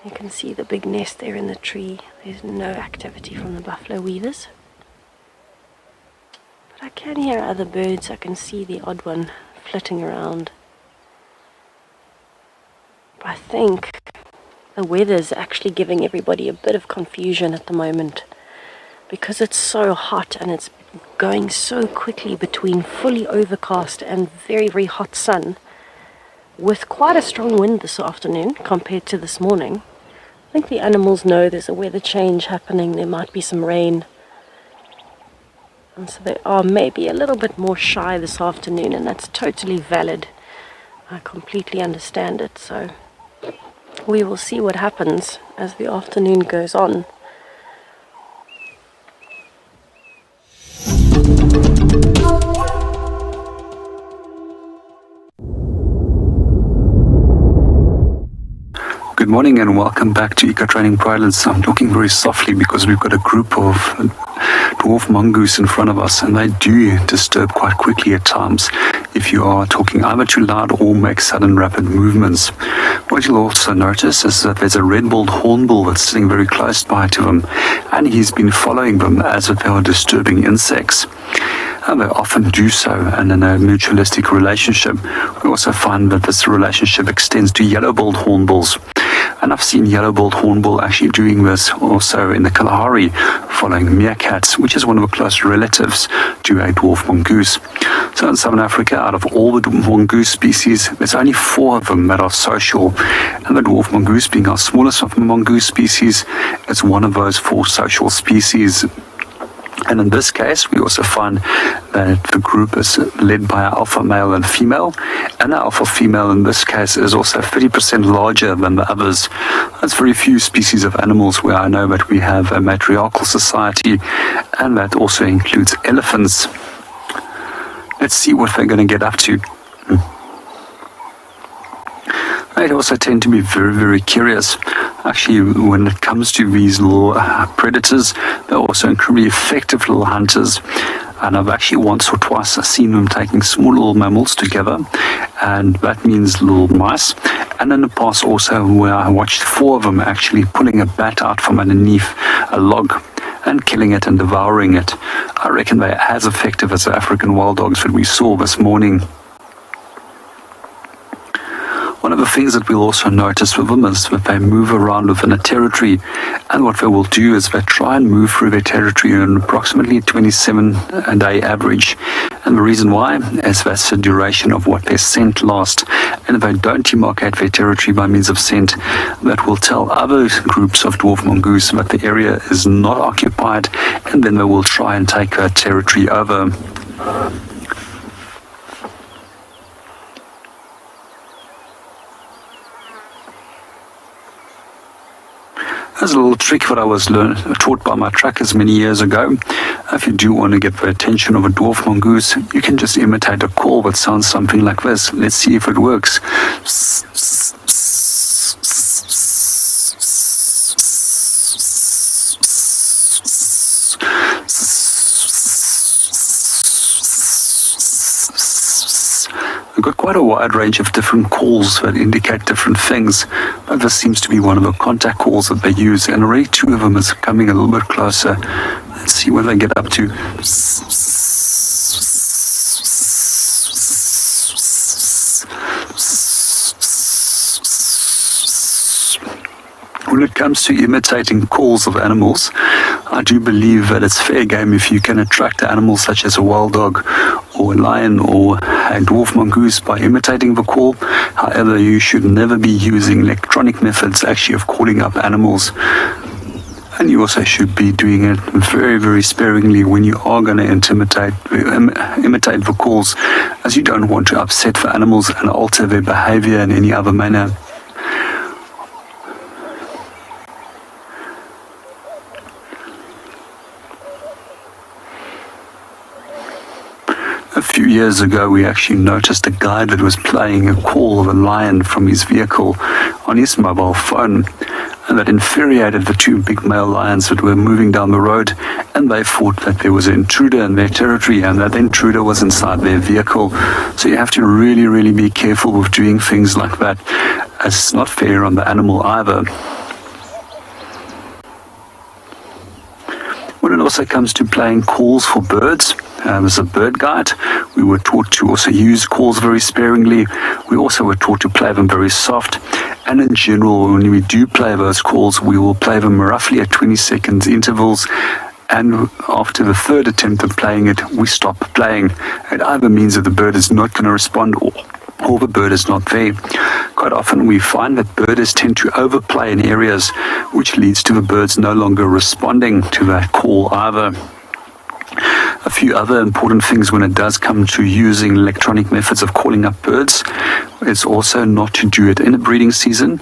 You can see the big nest there in the tree. There's no activity from the buffalo weavers. But I can hear other birds. I can see the odd one flitting around. I think the weather's actually giving everybody a bit of confusion at the moment, because it's so hot and it's going so quickly between fully overcast and very, very hot sun, with quite a strong wind this afternoon compared to this morning. I think the animals know there's a weather change happening. There might be some rain, and so they are maybe a little bit more shy this afternoon, and that's totally valid. I completely understand it. So we will see what happens as the afternoon goes on. Good morning and welcome back to Eco Training Pridelands. I'm talking very softly because we've got a group of dwarf mongoose in front of us, and they do disturb quite quickly at times if you are talking either too loud or make sudden rapid movements. What you'll also notice is that there's a red-billed hornbill that's sitting very close by to them, and he's been following them as if they were disturbing insects. And they often do so, and in a mutualistic relationship, we also find that this relationship extends to yellow-billed hornbills. And I've seen yellow-billed hornbill actually doing this also in the Kalahari, following meerkats, which is one of the close relatives to a dwarf mongoose. So in Southern Africa, out of all the mongoose species, there's only 4 of them that are social. And the dwarf mongoose, being our smallest of the mongoose species, is one of those 4 social species. And in this case, we also find that the group is led by an alpha male and female, and the alpha female in this case is also 30% larger than the others. That's very few species of animals where I know that we have a matriarchal society, and that also includes elephants. Let's see what they're going to get up to. They also tend to be very, very curious. Actually, when it comes to these little predators, they're also incredibly effective little hunters. And I've actually once or twice seen them taking small little mammals together, and that means little mice. And in the past also, where I watched 4 of them actually pulling a bat out from underneath a log and killing it and devouring it. I reckon they're as effective as the African wild dogs that we saw this morning. One of the things that we'll also notice with them is that they move around within a territory, and what they will do is they try and move through their territory in approximately 27-day average. And the reason why is that's the duration of what their scent lasts. And if they don't demarcate their territory by means of scent, that will tell other groups of dwarf mongoose that the area is not occupied, and then they will try and take that territory over. There's a little trick that I was taught by my trackers many years ago. If you do want to get the attention of a dwarf mongoose, you can just imitate a call that sounds something like this. Let's see if it works. We've got quite a wide range of different calls that indicate different things, but this seems to be one of the contact calls that they use, and already 2 of them is coming a little bit closer. Let's see what they get up to. When it comes to imitating calls of animals, I do believe that it's fair game if you can attract animals such as a wild dog or a lion or a dwarf mongoose by imitating the call. However, you should never be using electronic methods actually of calling up animals. And you also should be doing it very, very sparingly when you are going to imitate the calls, as you don't want to upset the animals and alter their behavior in any other manner. A few years ago, we actually noticed a guy that was playing a call of a lion from his vehicle on his mobile phone, and that infuriated the 2 big male lions that were moving down the road, and they thought that there was an intruder in their territory and that the intruder was inside their vehicle. So you have to really, really be careful with doing things like that, as it's not fair on the animal either. When it also comes to playing calls for birds, as a bird guide, we were taught to also use calls very sparingly. We also were taught to play them very soft. And in general, when we do play those calls, we will play them roughly at 20 seconds intervals. And after the 3rd attempt at playing it, we stop playing. It either means that the bird is not going to respond or the bird is not there. Quite often we find that birders tend to overplay in areas, which leads to the birds no longer responding to that call either. A few other important things when it does come to using electronic methods of calling up birds, it's also not to do it in a breeding season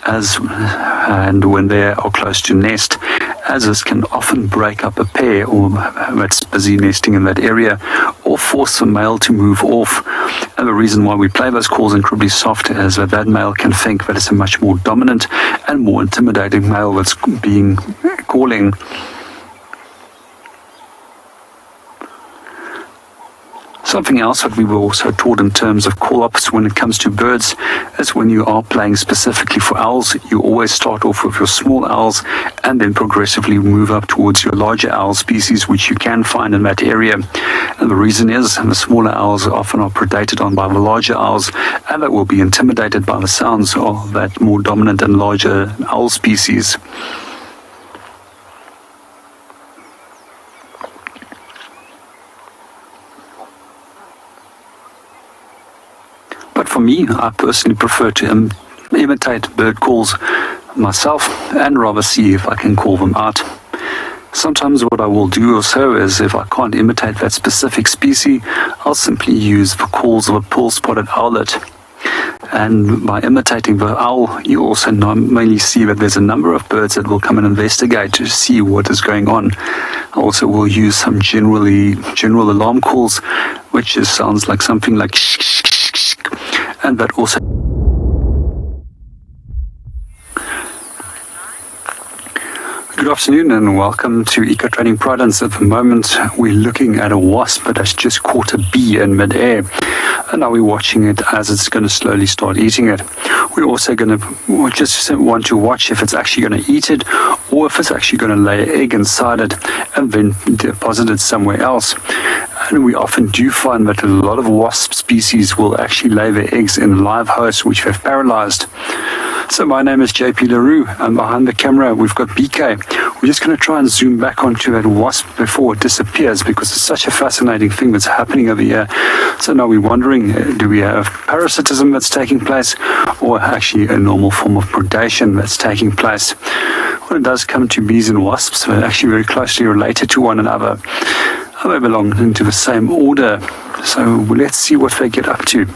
and when they are close to nest, as this can often break up a pair or that's busy nesting in that area, or force the male to move off. And the reason why we play those calls incredibly soft is that that male can think that it's a much more dominant and more intimidating male that's being calling. Something else that we were also taught in terms of call-ups when it comes to birds is when you are playing specifically for owls, you always start off with your small owls and then progressively move up towards your larger owl species, which you can find in that area. And the reason is the smaller owls often are predated on by the larger owls, and that will be intimidated by the sounds of that more dominant and larger owl species. But for me, I personally prefer to imitate bird calls myself and rather see if I can call them out. Sometimes what I will do also is, if I can't imitate that specific species, I'll simply use the calls of a pearl-spotted owlet. And by imitating the owl, you also normally see that there's a number of birds that will come and investigate to see what is going on. I also will use some general alarm calls, which just sounds like something like shh, shh, shh, shh, and that also. Good afternoon and welcome to Eco Training Prudence. At the moment, we're looking at a wasp that has just caught a bee in midair. And now we're watching it as it's going to slowly start eating it. We're also going to just want to watch if it's actually going to eat it or if it's actually going to lay an egg inside it and then deposit it somewhere else. And we often do find that a lot of wasp species will actually lay their eggs in live hosts which they've paralyzed. So my name is JP LaRue, and behind the camera we've got BK. We're just going to try and zoom back onto that wasp before it disappears because it's such a fascinating thing that's happening over here. So now we're wondering, do we have parasitism that's taking place or actually a normal form of predation that's taking place? When it does come to bees and wasps, they're actually very closely related to one another. They belong into the same order. So let's see what they get up to.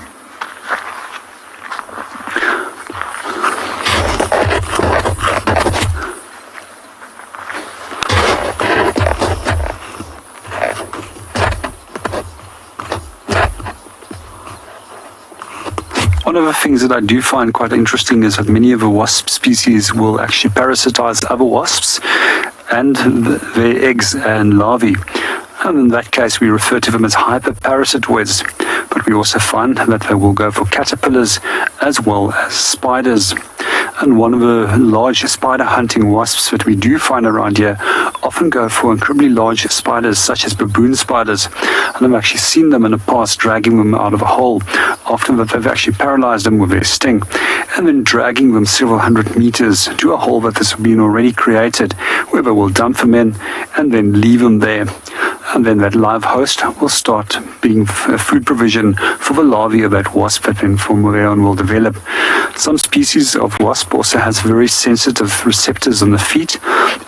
One of the things that I do find quite interesting is that many of the wasp species will actually parasitize other wasps and their eggs and larvae. And in that case, we refer to them as hyperparasitoids. But we also find that they will go for caterpillars as well as spiders. And one of the large spider hunting wasps that we do find around here often go for incredibly large spiders such as baboon spiders. And I've actually seen them in the past dragging them out of a hole after that they've actually paralyzed them with their sting and then dragging them several hundred meters to a hole that has been already created where they will dump them in and then leave them there. And then that live host will start being a food provision for the larvae of that wasp that then from there on will develop. Some species of wasp also has very sensitive receptors on the feet,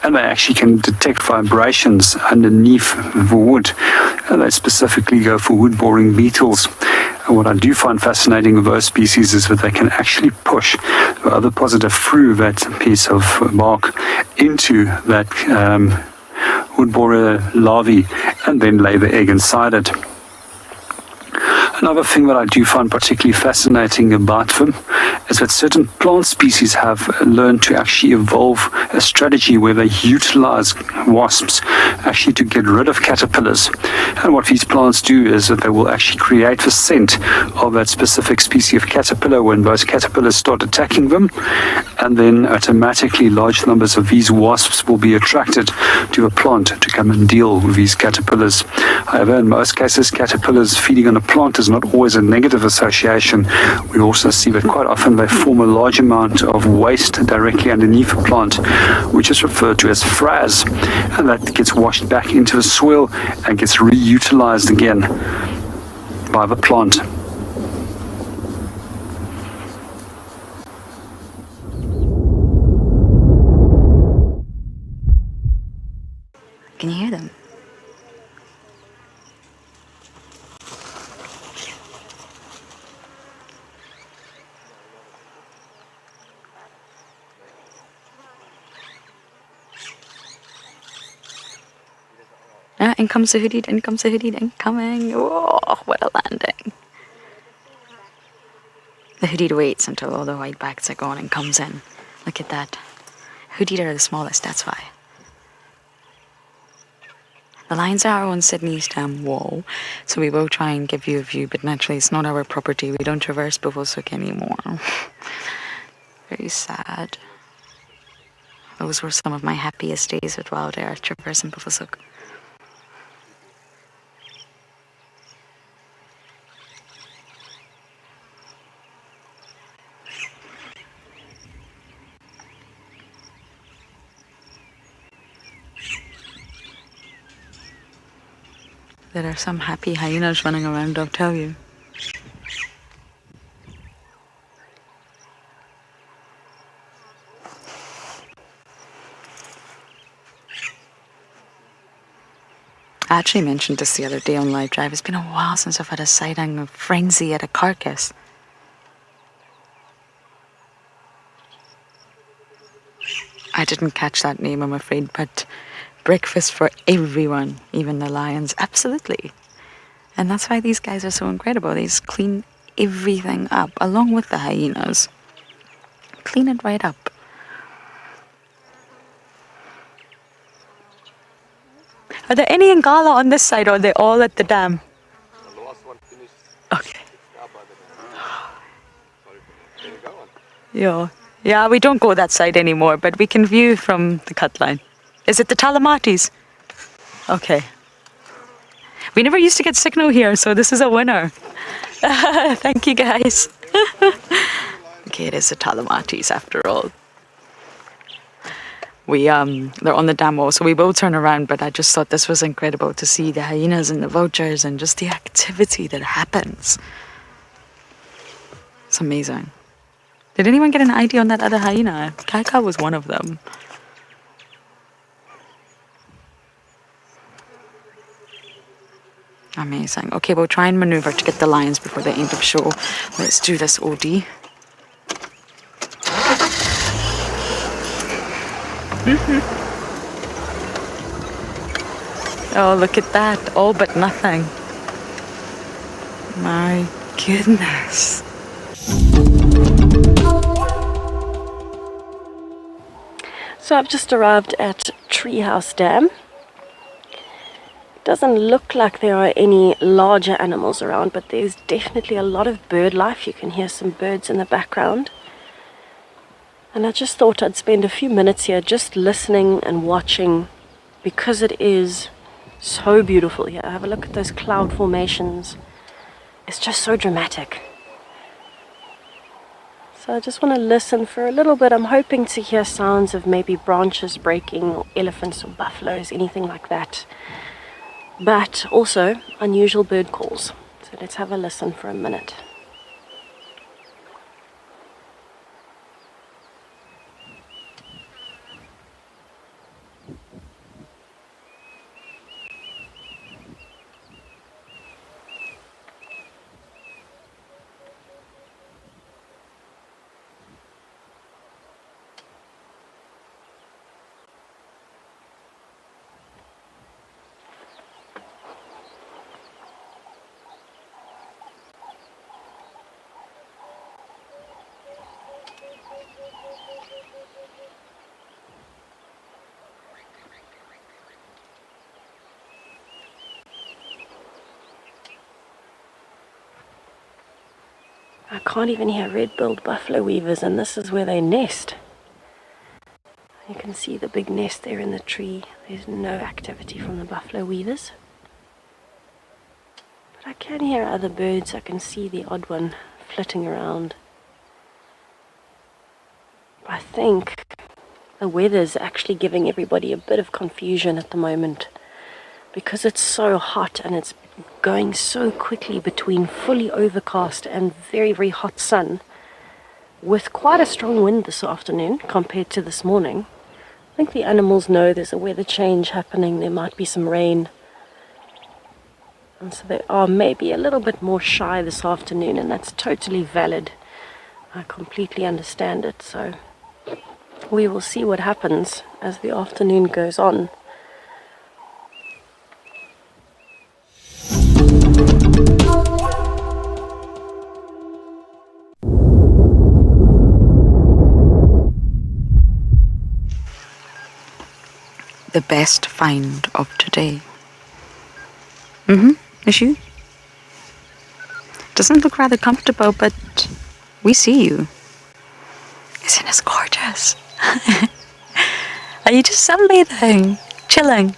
and they actually can detect vibrations underneath the wood. And they specifically go for wood-boring beetles. And what I do find fascinating with those species is that they can actually push the other positive through that piece of bark into that wood borer larvae and then lay the egg inside it. Another thing that I do find particularly fascinating about them is that certain plant species have learned to actually evolve a strategy where they utilize wasps actually to get rid of caterpillars. And what these plants do is that they will actually create the scent of that specific species of caterpillar when those caterpillars start attacking them, and then automatically large numbers of these wasps will be attracted to a plant to come and deal with these caterpillars. However, in most cases, caterpillars feeding on a plant is not always a negative association. We also see that quite often they form a large amount of waste directly underneath the plant, which is referred to as frass, and that gets washed back into the soil and gets reutilized again by the plant. Can you hear them? in comes the hooded, in comes the hooded, incoming. Oh, what a landing. The hooded waits until all the whitebacks are gone and comes in. Look at that. Hooded are the smallest, that's why. The lions are on Sydney's wall, so we will try and give you a view, but naturally it's not our property. We don't traverse Buffelshoek anymore. Very sad. Those were some of my happiest days with WildEarth, traversing Buffelshoek. There are some happy hyenas running around, I'll tell you. I actually mentioned this the other day on Live Drive. It's been a while since I've had a sighting of frenzy at a carcass. I didn't catch that name, I'm afraid, but breakfast for everyone, even the lions, absolutely. And that's why these guys are so incredible. They just clean everything up, along with the hyenas. Clean it right up. Are there any Ngala on this side, or are they all at the dam? The last one finished. Okay. Yeah, we don't go that side anymore, but we can view from the cut line. Is it the Talamatis? Okay. We never used to get signal here, so this is a winner. Thank you, guys. Okay, it is the Talamatis after all. They're on the dam wall, so we will turn around, but I just thought this was incredible to see the hyenas and the vultures and just the activity that happens. It's amazing. Did anyone get an idea on that other hyena? Kaika was one of them. Amazing. Okay, we'll try and maneuver to get the lions before the end of show. Let's do this, OD. Oh, look at that. All but nothing. My goodness. So I've just arrived at Treehouse Dam. Doesn't look like there are any larger animals around, but there's definitely a lot of bird life. You can hear some birds in the background. And I just thought I'd spend a few minutes here just listening and watching, because it is so beautiful here. Have a look at those cloud formations. It's just so dramatic. So I just want to listen for a little bit. I'm hoping to hear sounds of maybe branches breaking, or elephants or buffaloes, anything like that. But also unusual bird calls. So let's have a listen for a minute. I can't even hear red-billed buffalo weavers, and this is where they nest. You can see the big nest there in the tree. There's no activity from the buffalo weavers. But I can hear other birds. I can see the odd one flitting around. I think the weather's actually giving everybody a bit of confusion at the moment, because it's so hot and it's going so quickly between fully overcast and very, very hot sun, with quite a strong wind this afternoon compared to this morning. I think the animals know there's a weather change happening. There might be some rain. And so they are maybe a little bit more shy this afternoon, and that's totally valid. I completely understand it. So we will see what happens as the afternoon goes on. the best find of today. Ishu? Doesn't look rather comfortable, but we see you. Isn't this gorgeous? Are you just sunbathing, chilling,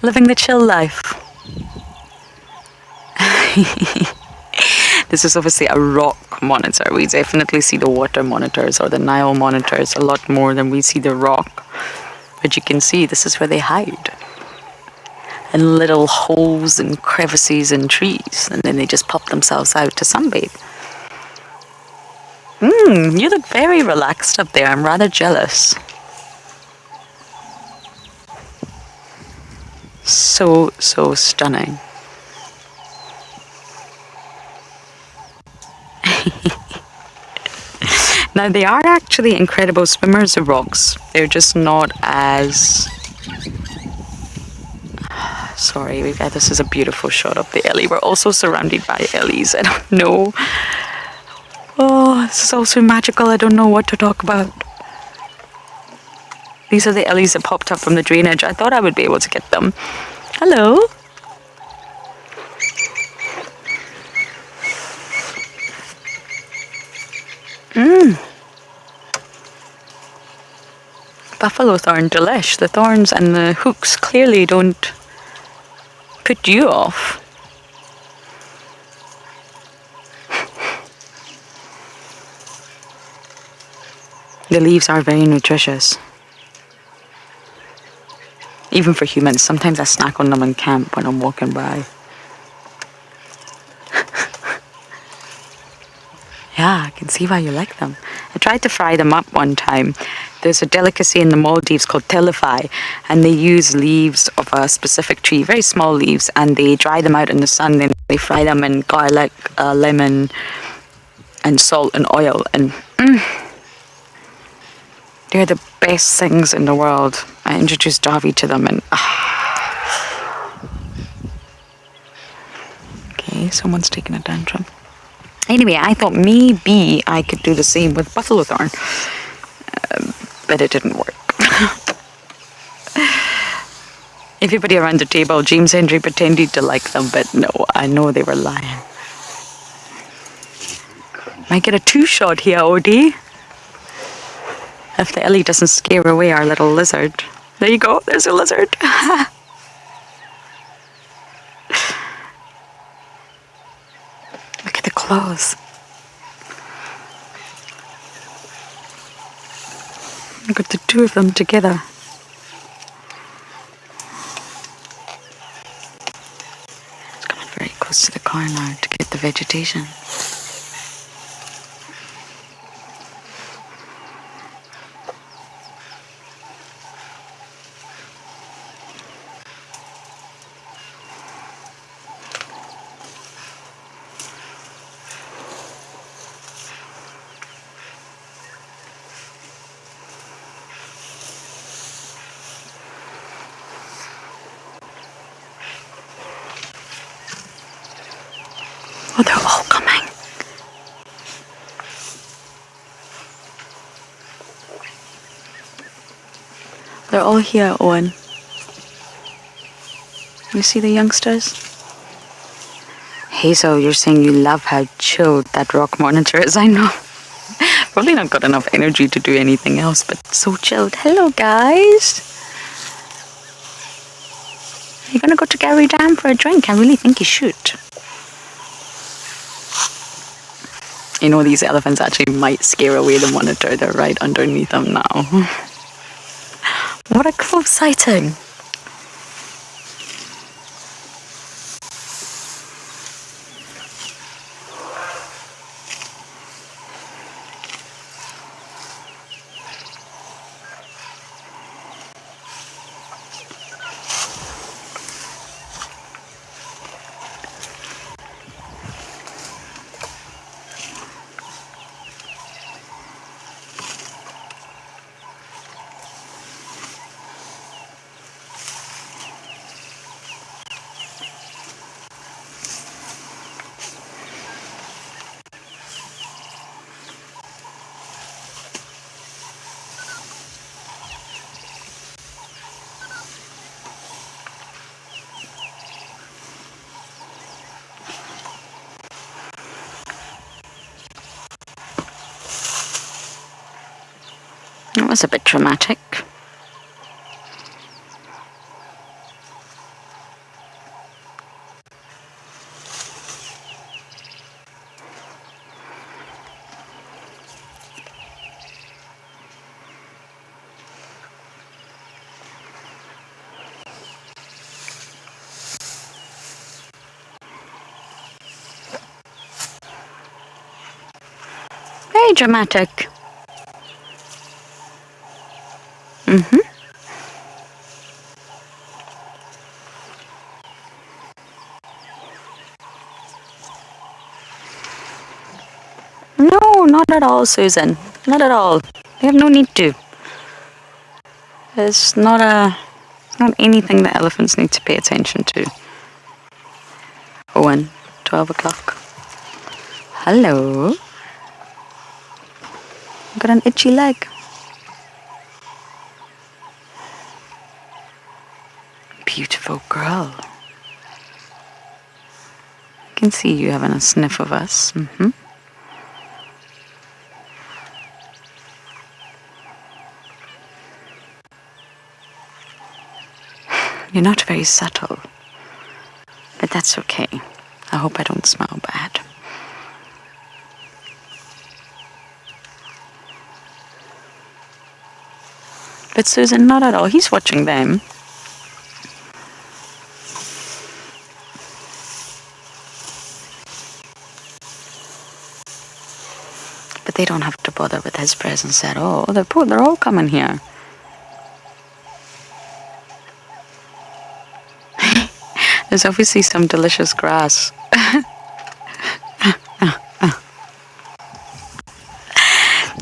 living the chill life? This is obviously a rock monitor. We definitely see the water monitors or the Nile monitors a lot more than we see the rock. But you can see this is where they hide. In little holes and crevices and trees. And then they just pop themselves out to sunbathe. You look very relaxed up there. I'm rather jealous. So stunning. Now they are actually incredible swimmers, the rocks. They're just not as... Sorry, this is a beautiful shot of the Ellie. We're also surrounded by Ellies. I don't know. Oh, this is also magical. I don't know what to talk about. These are the Ellies that popped up from the drainage. I thought I would be able to get them. Hello. Buffalo thorn delish. The thorns and the hooks clearly don't put you off. The leaves are very nutritious. Even for humans. Sometimes I snack on them in camp when I'm walking by. Yeah, I can see why you like them. I tried to fry them up one time. There's a delicacy in the Maldives called telefai, and they use leaves of a specific tree, very small leaves, and they dry them out in the sun, then they fry them in garlic, lemon, and salt and oil, and they're the best things in the world. I introduced Davi to them, and okay, someone's taking a tantrum. Anyway, I thought maybe I could do the same with buffalo thorn, but it didn't work. Everybody around the table, James Henry pretended to like them, but no, I know they were lying. Might get a 2-shot here, Odie. If the Ellie doesn't scare away our little lizard. There you go, there's a lizard. Look at the claws. Look at the two of them together. It's coming very close to the car now to get the vegetation. Oh, they're all coming. They're all here, Owen. You see the youngsters? Hazel, you're saying you love how chilled that rock monitor is. I know. Probably not got enough energy to do anything else, but so chilled. Hello, guys. Are you going to go to Gary Dam for a drink? I really think you should. You know, these elephants actually might scare away the monitor. They're right underneath them now. What a cool sighting. That was a bit dramatic. Very dramatic. No, not at all, Susan. Not at all. They have no need to. It's not anything that elephants need to pay attention to. Owen, 12 o'clock. Hello. I've got an itchy leg. Beautiful girl. I can see you having a sniff of us. You're not very subtle, but that's okay. I hope I don't smell bad. But Susan, not at all. He's watching them. But they don't have to bother with his presence at all. They're all coming here. There's obviously some delicious grass.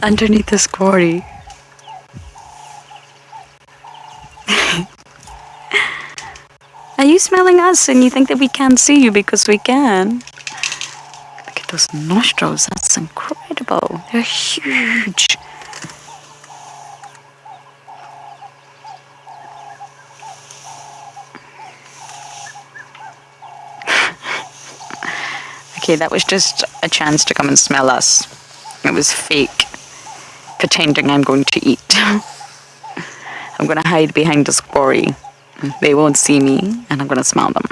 Underneath this quarry. Are you smelling us and you think that we can't see you because we can? Look at those nostrils. That's incredible. They're huge. Okay, that was just a chance to come and smell us. It was fake, pretending I'm going to eat. I'm going to hide behind this quarry. They won't see me, and I'm going to smell them.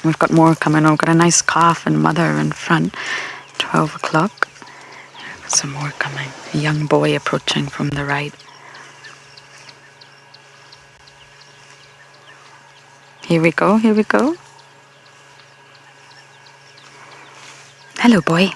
We've got more coming. We've got a nice calf and mother in front. 12 o'clock. Some more coming. A young boy approaching from the right. Here we go, here we go. Hello, boy.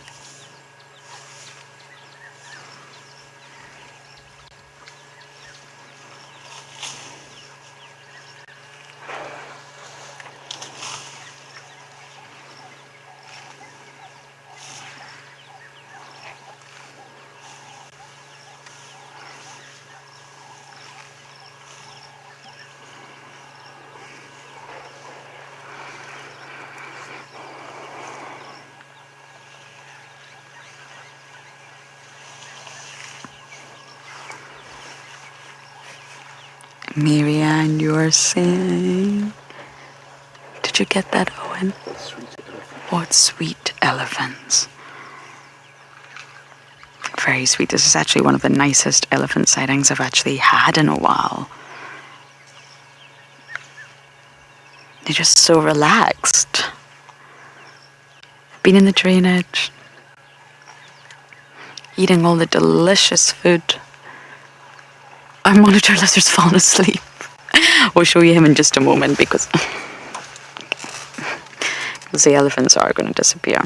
Marianne, you're saying... Did you get that, Owen? What sweet elephants. Very sweet. This is actually one of the nicest elephant sightings I've actually had in a while. They're just so relaxed. Been in the drainage, eating all the delicious food. Our monitor lizard's fallen asleep. We'll show you him in just a moment because the elephants are going to disappear.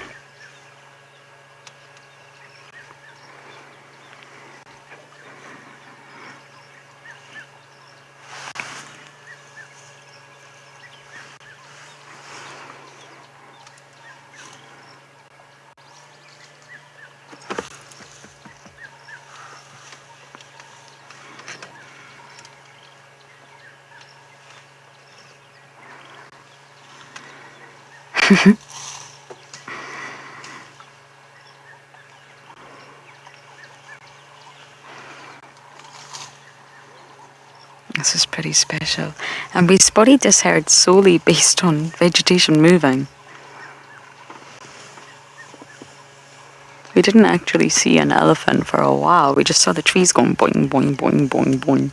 This is pretty special. And we spotted this herd solely based on vegetation moving. We didn't actually see an elephant for a while. We just saw the trees going boing, boing, boing, boing, boing.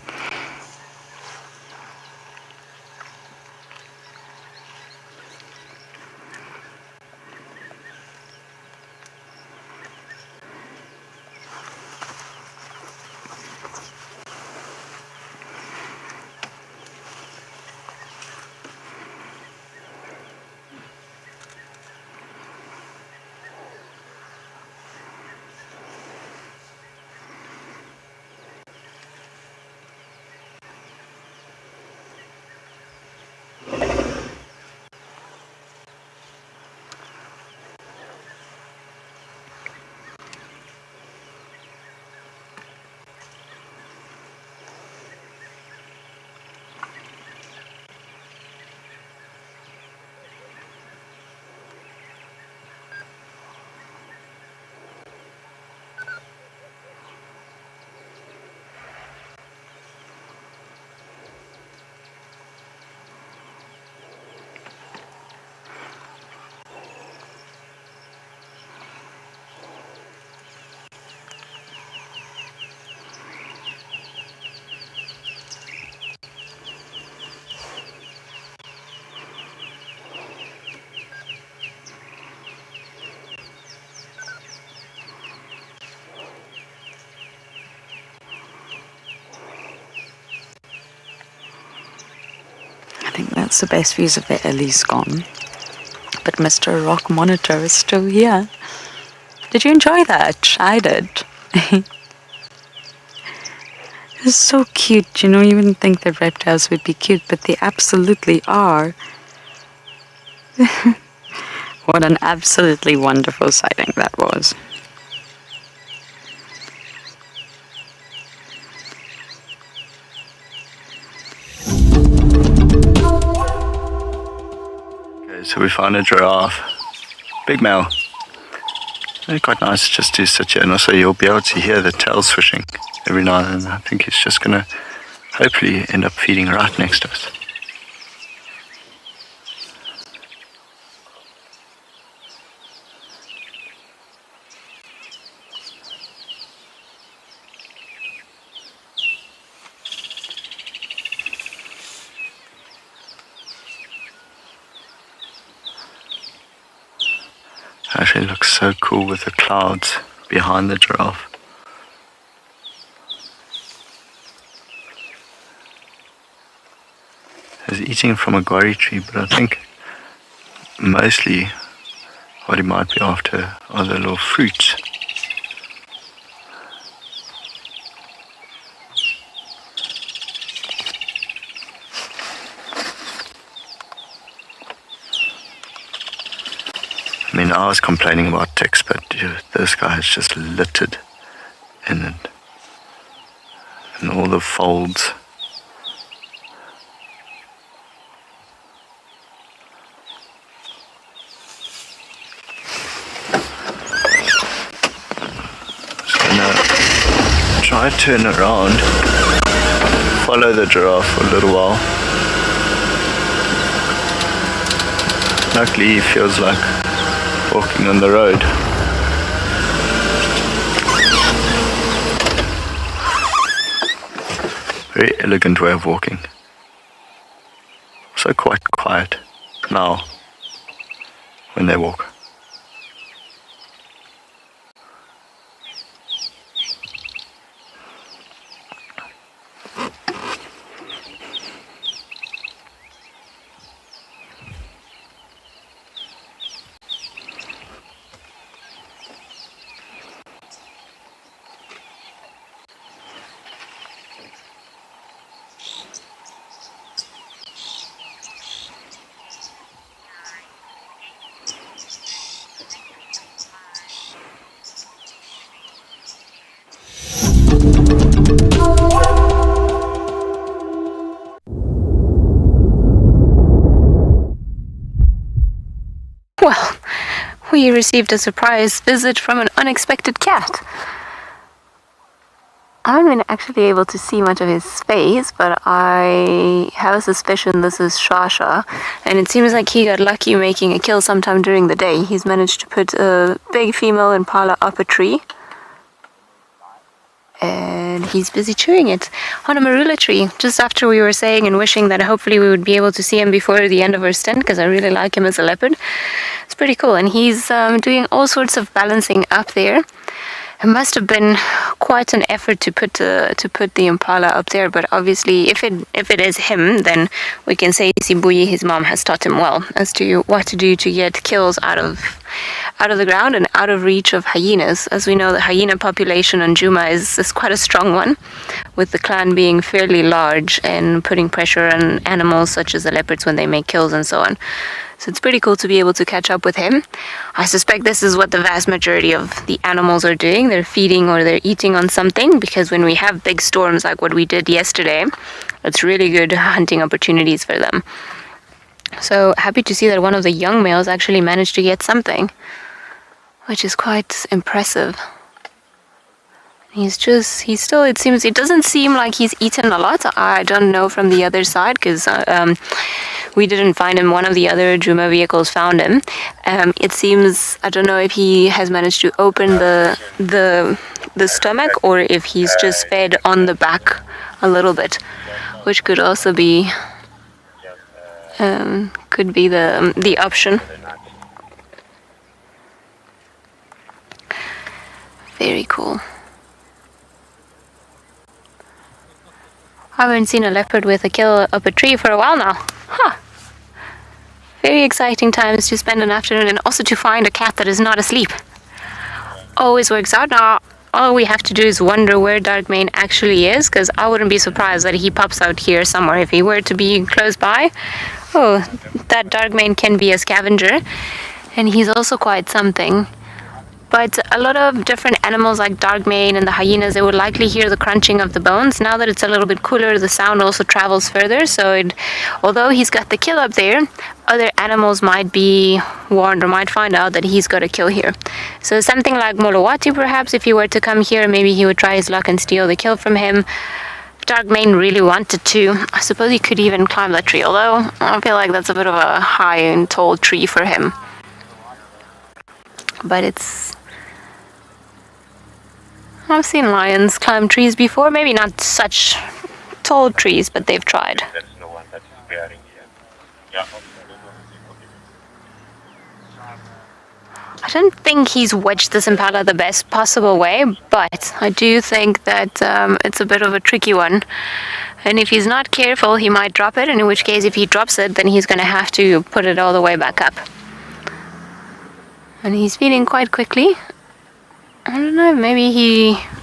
I think that's the best views of the Ellie's gone. But Mr. Rock Monitor is still here. Did you enjoy that? I did. It's so cute, you know, you wouldn't think that reptiles would be cute, but they absolutely are. What an absolutely wonderful sighting that was. Okay, so we found a giraffe. Big male. They're quite nice just to sit here, and also you'll be able to hear the tail swishing every now and then. I think he's just going to hopefully end up feeding right next to us. Actually looks so cool with the clouds behind the giraffe. He's eating from a guarri tree, but I think mostly what he might be after are the little fruits. I mean, I was complaining about ticks, but this guy is just littered in it. And all the folds. Just gonna try to turn around, follow the giraffe for a little while. Luckily, he feels like walking on the road. Very elegant way of walking. Also quite quiet now when they walk. Well, we received a surprise visit from an unexpected cat. I haven't been actually able to see much of his face, but I have a suspicion this is Shasha, and it seems like he got lucky making a kill sometime during the day. He's managed to put a big female impala up a tree, and he's busy chewing it on a marula tree, just after we were saying and wishing that hopefully we would be able to see him before the end of our stint, because I really like him as a leopard. It's pretty cool, and he's doing all sorts of balancing up there. It must have been quite an effort to put the impala up there, but obviously if it is him, then we can say Sibuyi, his mom, has taught him well as to what to do to get kills out of the ground and out of reach of hyenas. As we know, the hyena population on Juma is quite a strong one, with the clan being fairly large and putting pressure on animals such as the leopards when they make kills and so on. So it's pretty cool to be able to catch up with him. I suspect this is what the vast majority of the animals are doing. They're feeding or they're eating on something, because when we have big storms like what we did yesterday, it's really good hunting opportunities for them. So happy to see that one of the young males actually managed to get something, which is quite impressive. It doesn't seem like he's eaten a lot. I don't know from the other side, because we didn't find him. One of the other Juma vehicles found him. It seems, I don't know if he has managed to open the stomach, or if he's just fed on the back a little bit, which could also be the option. Very cool. I haven't seen a leopard with a kill up a tree for a while now. Huh. Very exciting times to spend an afternoon, and also to find a cat that is not asleep. Always works out. Now, all we have to do is wonder where Darkmane actually is, because I wouldn't be surprised that he pops out here somewhere if he were to be close by. Oh, that Darkmane can be a scavenger, and he's also quite something. But a lot of different animals like Darkmane and the hyenas, they would likely hear the crunching of the bones. Now that it's a little bit cooler, the sound also travels further. So although he's got the kill up there, other animals might be warned or might find out that he's got a kill here. So something like Molowati, perhaps, if he were to come here, maybe he would try his luck and steal the kill from him. If Darkmane really wanted to, I suppose he could even climb that tree, although I feel like that's a bit of a high and tall tree for him. But I've seen lions climb trees before, maybe not such tall trees, but they've tried. I don't think he's wedged this impala the best possible way, but I do think that it's a bit of a tricky one. And if he's not careful, he might drop it, and in which case, if he drops it, then he's going to have to put it all the way back up. And he's feeding quite quickly. I don't know, maybe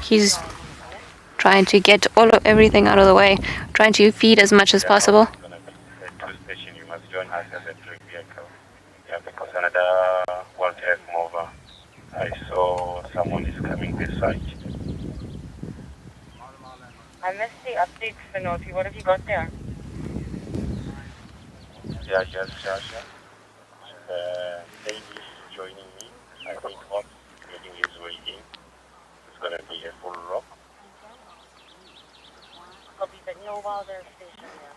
he's trying to get everything out of the way, trying to feed as much as possible. Another WildEarth mover. I saw someone is coming this side. I missed the update, Finofi. What have you got there? Yeah, yes, Sasha. Lady is joining me. I think what meeting is waiting. It's gonna be a full rock. Copy, but no WildEarth station there.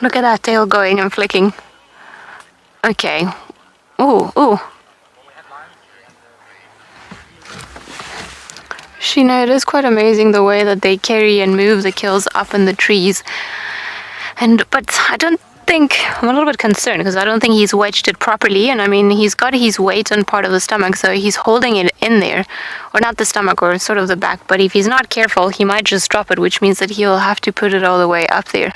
Look at that tail going and flicking. Okay. Ooh. Sheena, it is quite amazing the way that they carry and move the kills up in the trees. But I don't think, I'm a little bit concerned because I don't think he's wedged it properly. And I mean, he's got his weight on part of the stomach, so he's holding it in there. Or not the stomach, or sort of the back. But if he's not careful, he might just drop it, which means that he'll have to put it all the way up there.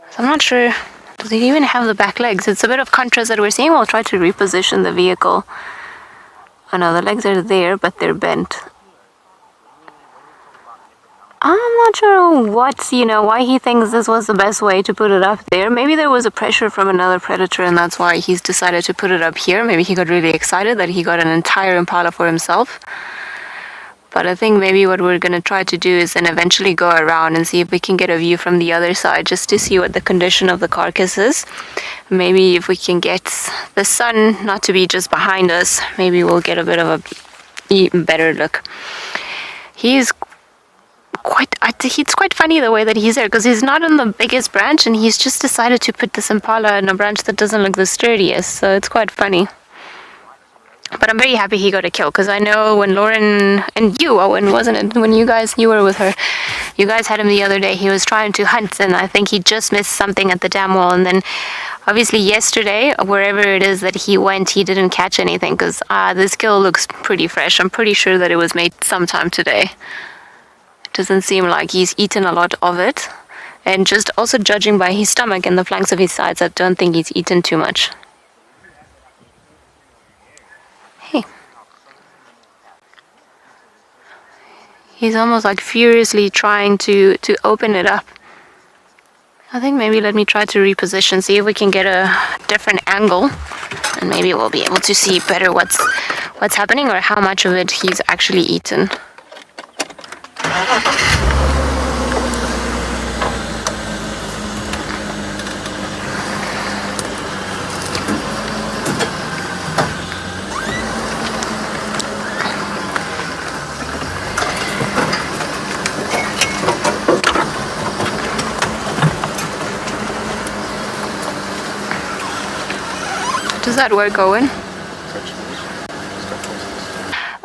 So I'm not sure. Does it even have the back legs? It's a bit of contrast that we're seeing. We'll try to reposition the vehicle. Oh no, the legs are there, but they're bent. I'm not sure why he thinks this was the best way to put it up there. Maybe there was a pressure from another predator and that's why he's decided to put it up here. Maybe he got really excited that he got an entire impala for himself. But I think maybe what we're going to try to do is then eventually go around and see if we can get a view from the other side just to see what the condition of the carcass is. Maybe if we can get the sun not to be just behind us, maybe we'll get a bit of a even better look. He's it's quite funny the way that he's there, because he's not on the biggest branch, and he's just decided to put this impala in a branch that doesn't look the sturdiest, so it's quite funny. But I'm very happy he got a kill, because I know when Lauren and you, Owen, wasn't it? When you were with her, you guys had him the other day. He was trying to hunt, and I think he just missed something at the dam wall. And then, obviously, yesterday, wherever it is that he went, he didn't catch anything, because this kill looks pretty fresh. I'm pretty sure that it was made sometime today. It doesn't seem like he's eaten a lot of it. And just also judging by his stomach and the flanks of his sides, I don't think he's eaten too much. Hey. He's almost like furiously trying to open it up. I think maybe let me try to reposition, see if we can get a different angle, and maybe we'll be able to see better what's happening or how much of it he's actually eaten. Does that work, Owen?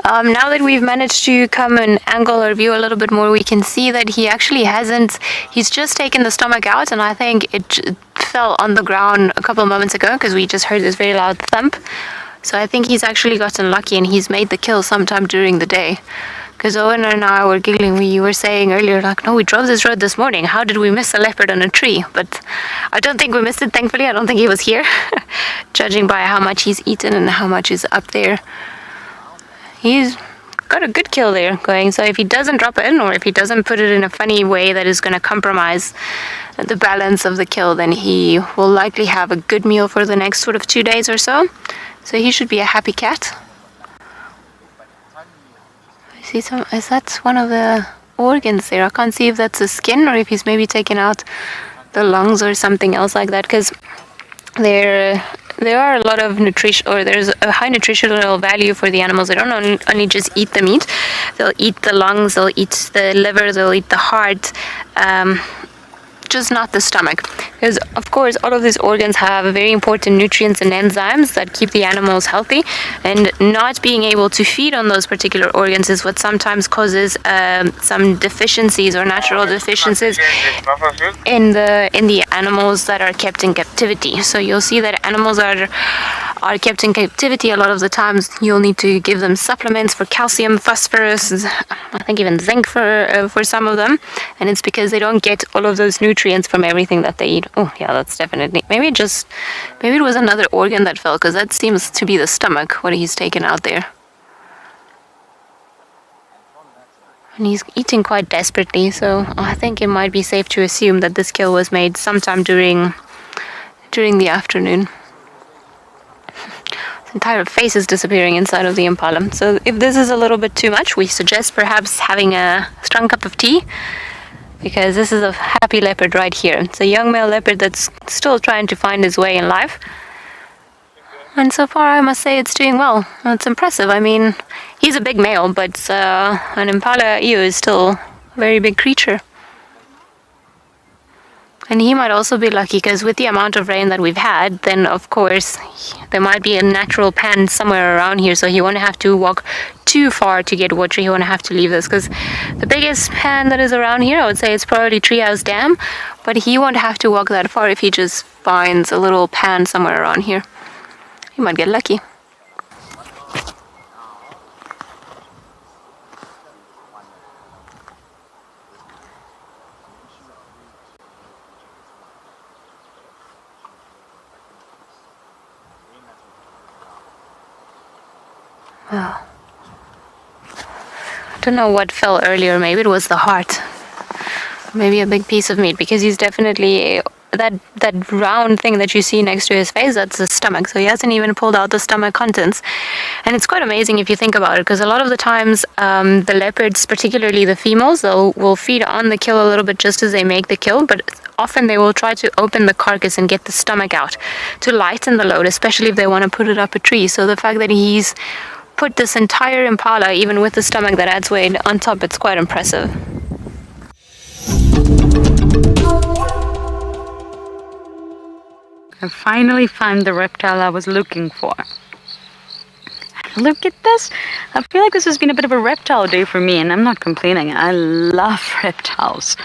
Now that we've managed to come and angle our view a little bit more, we can see that he actually he's just taken the stomach out, and I think it fell on the ground a couple of moments ago, because we just heard this very loud thump. So I think he's actually gotten lucky, and he's made the kill sometime during the day. Because Owen and I were giggling, we were saying earlier, like, no, we drove this road this morning. How did we miss a leopard on a tree? But I don't think we missed it, thankfully. I don't think he was here, judging by how much he's eaten and how much is up there. He's got a good kill there going. So if he doesn't drop it in, or if he doesn't put it in a funny way that is going to compromise the balance of the kill, then he will likely have a good meal for the next sort of 2 days or so. So he should be a happy cat. I see is that one of the organs there? I can't see if that's the skin or if he's maybe taken out the lungs or something else like that, because there are a lot of nutrition, or there's a high nutritional value for the animals. They don't only just eat the meat, they'll eat the lungs, they'll eat the liver, they'll eat the heart, just not the stomach, because of course all of these organs have very important nutrients and enzymes that keep the animals healthy, and not being able to feed on those particular organs is what sometimes causes some deficiencies or natural deficiencies in the animals that are kept in captivity. So you'll see that animals are kept in captivity. A lot of the times you'll need to give them supplements for calcium, phosphorus, I think even zinc for some of them, and it's because they don't get all of those nutrients from everything that they eat. Oh yeah, that's definitely, maybe it was another organ that fell, because that seems to be the stomach, what he's taken out there. And he's eating quite desperately, so I think it might be safe to assume that this kill was made sometime during the afternoon. His entire face is disappearing inside of the impala. So if this is a little bit too much, we suggest perhaps having a strong cup of tea, because this is a happy leopard right here. It's a young male leopard that's still trying to find his way in life. And so far, I must say it's doing well. It's impressive. I mean, he's a big male, but an impala ewe is still a very big creature. And he might also be lucky, because with the amount of rain that we've had, then of course there might be a natural pan somewhere around here, so he won't have to walk too far to get water. He won't have to leave this, because the biggest pan that is around here, I would say it's probably Treehouse Dam, but he won't have to walk that far if he just finds a little pan somewhere around here. He might get lucky. Well, I don't know what fell earlier. Maybe it was the heart. Maybe a big piece of meat, because he's definitely that round thing that you see next to his face, that's the stomach. So he hasn't even pulled out the stomach contents. And it's quite amazing if you think about it, because a lot of the times the leopards, particularly the females, will feed on the kill a little bit just as they make the kill, but often they will try to open the carcass and get the stomach out to lighten the load, especially if they want to put it up a tree. So the fact that he's put this entire impala, even with the stomach that adds weight, on top. It's quite impressive. I finally found the reptile I was looking for. Look at this. I feel like this has been a bit of a reptile day for me, and I'm not complaining. I love reptiles.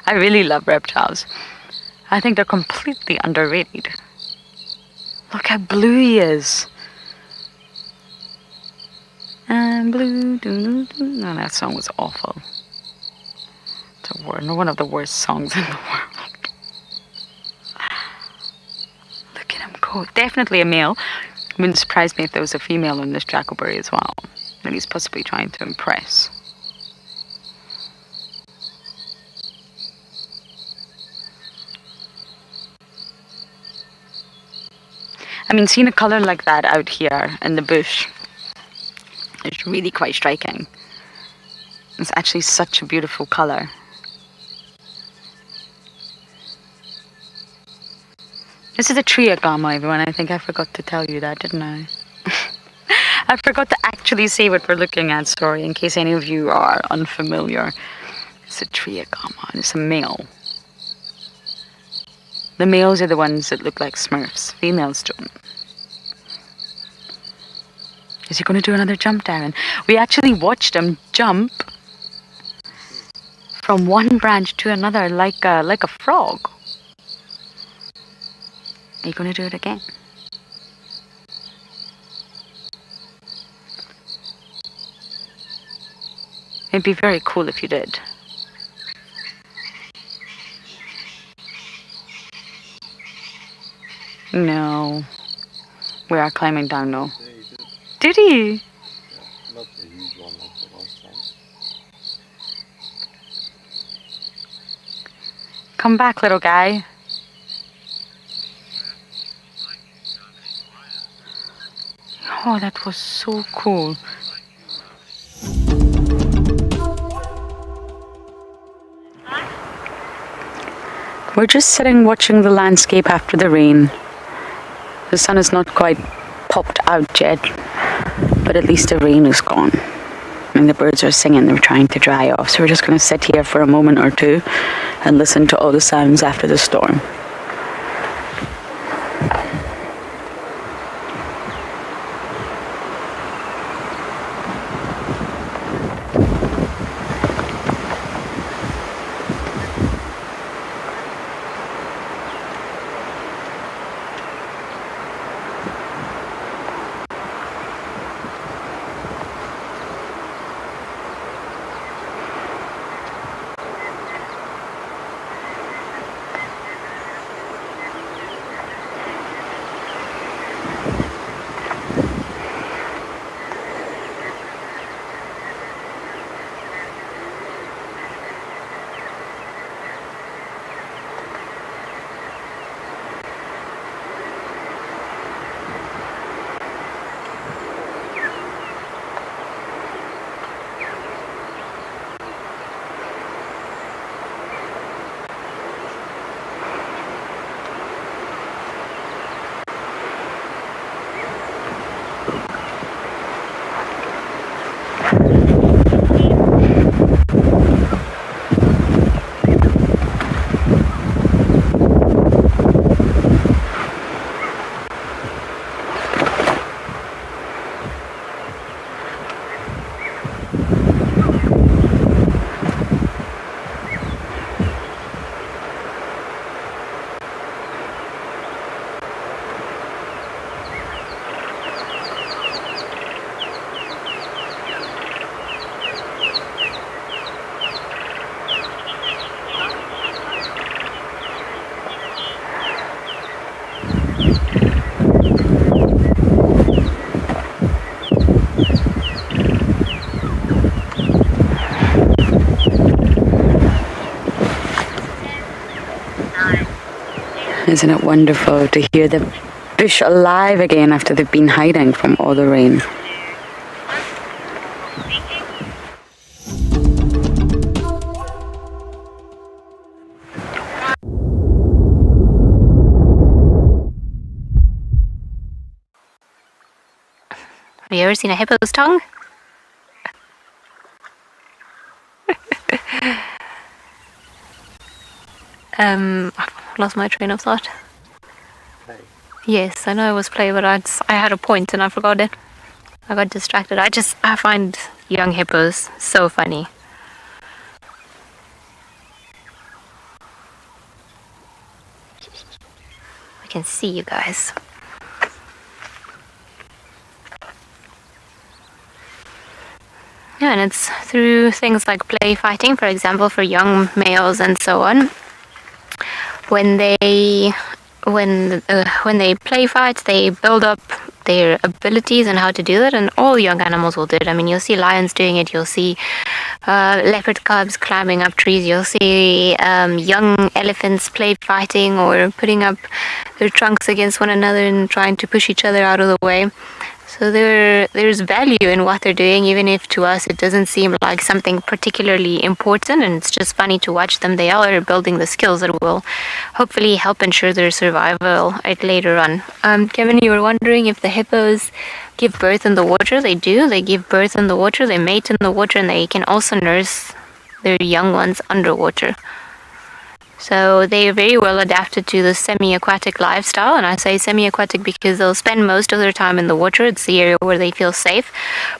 I really love reptiles. I think they're completely underrated. Look how blue he is. And blue. No, that song was awful. It's one of the worst songs in the world. Look at him go. Definitely a male. Wouldn't surprise me if there was a female in this jackalberry as well. That he's possibly trying to impress. I mean, seeing a colour like that out here in the bush is really quite striking. It's actually such a beautiful colour. This is a tree agama, everyone. I think I forgot to tell you that, didn't I? I forgot to actually say what we're looking at, sorry, in case any of you are unfamiliar. It's a tree agama, and it's a male. The males are the ones that look like Smurfs. Females don't. Is he going to do another jump, Darren? We actually watched him jump from one branch to another like a frog. Are you going to do it again? It'd be very cool if you did. No. We are climbing down now. Did he? Not a huge one like the last time. Come back, little guy. Oh, that was so cool. We're just sitting watching the landscape after the rain. The sun is not quite popped out yet, but at least the rain is gone. And the birds are singing, they're trying to dry off. So we're just going to sit here for a moment or two and listen to all the sounds after the storm. Isn't it wonderful to hear the bush alive again after they've been hiding from all the rain? Have you ever seen a hippo's tongue? I've lost my train of thought. Play. Yes, I know it was play, but I had a point and I forgot it. I got distracted. I find young hippos so funny. I can see you guys. Yeah, and it's through things like play fighting, for example, for young males and so on. When they play fight, they build up their abilities and how to do that, and all young animals will do it. I mean, you'll see lions doing it, you'll see leopard cubs climbing up trees, you'll see young elephants play fighting or putting up their trunks against one another and trying to push each other out of the way. So there's value in what they're doing, even if to us it doesn't seem like something particularly important, and it's just funny to watch them. They all are building the skills that will hopefully help ensure their survival later on. Kevin, you were wondering if the hippos give birth in the water. They do. They give birth in the water, they mate in the water, and they can also nurse their young ones underwater. So they are very well adapted to the semi-aquatic lifestyle, and I say semi-aquatic because they'll spend most of their time in the water. It's the area where they feel safe,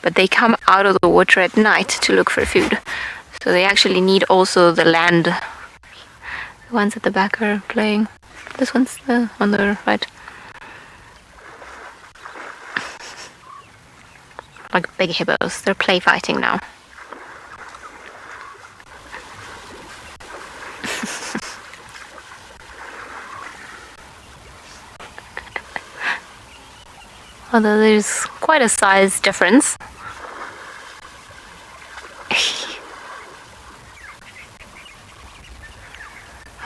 but they come out of the water at night to look for food. So they actually need also the land. The ones at the back are playing. This one's on the right. Like big hippos. They're play fighting now. Although there's quite a size difference.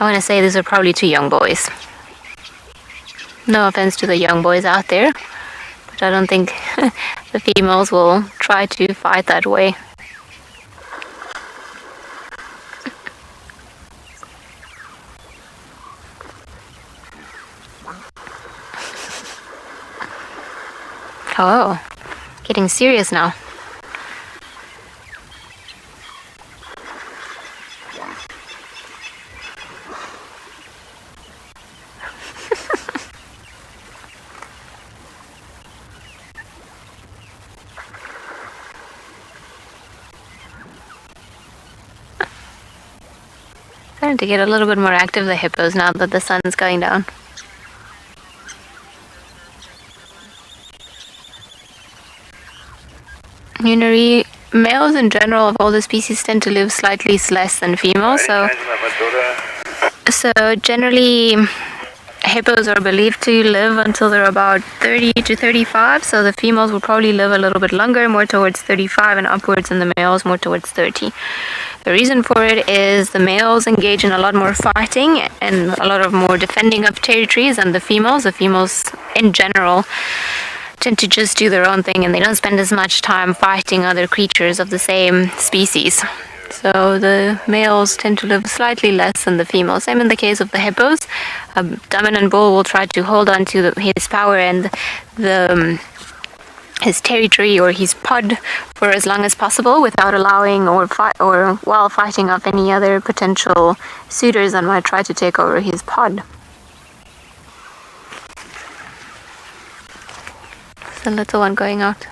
I want to say these are probably two young boys. No offense to the young boys out there, but I don't think the females will try to fight that way. Oh, getting serious now. Starting to get a little bit more active, the hippos, now that the sun's going down. Unary males in general of all the species tend to live slightly less than females, so generally hippos are believed to live until they're about 30 to 35, so the females will probably live a little bit longer, more towards 35 and upwards, and the males more towards 30. The reason for it is the males engage in a lot more fighting and a lot of more defending of territories than the females. The females in general tend to just do their own thing, and they don't spend as much time fighting other creatures of the same species. So the males tend to live slightly less than the females. Same in the case of the hippos. A dominant bull will try to hold on to his power and his territory or his pod for as long as possible without allowing or while fighting off any other potential suitors that might try to take over his pod. The little one going out.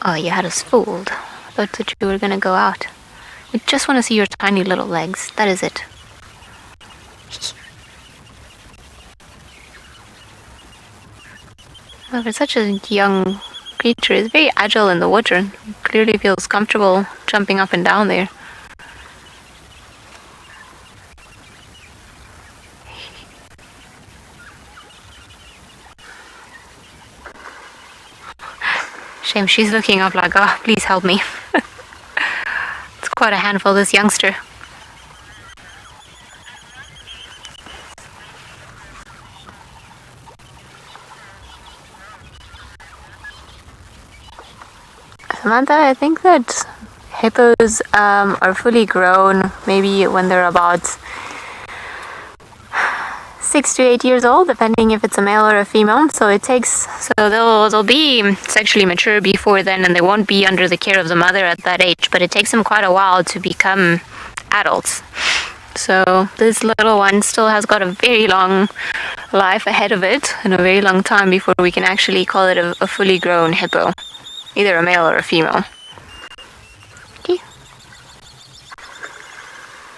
Oh, you had us fooled. I thought that you were gonna go out. We just want to see your tiny little legs. That is it. Well, for such a young creature, it's very agile in the water. Clearly feels comfortable jumping up and down there. Shame she's looking up like, oh, please help me. It's quite a handful, this youngster. Samantha, I think that hippos are fully grown maybe when they're about 6 to 8 years old, depending if it's a male or a female. So they'll be sexually mature before then, and they won't be under the care of the mother at that age. But it takes them quite a while to become adults. So this little one still has got a very long life ahead of it, and a very long time before we can actually call it a fully grown hippo, either a male or a female. Okay.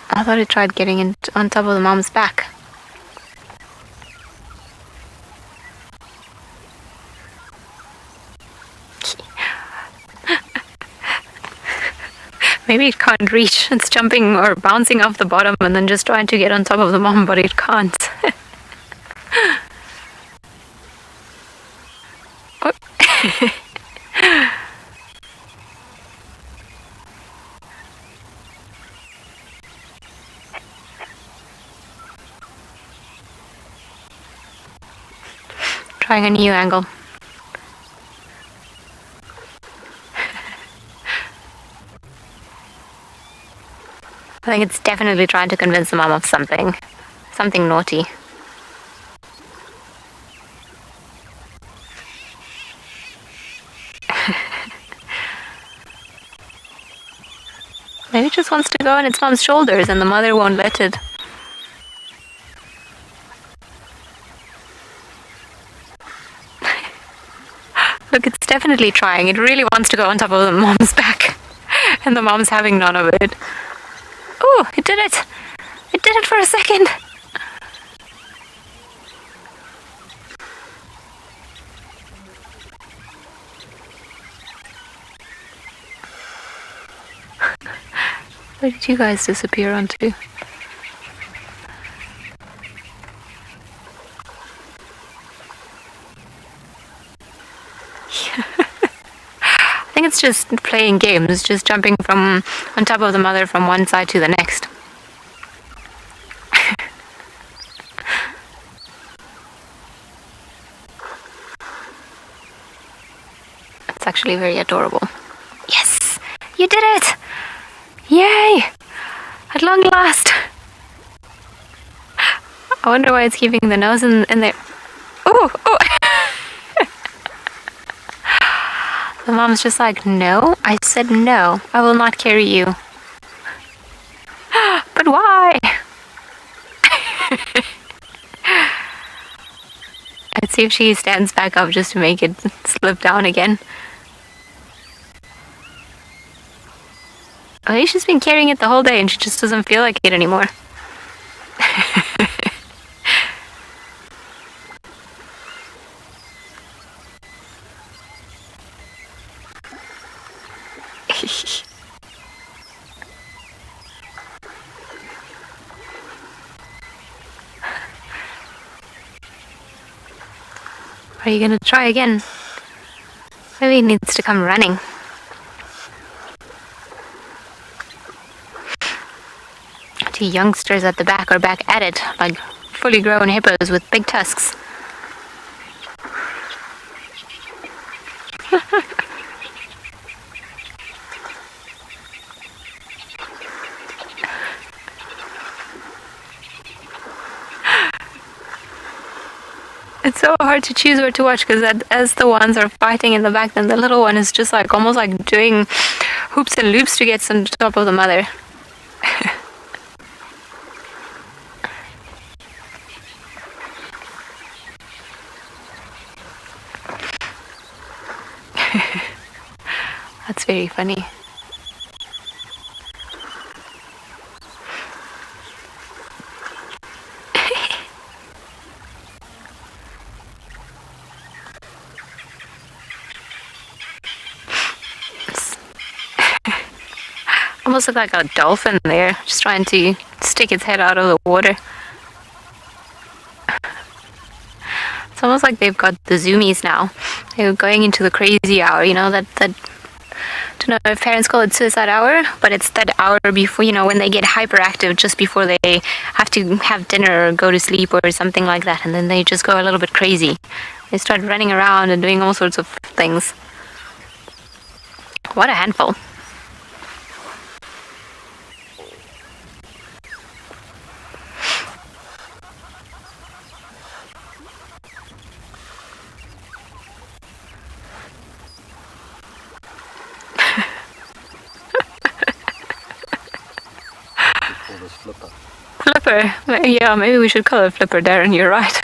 I thought it tried getting on top of the mom's back. Maybe it can't reach. It's jumping or bouncing off the bottom and then just trying to get on top of the mom, but it can't. Oh. Trying a new angle. I think it's definitely trying to convince the mom of something naughty. Maybe it just wants to go on its mom's shoulders and the mother won't let it. Look, it's definitely trying. It really wants to go on top of the mom's back. And the mom's having none of it. Oh, it did it! It did it for a second! Where did you guys disappear onto? I think it's just playing games, just jumping from on top of the mother from one side to the next. It's actually very adorable. Yes! You did it! Yay! At long last! I wonder why it's keeping the nose in there. Oh! Oh! The mom's just like, no, I said no, I will not carry you. But why? Let's see if she stands back up just to make it slip down again. Maybe she's been carrying it the whole day and she just doesn't feel like it anymore. Are you gonna try again? Maybe it needs to come running. Two youngsters at the back are back at it, like fully grown hippos with big tusks. It's so hard to choose where to watch because as the ones are fighting in the back, then the little one is just like almost like doing hoops and loops to get on top of the mother. That's very funny. Almost look like a dolphin there, just trying to stick its head out of the water. It's almost like they've got the zoomies now. They're going into the crazy hour, you know, that I don't know if parents call it suicide hour, but it's that hour before, you know, when they get hyperactive just before they have to have dinner or go to sleep or something like that, and then they just go a little bit crazy. They start running around and doing all sorts of things. What a handful. Flipper. Yeah, maybe we should call it Flipper, Darren. You're right.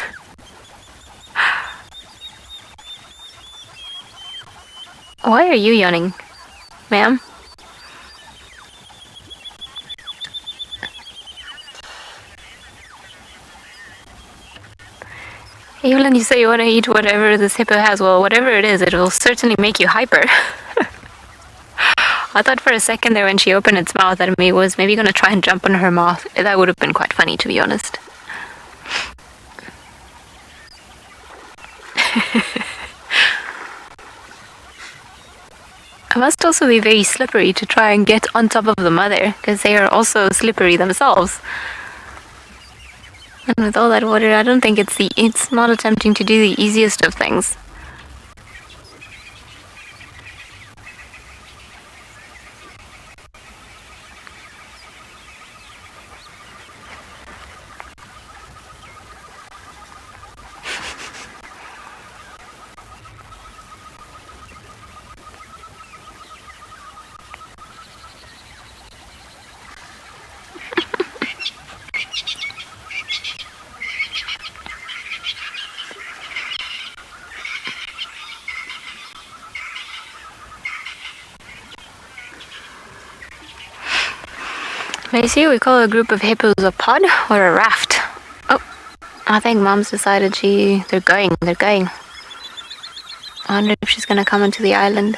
Why are you yawning, ma'am? Evelyn, you say you want to eat whatever this hippo has. Well, whatever it is, it will certainly make you hyper. I thought for a second there when she opened its mouth that it was maybe going to try and jump on her mouth. That would have been quite funny, to be honest. It must also be very slippery to try and get on top of the mother, because they are also slippery themselves. And with all that water, I don't think it's not attempting to do the easiest of things. Macy, we call a group of hippos a pod or a raft. Oh, I think Mom's decided they're going. I wonder if she's gonna come onto the island.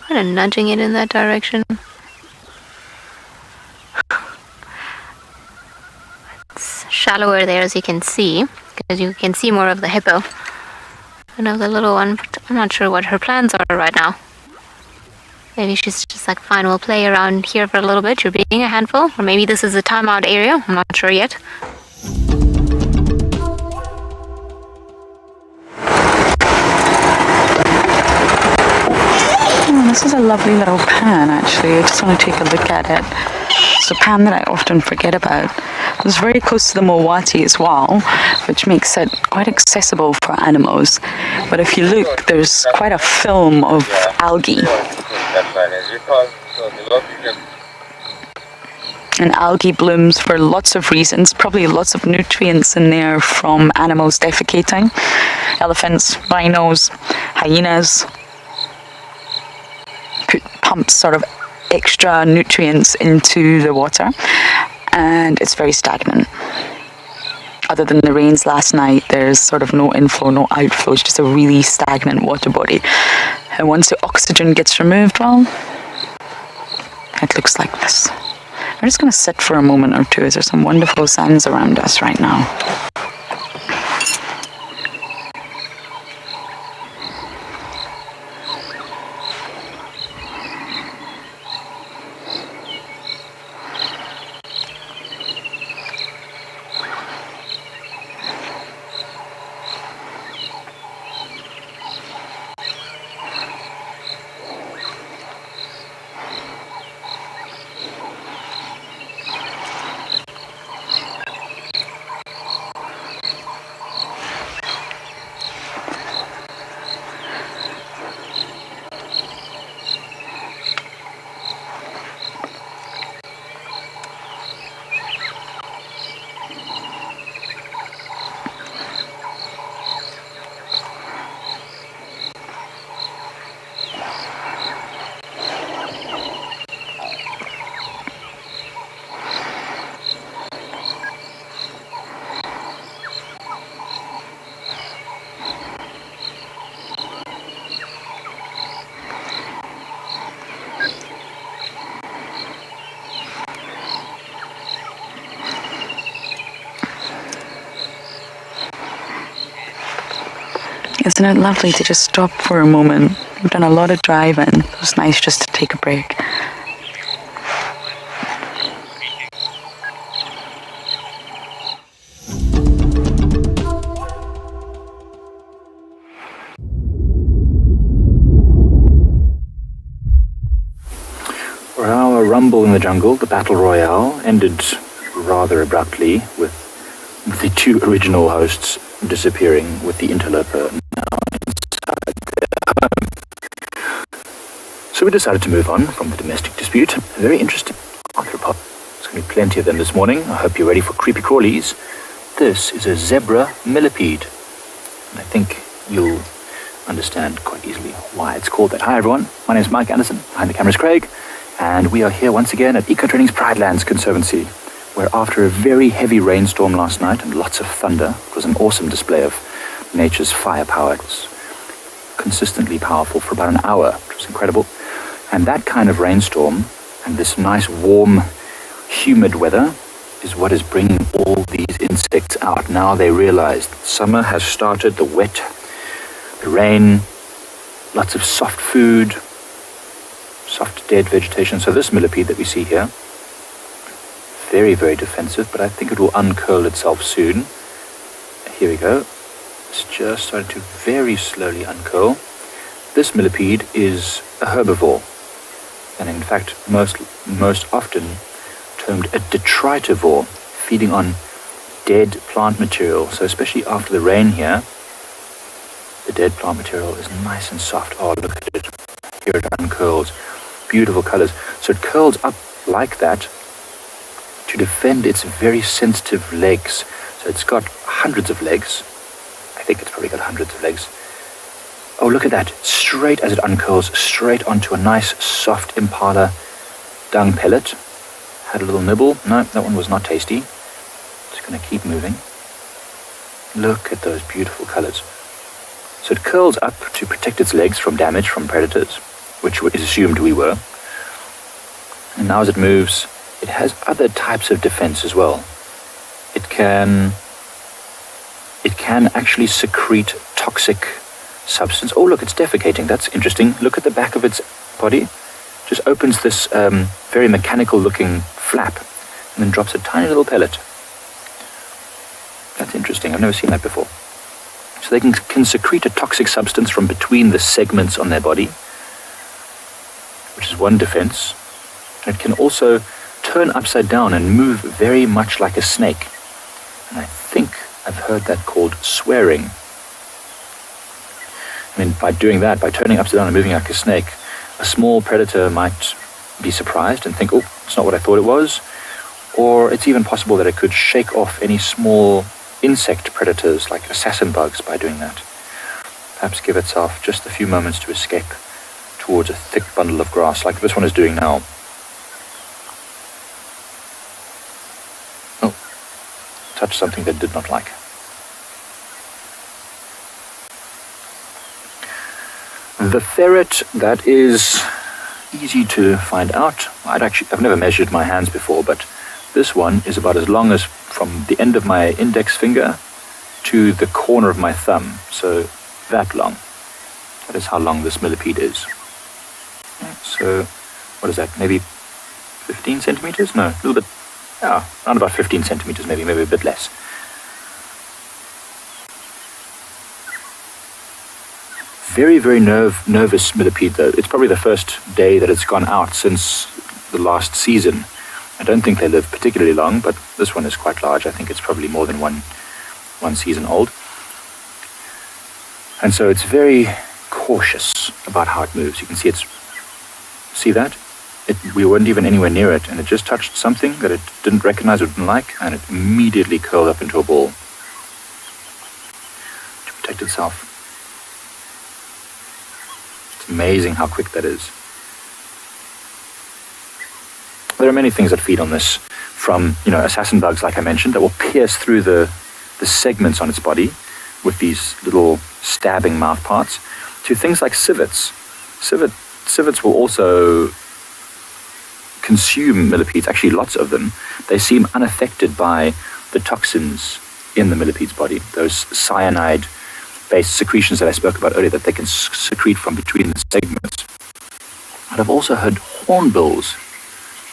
Kind of nudging it in that direction. It's shallower there, as you can see, because you can see more of the hippo. And of the little one, but I'm not sure what her plans are right now. Maybe she's just like, fine, we'll play around here for a little bit. You're being a handful. Or maybe this is a timeout area. I'm not sure yet. This is a lovely little pan, actually. I just want to take a look at it. It's a pan that I often forget about. It's very close to the Mowati as well, which makes it quite accessible for animals. But if you look, there's quite a film of algae. And algae blooms for lots of reasons, probably lots of nutrients in there from animals defecating. Elephants, rhinos, hyenas pump sort of extra nutrients into the water, and it's very stagnant. Other than the rains last night, there's sort of no inflow, no outflow. It's just a really stagnant water body. And once the oxygen gets removed, well, it looks like this. We're just going to sit for a moment or two, as there's some wonderful sands around us right now. Isn't it lovely to just stop for a moment? We've done a lot of driving. It was nice just to take a break. For our rumble in the jungle, the battle royale ended rather abruptly with the two original hosts disappearing with the interloper now inside their home. So we decided to move on from the domestic dispute. A very interesting arthropod. There's going to be plenty of them this morning. I hope you're ready for creepy crawlies. This is a zebra millipede. And I think you'll understand quite easily why it's called that. Hi everyone, my name is Mike Anderson, behind the camera is Craig, and we are here once again at Eco-Training's Pridelands Conservancy, where after a very heavy rainstorm last night and lots of thunder, it was an awesome display of nature's firepower. It was consistently powerful for about an hour, which was incredible. And that kind of rainstorm and this nice warm, humid weather is what is bringing all these insects out. Now they realize that summer has started, the wet, the rain, lots of soft food, soft dead vegetation. So this millipede that we see here, very, very defensive, but I think it will uncurl itself soon. Here we go. It's just starting to very slowly uncurl. This millipede is a herbivore, and in fact most often termed a detritivore, feeding on dead plant material. So especially after the rain here, the dead plant material is nice and soft. Oh, look at it. Here it uncurls. Beautiful colors. So it curls up like that to defend its very sensitive legs. So it's got hundreds of legs. I think it's probably got hundreds of legs. Oh, look at that. Straight as it uncurls, straight onto a nice, soft impala dung pellet. Had a little nibble. No, that one was not tasty. Just going to keep moving. Look at those beautiful colors. So it curls up to protect its legs from damage from predators, which is assumed we were. And now as it moves, it has other types of defense as well. It can actually secrete toxic substance. Oh, look, it's defecating. That's interesting. Look at the back of its body. Just opens this very mechanical-looking flap and then drops a tiny little pellet. That's interesting. I've never seen that before. So they can secrete a toxic substance from between the segments on their body, which is one defense. And it can also turn upside down and move very much like a snake. And I think I've heard that called swearing. I mean, by doing that, by turning upside down and moving like a snake, a small predator might be surprised and think, oh, it's not what I thought it was. Or it's even possible that it could shake off any small insect predators like assassin bugs by doing that. Perhaps give itself just a few moments to escape towards a thick bundle of grass like this one is doing now. Oh, touched something that did not like. The ferret, that is easy to find out. I've never measured my hands before, but this one is about as long as from the end of my index finger to the corner of my thumb. So that long. That is how long this millipede is. So what is that? Maybe 15 centimeters? No, a little bit. Around about 15 centimeters, maybe a bit less. Very, very nervous millipede, though. It's probably the first day that it's gone out since the last season. I don't think they live particularly long, but this one is quite large. I think it's probably more than one season old. And so it's very cautious about how it moves. You can see see that? We weren't even anywhere near it, and it just touched something that it didn't recognize or didn't like, and it immediately curled up into a ball to protect itself. It's amazing how quick that is. There are many things that feed on this, from assassin bugs, like I mentioned, that will pierce through the segments on its body with these little stabbing mouth parts, to things like civets. Civets will also consume millipedes, actually lots of them. They seem unaffected by the toxins in the millipede's body, those cyanide-based secretions that I spoke about earlier, that they can secrete from between the segments. But I've also heard hornbills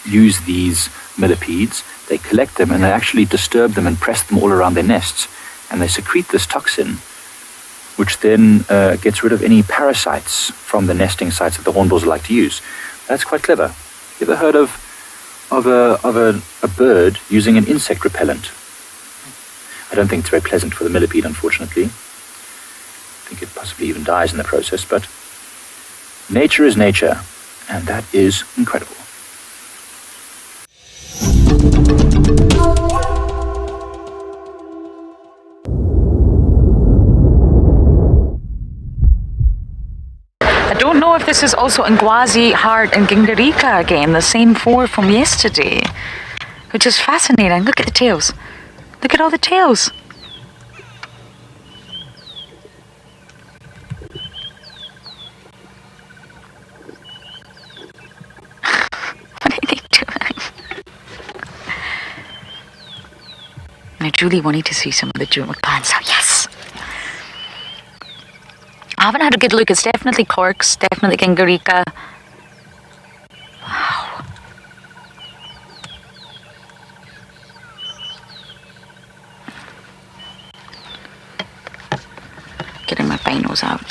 use these millipedes. They collect them and they actually disturb them and press them all around their nests, and they secrete this toxin, which then gets rid of any parasites from the nesting sites that the hornbills like to use. That's quite clever. You ever heard of a bird using an insect repellent? I don't think it's very pleasant for the millipede, unfortunately. I think it possibly even dies in the process, but nature is nature. And that is incredible. I don't know if this is also Ngwazi, Hart and Gingarika again, the same 4 from yesterday, which is fascinating. Look at the tails. Look at all the tails. What are they doing? I truly wanted to see some of the Juma plants. Oh, yes! I haven't had a good look. It's definitely corks, definitely Gingarika. Wow. Getting my binos out.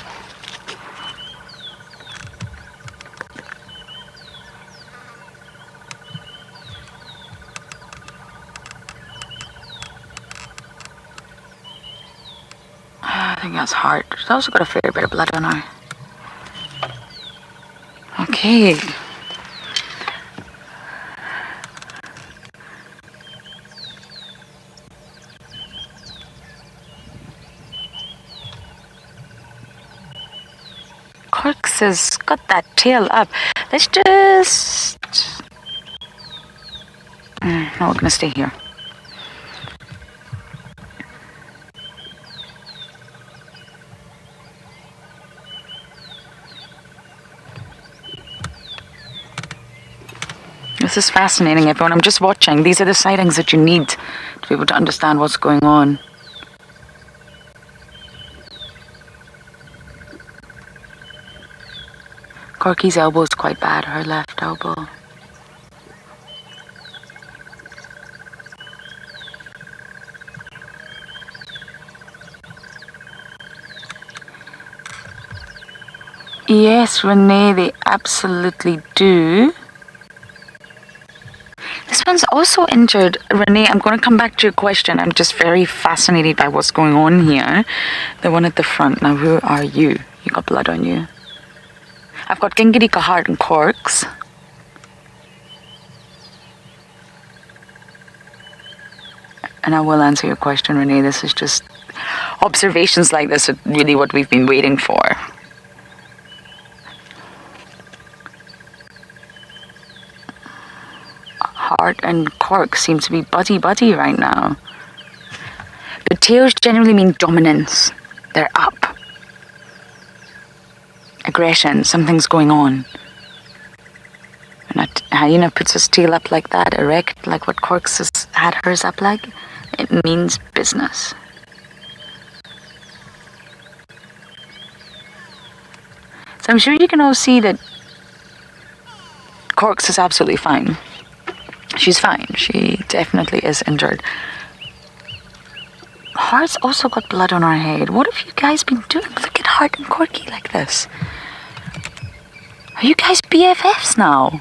I think that's Hart. She's also got a fair bit of blood on her. Okay. Corks has got that tail up. Let's just... No, we're gonna stay here. This is fascinating, everyone. I'm just watching. These are the sightings that you need to be able to understand what's going on. Corky's elbow is quite bad, her left elbow. Yes, Renee, they absolutely do. This one's also injured. Renee, I'm going to come back to your question. I'm just very fascinated by what's going on here. The one at the front. Now, who are you? You got blood on you. I've got Gingarika, Hart and corks. And I will answer your question, Renee. This is just observations like this are really what we've been waiting for. Hart and cork seem to be buddy-buddy right now. But tails generally mean dominance. They're up. Aggression, something's going on. When a hyena puts his tail up like that, erect, like what Corks has had hers up like, it means business. So I'm sure you can all see that Corks is absolutely fine. She's fine. She definitely is injured. Hart's also got blood on her head. What have you guys been doing? Look at Hart and Corky like this. Are you guys BFFs now?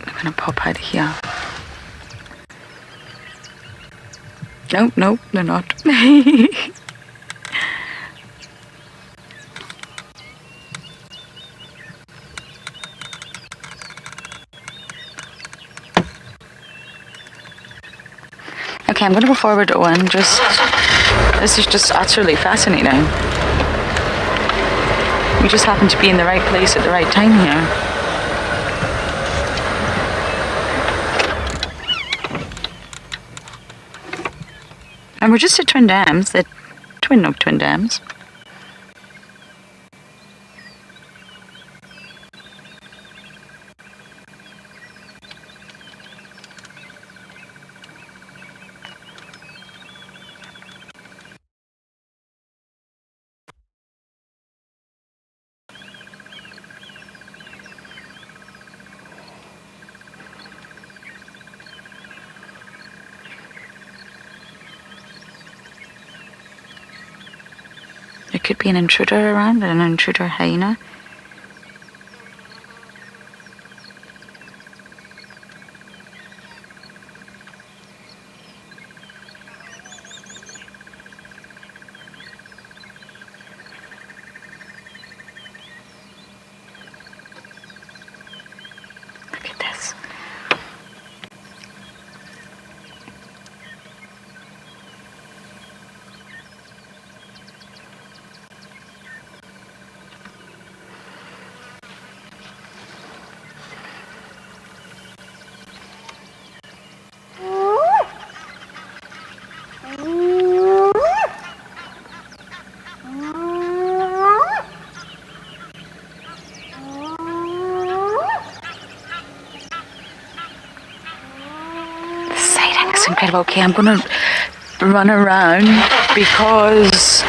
I'm gonna pop out of here. Nope, they're not. Okay, I'm gonna go forward to one. This is just utterly fascinating. We just happen to be in the right place at the right time here. And we're just at Twin Dams, Twin Dams. could be an intruder around, an intruder hyena. Look at this. It's incredible. Okay, I'm gonna run around because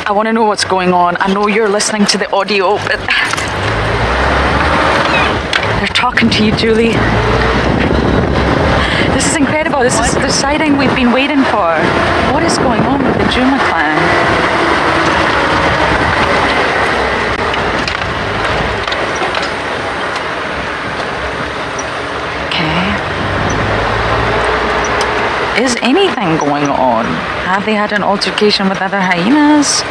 I want to know what's going on. I know you're listening to the audio, but they're talking to you, Julie. This is incredible. This is the sighting we've been waiting for. What is going on with the Juma clan? Is anything going on? Have they had an altercation with other hyenas?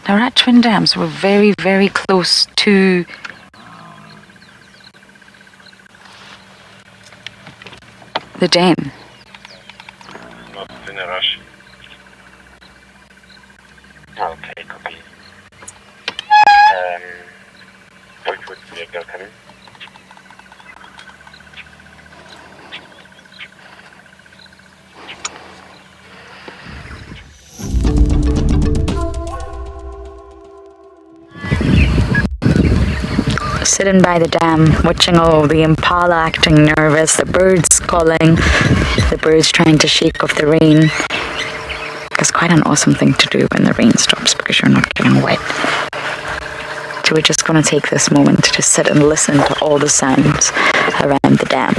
Now we're at Twin Dams. We're very, very close to the den. Not in a rush. Okay, copy. Which would be a girl coming? Sitting by the dam, watching all the impala acting nervous, the birds calling, the birds trying to shake off the rain. It's quite an awesome thing to do when the rain stops because you're not getting wet. So we're just going to take this moment to just sit and listen to all the sounds around the dam.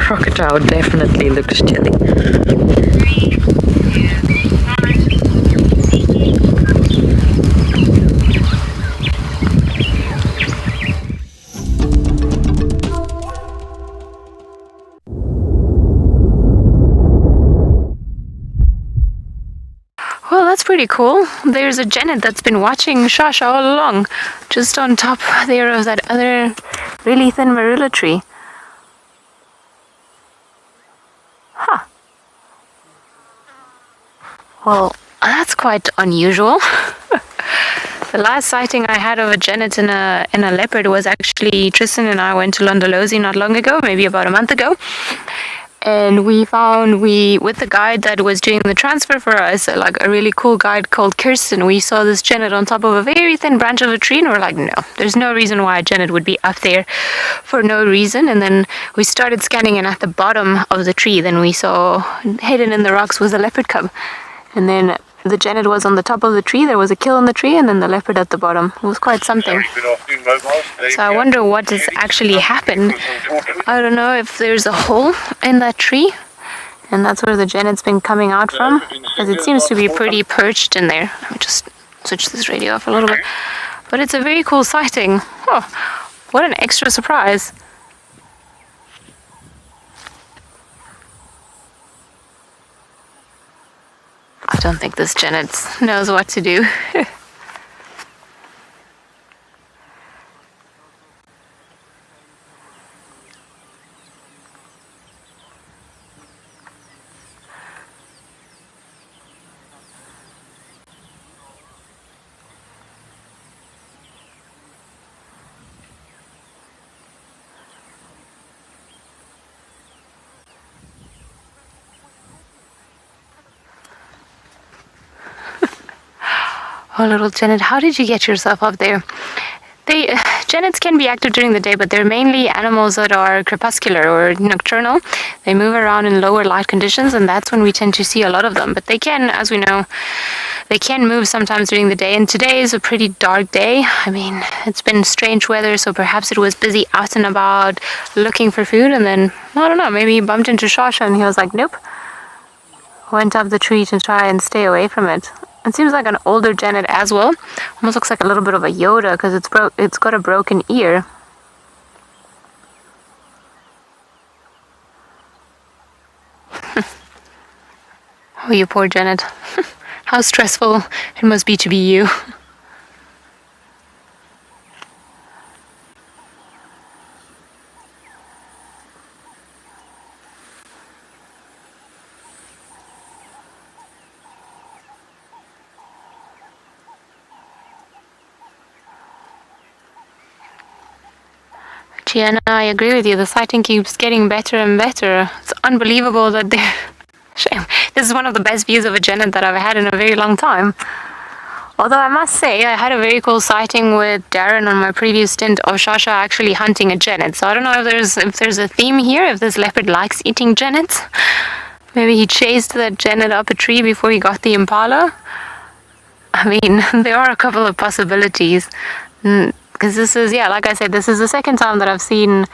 Crocodile definitely looks chilly. Well, that's pretty cool. There's a Janet that's been watching Shasha all along, just on top there of that other really thin marula tree. Huh. Well, that's quite unusual. The last sighting I had of a genet and a leopard was actually Tristan and I went to Londolozi not long ago, maybe about a month ago. And with the guide that was doing the transfer for us, like a really cool guide called Kirsten, we saw this genet on top of a very thin branch of a tree, and we're like, no, there's no reason why a genet would be up there for no reason. And then we started scanning, and at the bottom of the tree, then we saw hidden in the rocks was a leopard cub. And then the genet was on the top of the tree, there was a kill on the tree, and then the leopard at the bottom. It was quite something. So I wonder what has actually happened. I don't know if there's a hole in that tree, and that's where the genet's been coming out from, because it seems to be pretty perched in there. Let me just switch this radio off a little bit. But it's a very cool sighting. Oh, what an extra surprise. I don't think this genet knows what to do. Oh, little genet, how did you get yourself up there? Genets can be active during the day, but they're mainly animals that are crepuscular or nocturnal. They move around in lower light conditions, and that's when we tend to see a lot of them. But they can, as we know, they can move sometimes during the day, and today is a pretty dark day. I mean, it's been strange weather, so perhaps it was busy out and about looking for food, and then, I don't know, maybe he bumped into Shasha and he was like, nope. Went up the tree to try and stay away from it. It seems like an older genet as well. Almost looks like a little bit of a Yoda because it's got a broken ear. Oh, you poor genet. How stressful it must be to be you. Gianna, I agree with you. The sighting keeps getting better and better. It's unbelievable that this is one of the best views of a genet that I've had in a very long time. Although I must say, I had a very cool sighting with Darren on my previous stint of Shasha actually hunting a genet. So I don't know if there's a theme here, if this leopard likes eating genets. Maybe he chased that genet up a tree before he got the impala. I mean, there are a couple of possibilities. Because this is, yeah, like I said, this is the second time that I've seen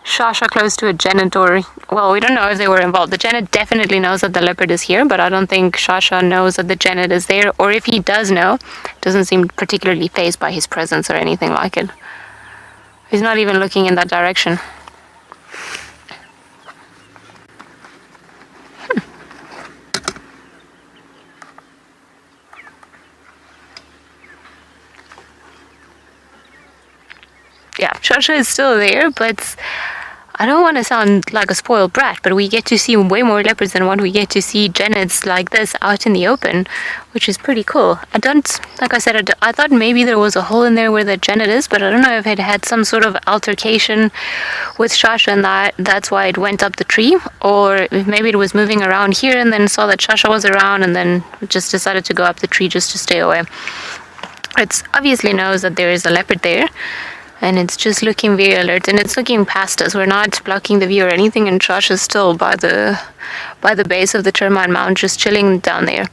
Shasha close to a genet, or, well, we don't know if they were involved. The genet definitely knows that the leopard is here, but I don't think Shasha knows that the genet is there, or if he does know, doesn't seem particularly fazed by his presence or anything like it. He's not even looking in that direction. Yeah, Shasha is still there, but I don't want to sound like a spoiled brat, but we get to see way more leopards than what we get to see genets like this out in the open, which is pretty cool. Like I said, I thought maybe there was a hole in there where the genet is, but I don't know if it had some sort of altercation with Shasha and that's why it went up the tree, or if maybe it was moving around here and then saw that Shasha was around and then just decided to go up the tree just to stay away. It obviously knows that there is a leopard there, and it's just looking very alert, and it's looking past us. We're not blocking the view or anything, and Josh is still by the base of the Termite Mound, just chilling down there.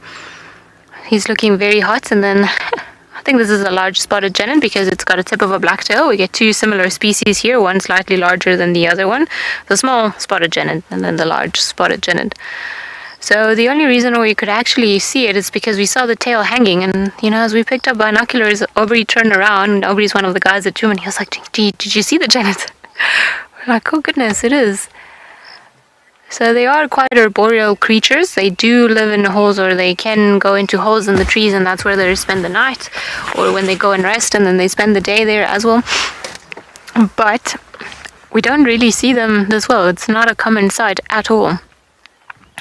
He's looking very hot, and then I think this is a large spotted genet because it's got a tip of a blacktail. We get two similar species here, one slightly larger than the other one. The small spotted genet, and then the large spotted genet. So the only reason we could actually see it is because we saw the tail hanging, and as we picked up binoculars, Aubrey turned around, and Aubrey's one of the guys at Tomb, and he was like, did you see the genet? We're like, oh goodness, it is. So they are quite arboreal creatures. They do live in holes, or they can go into holes in the trees, and that's where they spend the night, or when they go and rest, and then they spend the day there as well. But we don't really see them this well. It's not a common sight at all.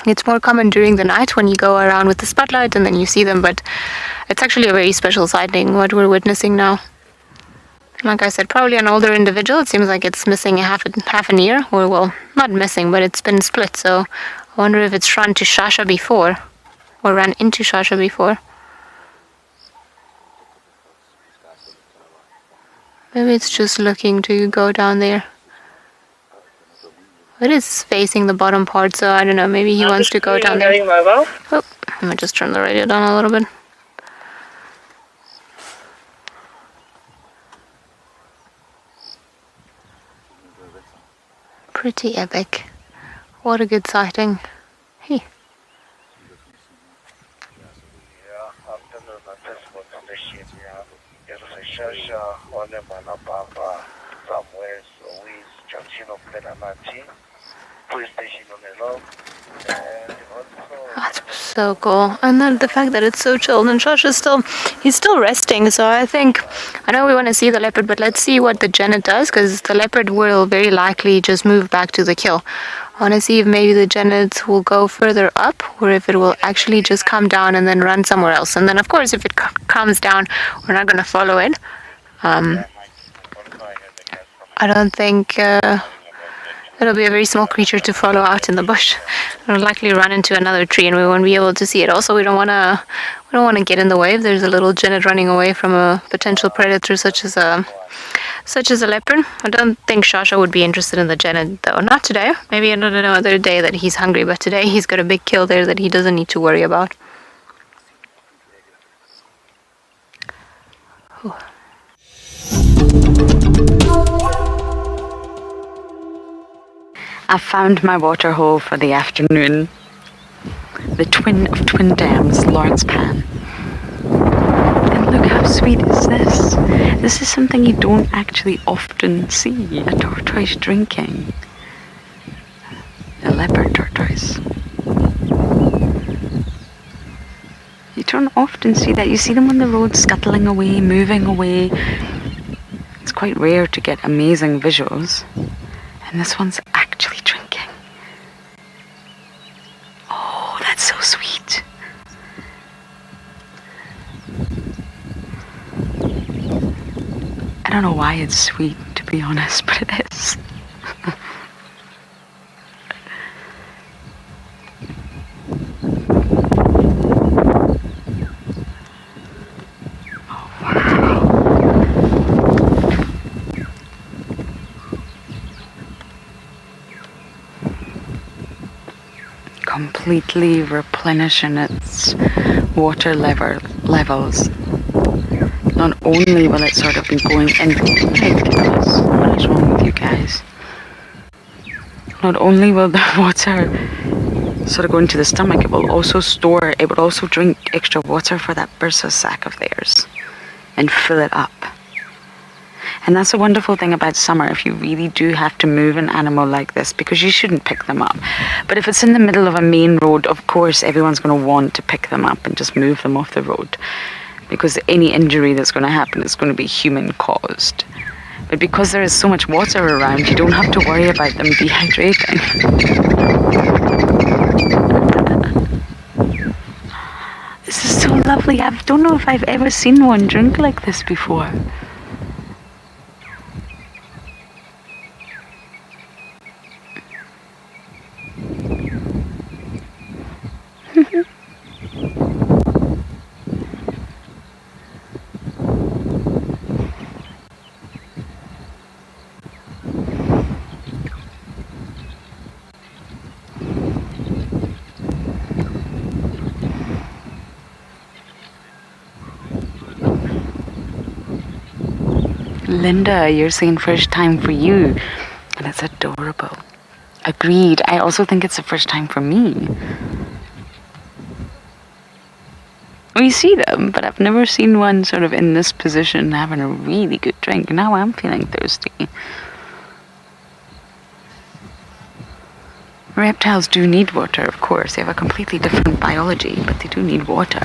It's more common during the night when you go around with the spotlight and then you see them, but it's actually a very special sighting, what we're witnessing now. Like I said, probably an older individual. It seems like it's missing half an ear, or well, not missing, but it's been split. So I wonder if it's run to Shasha before, or ran into Shasha before. Maybe it's just looking to go down there. It is facing the bottom part, so I don't know, maybe he wants to go down there. Oh, I'm gonna just turn the radio down a little bit. Pretty epic. What a good sighting. Hey. That's so cool. And then the fact that it's so chilled, and Josh is he's still resting, so I know we want to see the leopard, but let's see what the genet does, because the leopard will very likely just move back to the kill. I want to see if maybe the genet will go further up, or if it will actually just come down and then run somewhere else. And then of course if it comes down, we're not going to follow it. I don't think it'll be a very small creature to follow out in the bush. It'll likely run into another tree and we won't be able to see it. Also, we don't want to get in the way if there's a little genet running away from a potential predator such as a leopard. I don't think Shasha would be interested in the genet though. Not today. Maybe another day that he's hungry, but today he's got a big kill there that he doesn't need to worry about. Ooh. I found my water hole for the afternoon. The twin of twin dams, Lawrence Pan. And look how sweet is this. This is something you don't actually often see, a tortoise drinking. A leopard tortoise. You don't often see that. You see them on the road scuttling away, moving away. It's quite rare to get amazing visuals. And this one's actually drinking. Oh, that's so sweet. I don't know why it's sweet, to be honest, but it is. Completely replenishing its water levels. Not only will it sort of be going in. What is wrong with you guys? Not only will the water sort of go into the stomach, it will also drink extra water for that bursa sac of theirs and fill it up. And that's a wonderful thing about summer, if you really do have to move an animal like this, because you shouldn't pick them up. But if it's in the middle of a main road, of course everyone's going to want to pick them up and just move them off the road, because any injury that's going to happen is going to be human caused. But because there is so much water around, you don't have to worry about them dehydrating. This is so lovely. I don't know if I've ever seen one drink like this before. Linda, you're saying first time for you, and it's adorable. Agreed. I also think it's the first time for me. We see them, but I've never seen one sort of in this position having a really good drink. Now I'm feeling thirsty. Reptiles do need water, of course. They have a completely different biology, but they do need water.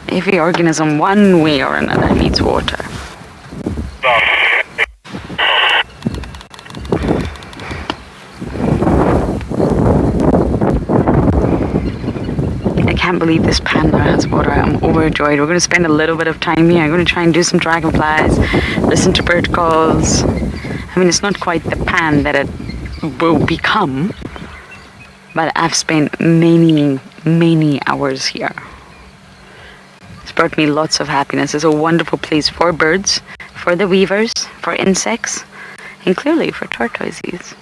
Every organism, one way or another, needs water. can't believe this panda has water. I'm overjoyed. We're going to spend a little bit of time here. I'm going to try and do some dragonflies, listen to bird calls. I mean, it's not quite the pan that it will become, but I've spent many hours here. It's brought me lots of happiness. It's a wonderful place for birds, for the weavers, for insects, and clearly for tortoises.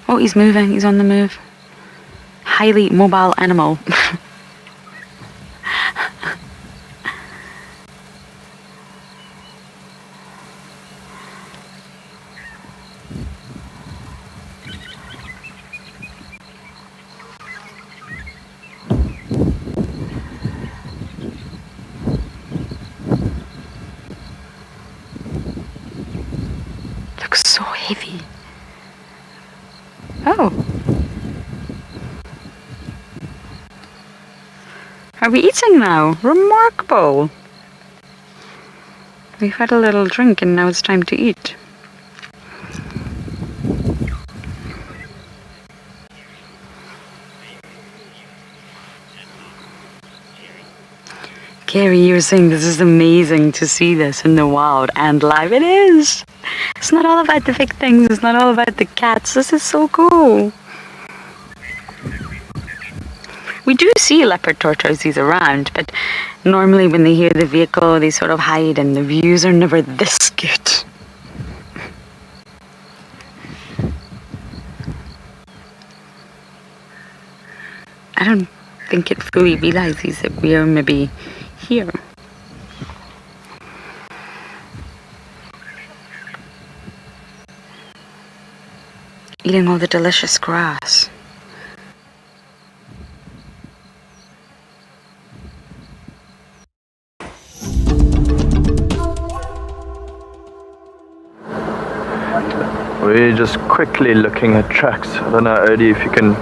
Oh, he's moving. He's on the move. Highly mobile animal. Looks so heavy. Oh. Are we eating now? Remarkable. We've had a little drink and now it's time to eat. Gary, you were saying this is amazing to see this in the wild and live. It is. It's not all about the big things. It's not all about the cats. This is so cool. We do see leopard tortoises around, but normally when they hear the vehicle, they sort of hide and the views are never this good. I don't think it fully realizes that we are maybe here. Eating all the delicious grass. We're just quickly looking at tracks. I don't know, Odie, if you can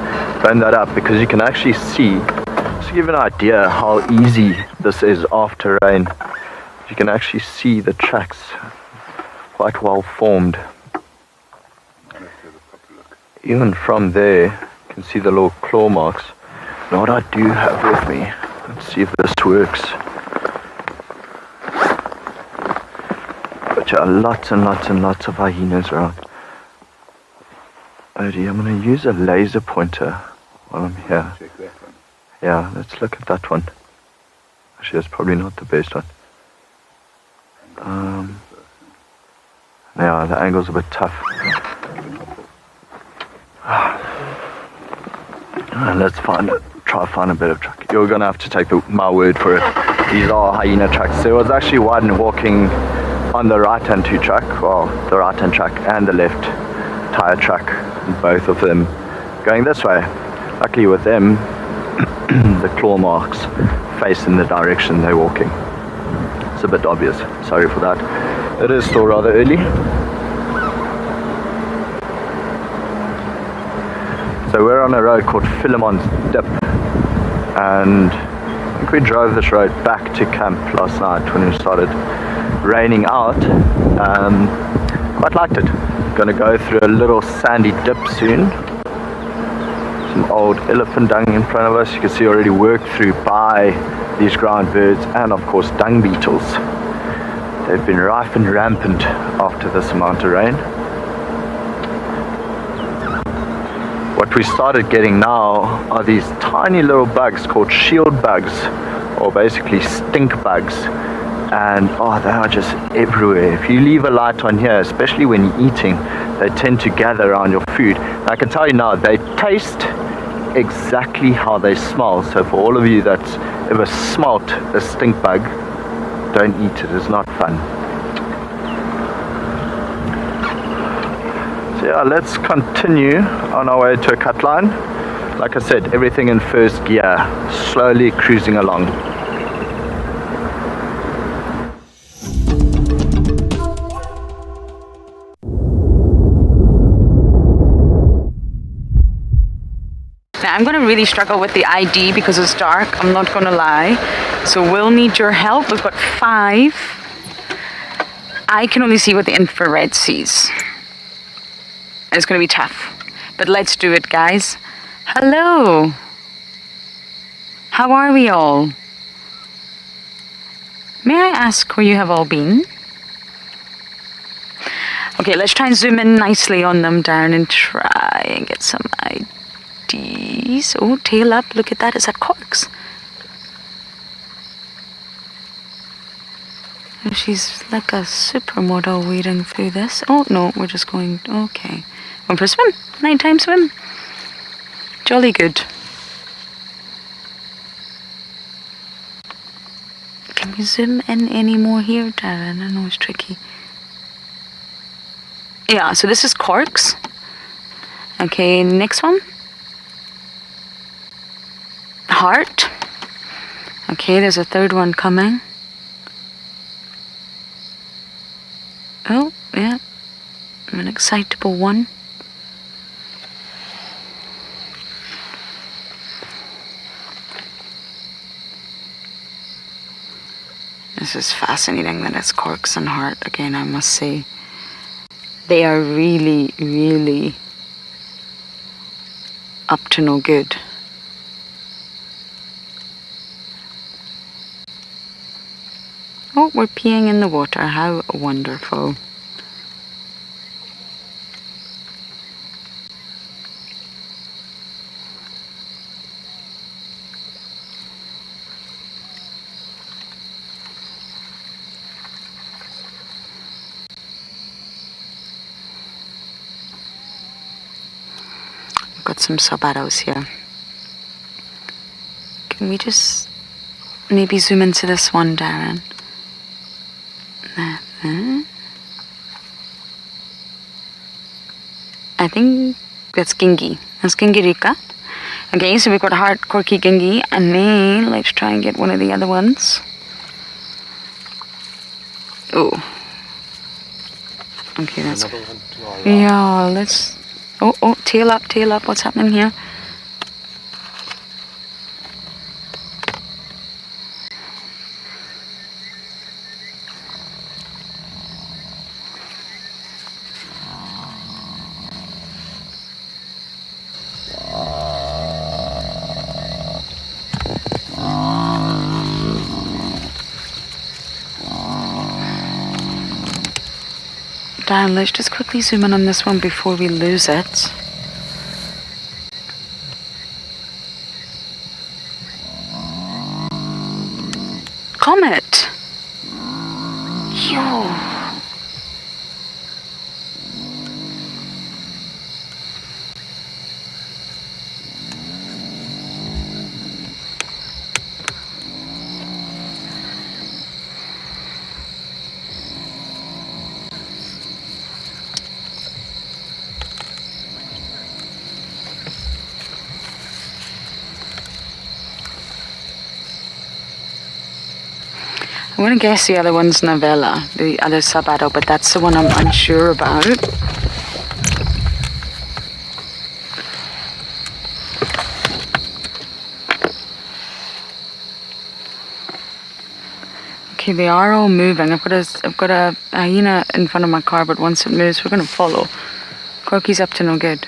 bring that up, because you can actually see, just to give an idea how easy this is after rain. You can actually see the tracks quite well formed. Even from there, you can see the little claw marks. Now what I do have with me, let's see if this works. But yeah, lots and lots of hyenas around. Odie, I'm going to use a laser pointer while I'm here. Check that one. Yeah, let's look at that one. Actually, that's probably not the best one. Yeah, the angle's a bit tough. And let's try to find a better track. You're going to have to take my word for it. These are hyena tracks. There was actually one walking on the right-hand track, well, the right-hand track and the left tire track, both of them going this way. Luckily with them, the claw marks face in the direction they're walking. It's a bit obvious, sorry for that. It is still rather early. So we're on a road called Philemon's Dip, and I think we drove this road back to camp last night when it started raining out. Quite liked it. Going to go through a little sandy dip soon. Some old elephant dung in front of us. You can see already worked through by these ground birds and of course dung beetles. They've been rife and rampant after this amount of rain. What we started getting now are these tiny little bugs called shield bugs, or basically stink bugs. And oh, they are just everywhere. If you leave a light on here, especially when you're eating, they tend to gather around your food. And I can tell you now, they taste exactly how they smell. So for all of you that's ever smelt a stink bug, don't eat it. It's not fun. So yeah, let's continue on our way to a cut line. Like I said, everything in first gear, slowly cruising along. Now I'm going to really struggle with the ID because it's dark, I'm not going to lie. So we'll need your help. We've got 5. I can only see what the infrared sees. It's going to be tough. But let's do it, guys. Hello. How are we all? May I ask where you have all been? Okay, let's try and zoom in nicely on them, Darren, and try and get some IDs. Oh, tail up. Look at that. Is that corks? She's like a supermodel wading through this. Oh, no, we're just going... Okay. Going for a swim. Nighttime swim. Jolly good. Can we zoom in any more here, Darren? I know it's tricky. Yeah, so this is corks. Okay, next one. Heart. Okay, there's a third one coming. Oh, yeah. An excitable one. This is fascinating that it's corks and heart again, I must say. They are really, really up to no good. Oh, we're peeing in the water. How wonderful. We've got some sub-arrows here. Can we just maybe zoom into this one, Darren? I think that's Gingi. That's Gingirika. Okay, so we've got heart, corky, Gingi, and then let's try and get one of the other ones. Oh. Okay, that's... Yeah, let's... Oh, tail up, what's happening here? Darren, let's just quickly zoom in on this one before we lose it. Comet! Yo! I'm going to guess the other one's Novella, the other sub-adult, but that's the one I'm unsure about. Okay, they are all moving. I've got a hyena in front of my car, but once it moves, we're going to follow. Corky's up to no good.